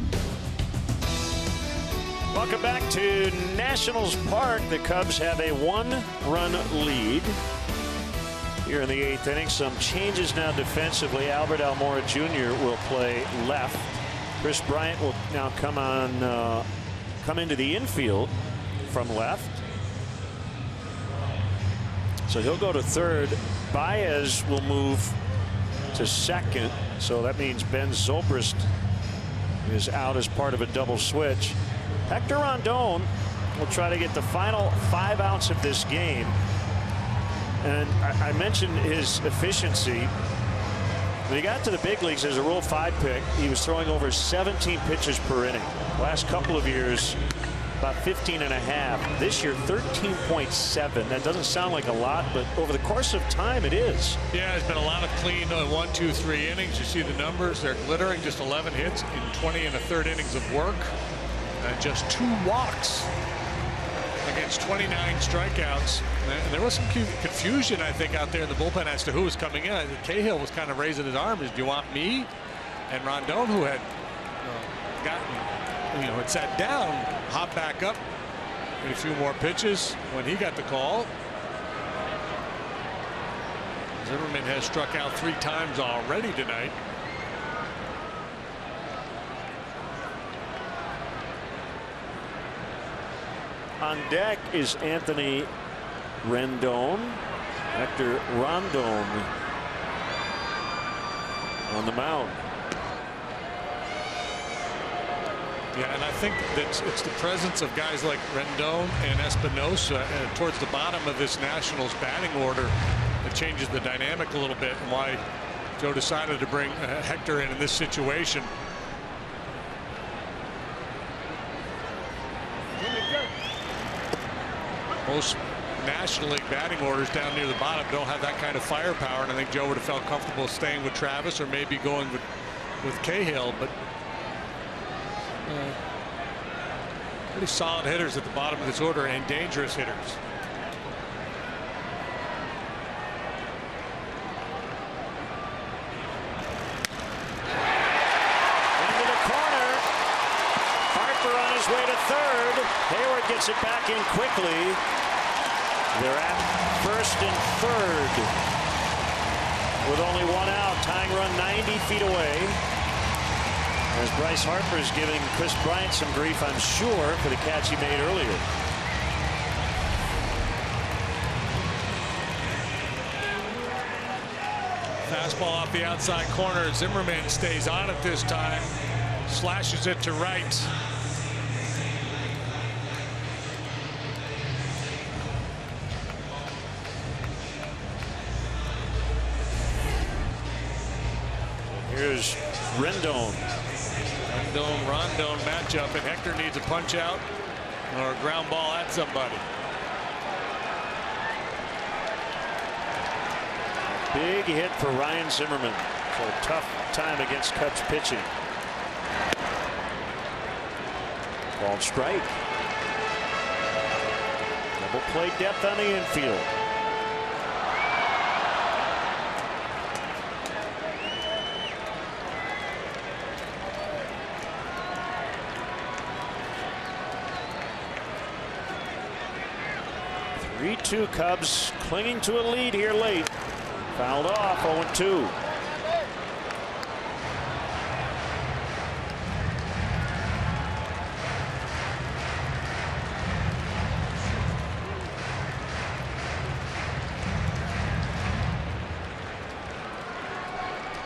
Welcome back to Nationals Park. The Cubs have a 1-run lead here in the 8th inning. Some changes now defensively. Albert Almora Jr. will play left. Chris Bryant will now come into the infield from left. So he'll go to third. Baez will move to second. So that means Ben Zobrist is out as part of a double switch. Hector Rondon will try to get the final 5 outs of this game. And I mentioned his efficiency. When he got to the big leagues as a Rule 5 pick, he was throwing over 17 pitches per inning. Last couple of years, about 15.5. This year, 13.7. That doesn't sound like a lot, but over the course of time, it is. Yeah, there's been a lot of clean 1, 2, 3 innings. You see the numbers. They're glittering. Just 11 hits in 20 1/3 innings of work. And just 2 walks against 29 strikeouts. And there was some confusion, I think, out there in the bullpen as to who was coming in. I think Cahill was kind of raising his arm. Do you want me? And Rondon, who had had sat down, hopped back up, made a few more pitches when he got the call. Zimmerman has struck out 3 times already tonight. On deck is Anthony Rendon. Hector Rondon on the mound. Yeah, and I think that it's the presence of guys like Rendon and Espinosa towards the bottom of this Nationals batting order that changes the dynamic a little bit, and why Joe decided to bring Hector in this situation. Most National League batting orders down near the bottom don't have that kind of firepower, and I think Joe would have felt comfortable staying with Travis or maybe going with Cahill, but pretty solid hitters at the bottom of this order and dangerous hitters. Into the corner. Harper on his way to third. Hayward gets it back in quickly. They're at first and third with only 1 out. Tying run 90 feet away. As Bryce Harper is giving Chris Bryant some grief, I'm sure, for the catch he made earlier. Fastball off the outside corner. Zimmerman stays on it this time. Slashes it to right. Here's Rendon. Rondon matchup, and Hector needs a punch out or a ground ball at somebody. Big hit for Ryan Zimmerman. So a tough time against Cubs pitching. Called strike. Double play depth on the infield. Two Cubs clinging to a lead here late. Fouled off. 0-2.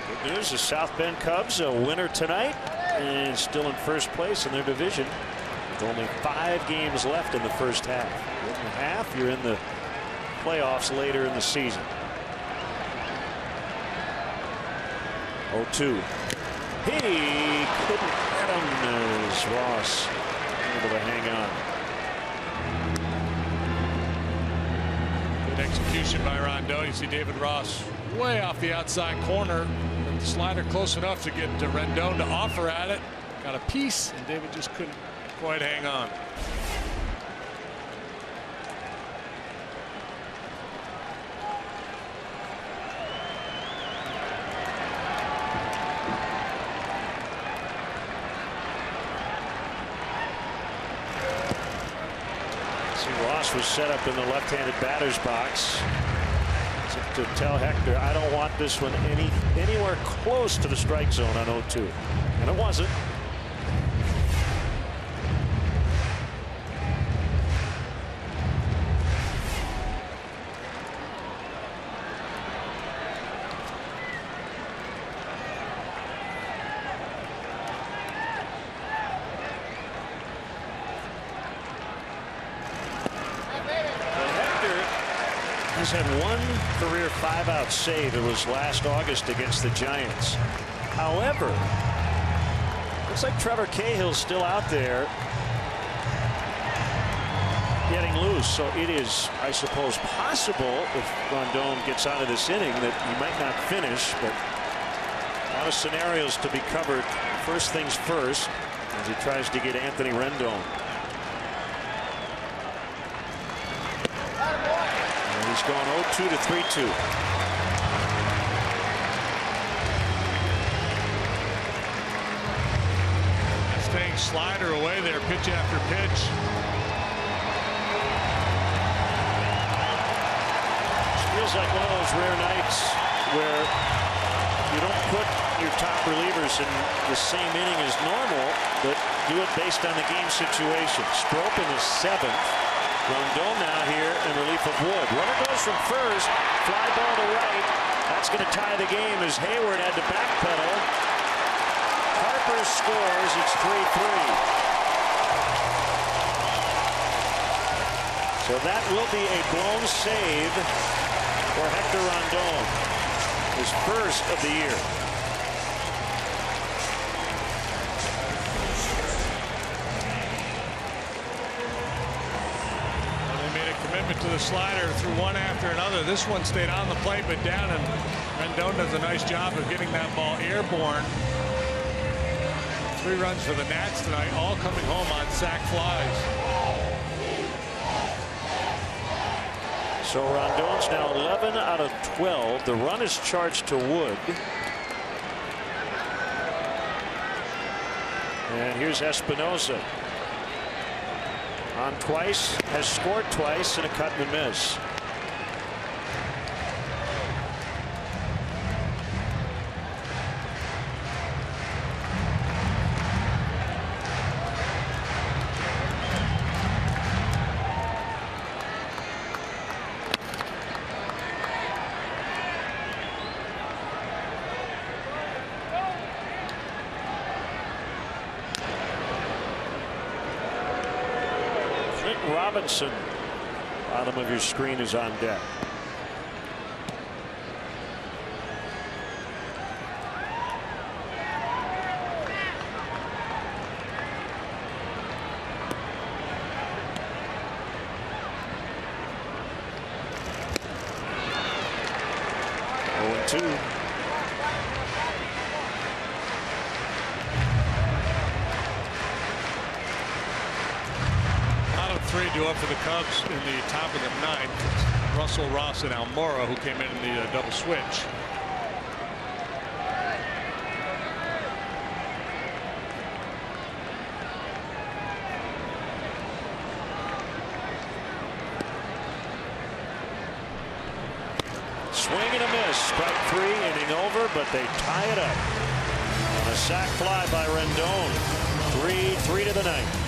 Good news, the South Bend Cubs a winner tonight and still in first place in their division with only 5 games left in the first half. In the half, you're in the playoffs later in the season. 0-2. He couldn't get him as Ross able to hang on. Good execution by Rondon. You see David Ross way off the outside corner. The slider close enough to get Rendon to offer at it. Got a piece, and David just couldn't quite hang on. Ross was set up in the left-handed batter's box to tell Hector, I don't want this one anywhere close to the strike zone on 0-2. And it wasn't. He's had one career 5-out save. It was last August against the Giants. However, looks like Trevor Cahill's still out there getting loose. So it is, I suppose, possible if Rondon gets out of this inning that he might not finish. But a lot of scenarios to be covered. First things first as he tries to get Anthony Rendon. He's going 0-2 to 3-2. Staying slider away there, pitch after pitch. This feels like one of those rare nights where you don't put your top relievers in the same inning as normal, but do it based on the game situation. Strop in the 7th. Rondon now here in relief of Wood. Runner goes from first. Fly ball to right. That's going to tie the game as Hayward had to backpedal. Harper scores. It's 3-3. So that will be a blown save for Hector Rondon. His first of the year. To the slider through one after another. This one stayed on the plate but down, and Rendon does a nice job of getting that ball airborne. 3 runs for the Nats tonight, all coming home on sac flies. So Rondon's now 11 out of 12. The run is charged to Wood. And here's Espinosa. On twice, has scored twice in a cut and a miss. Robinson, bottom of your screen, is on deck. Two. Due up for the Cubs in the top of the 9th. Russell, Ross, and Almora, who came in the double switch. Swing and a miss. Strike 3, inning over, but they tie it up. On a sac fly by Rendon. 3-3 to the 9th.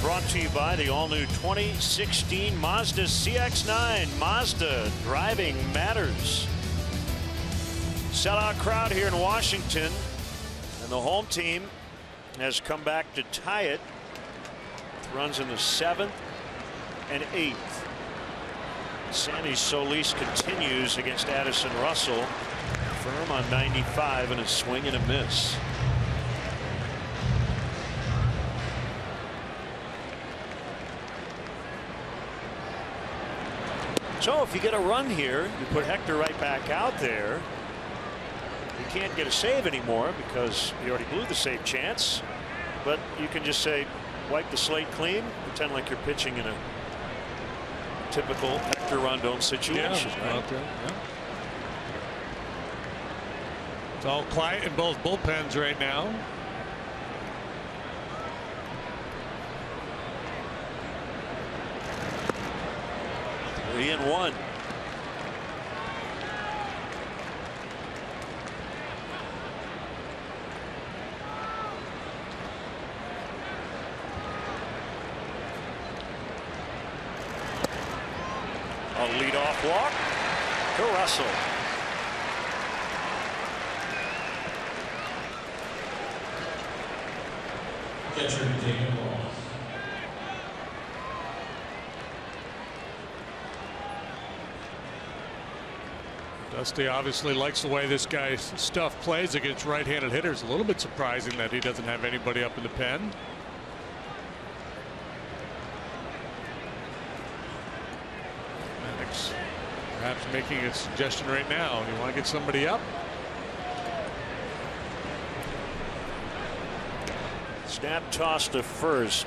brought to you by the all-new 2016 Mazda CX-9. Mazda, driving matters. Sellout crowd here in Washington, and the home team has come back to tie it. Runs in the 7th and 8th. Sandy Solis continues against Addison Russell. Firm on 95 and a swing and a miss. So if you get a run here, you put Hector right back out there. You can't get a save anymore because you already blew the save chance. But you can just say, wipe the slate clean, pretend like you're pitching in a typical Hector Rondon situation. Yeah, right? Yeah. It's all quiet in both bullpens right now. Three and one. A leadoff walk to Russell. Catcher AT WAS. Dusty obviously likes the way this guy's stuff plays against right-handed hitters. A little bit surprising that he doesn't have anybody up in the pen. Perhaps making a suggestion right now. You want to get somebody up? Snap toss to first.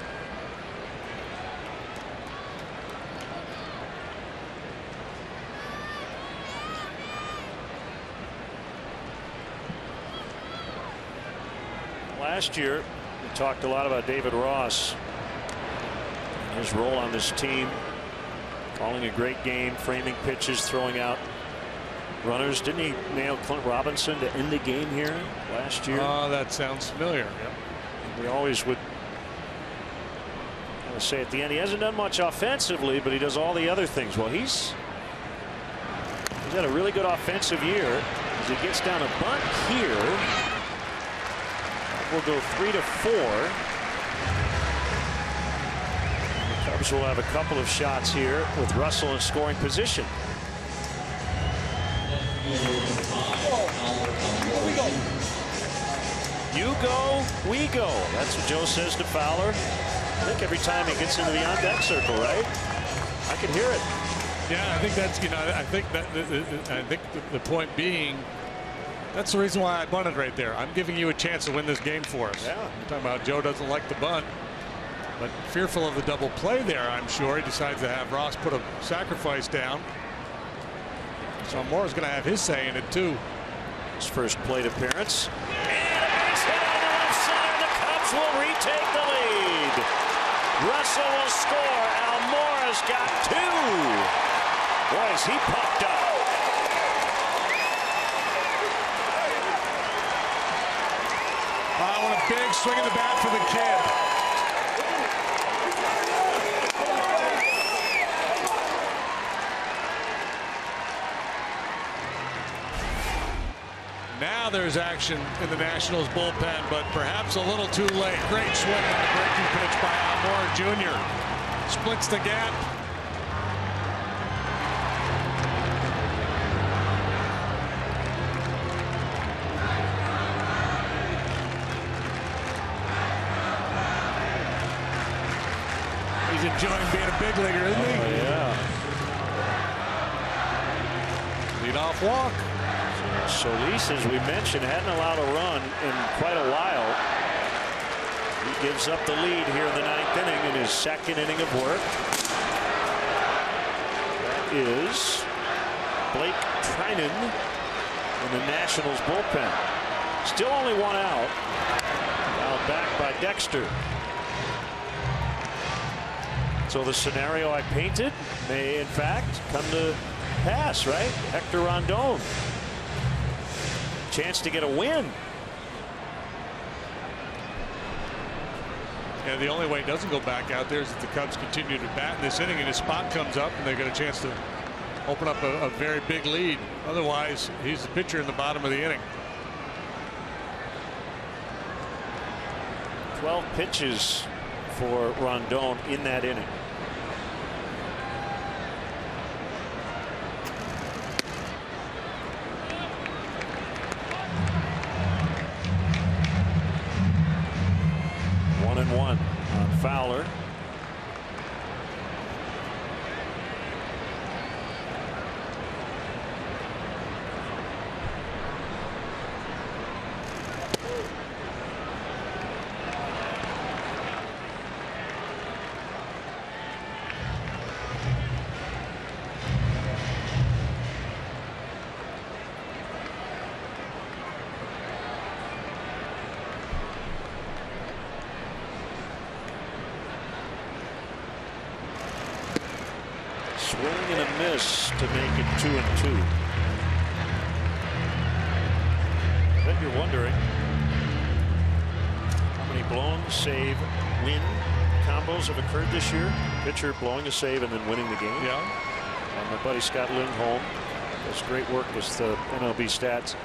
Last year, we talked a lot about David Ross and his role on this team. Calling a great game, framing pitches, throwing out runners. Didn't he nail Clint Robinson to end the game here last year? Oh, that sounds familiar. Yep. We always would say at the end, he hasn't done much offensively, but he does all the other things. Well, he's had a really good offensive year. As he gets down a bunt here, we'll go 3-4. Cubs will have a couple of shots here with Russell in scoring position. You go, we go. That's what Joe says to Fowler. I think every time he gets into the on-deck circle, right? I can hear it. Yeah, I think that's, I think the point being, that's the reason why I bunted right there. I'm giving you a chance to win this game for us. Yeah. You're talking about Joe doesn't like the bunt. But fearful of the double play there, I'm sure he decides to have Ross put a sacrifice down. So Moore's going to have his say in it too. His first plate appearance. And a base hit on the left side. The Cubs will retake the lead. Russell will score. Almora's got two. Boy, is he pumped up. I want a big swing of the bat for the kid. Now there's action in the Nationals bullpen, but perhaps a little too late. Great swing on the breaking pitch by Almora Jr. Splits the gap. He's enjoying being a big leaguer, isn't he? Oh, yeah. Leadoff walk. Solis, as we mentioned, hadn't allowed a run in quite a while. He gives up the lead here in the 9th inning in his 2nd inning of work. That is Blake Trinan in the Nationals bullpen. Still only one out. Now back by Dexter. So the scenario I painted may in fact come to pass, right? Hector Rondon. Chance to get a win. And the only way it doesn't go back out there is if the Cubs continue to bat in this inning and his spot comes up and they get a chance to open up a very big lead. Otherwise, he's the pitcher in the bottom of the inning. 12 pitches for Rondon in that inning. One and one on Fowler. Swing and a miss to make it 2-2. I bet you're wondering how many blown, save, win combos have occurred this year. Pitcher blowing a save and then winning the game. Yeah. And my buddy Scott Lindholm does great work with the MLB stats.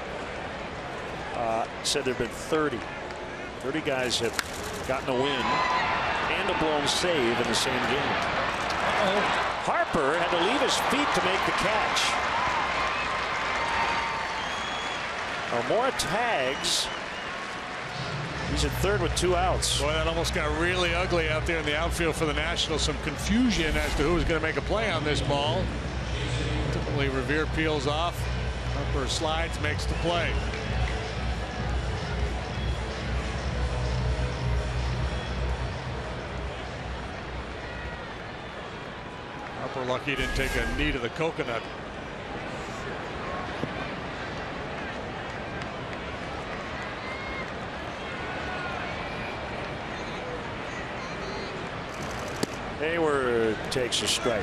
Said there have been 30 guys have gotten a win and a blown save in the same game. Harper had to leave his feet to make the catch. More tags. He's at third with 2 outs. Boy, that almost got really ugly out there in the outfield for the Nationals. Some confusion as to who was going to make a play on this ball. Typically, Revere peels off. Harper slides, makes the play. Harper lucky didn't take a knee to the coconut. Hayward takes a strike.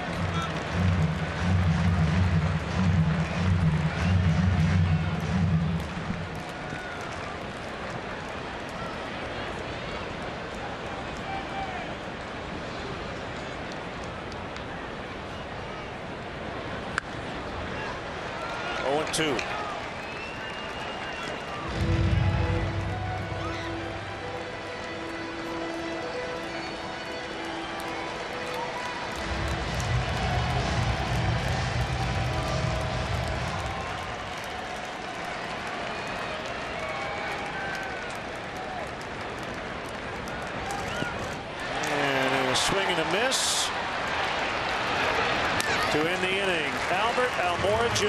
Oh, 2. Swing and a miss to end the inning. Albert Almora Jr.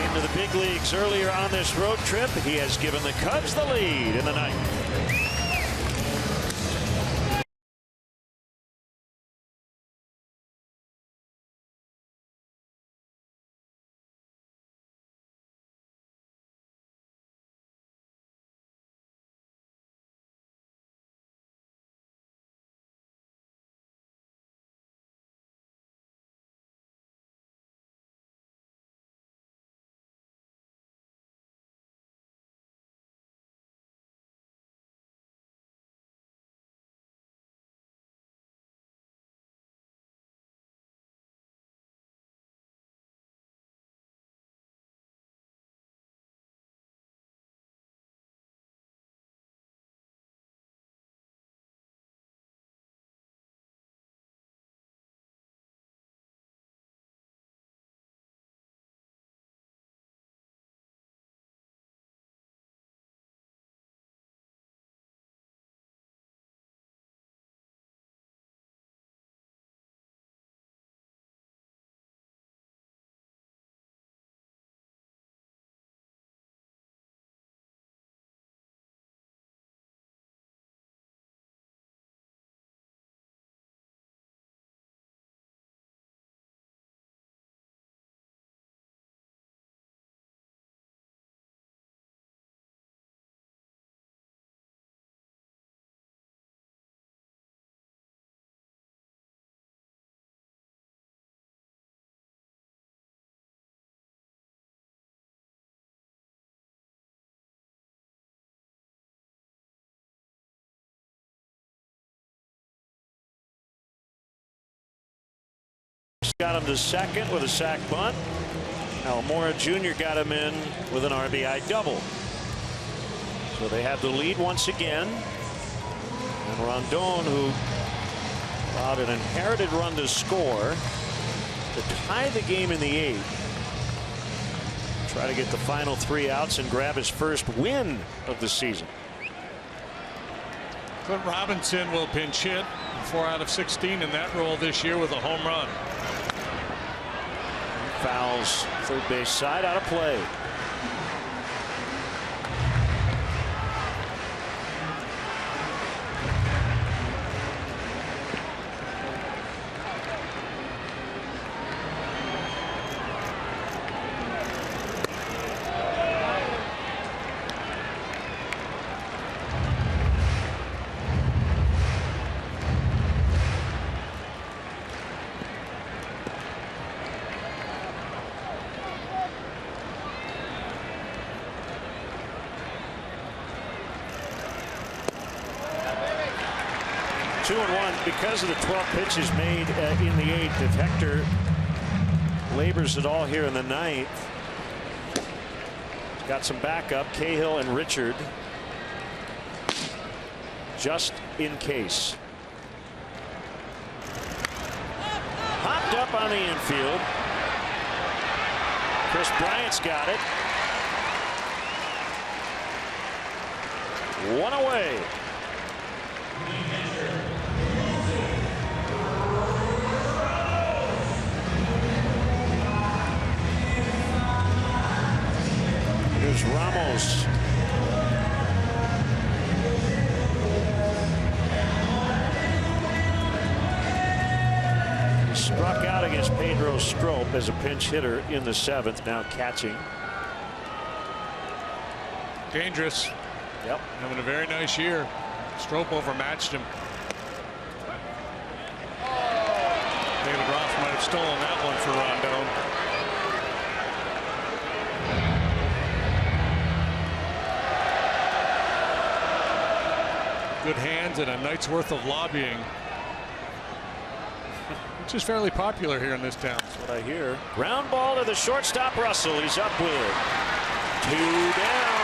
into the big leagues earlier on this road trip. He has given the Cubs the lead in the ninth. got him to second with a sac bunt. Almora Jr. got him in with an RBI double. So they have the lead once again. And Rondon, who allowed an inherited run to score to tie the game in the 8th. Try to get the final 3 outs and grab his first win of the season. Clint Robinson will pinch hit 4 out of 16 in that role this year with a home run. Fouls third base side, out of play. Because of the 12 pitches made in the 8th, if Hector labors at all here in the 9th, he's got some backup, Cahill and Richard, just in case. Popped up on the infield. Chris Bryant's got it. 1 away. Ramos. He struck out against Pedro Strop as a pinch hitter in the 7th, now catching. Dangerous. Yep. Having a very nice year. Strop overmatched him. David Roth might have stolen that one for Rondon. Good hands and a night's worth of lobbying, which is fairly popular here in this town. That's what I hear. Ground ball to the shortstop Russell. He's up with it. 2 down.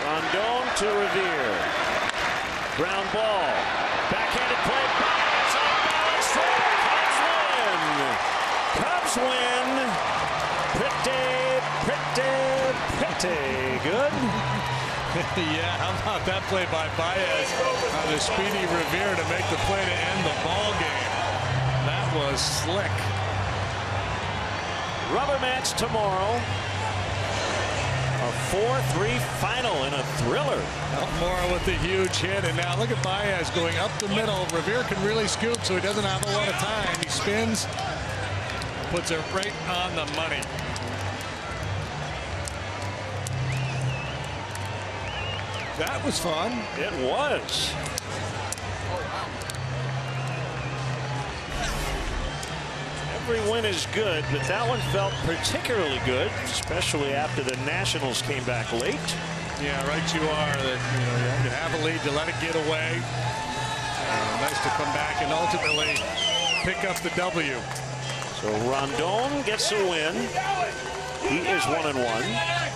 Rondon to Revere. Ground ball. Backhanded play. Baez on balance. Cubs win. Pretty good. Yeah, how about that play by Baez on the speedy Revere to make the play to end the ball game. That was slick. Rubber match tomorrow. A 4-3 final in a thriller. Almora with the huge hit, and now look at Baez going up the middle. Revere can really scoop, so he doesn't have a lot of time. He spins, puts it right on the money. That was fun. It was. Every win is good, but that one felt particularly good, especially after the Nationals came back late. Yeah, right you are. That you have a lead to let it get away. Nice to come back and ultimately pick up the W. So Rondon gets a win. He is 1-1.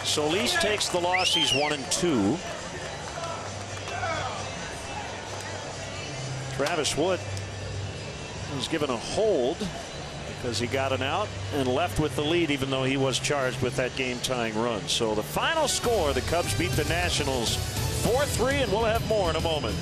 Solis takes the loss. He's 1-2. Travis Wood was given a hold because he got an out and left with the lead, even though he was charged with that game-tying run. So the final score, the Cubs beat the Nationals 4-3, and we'll have more in a moment.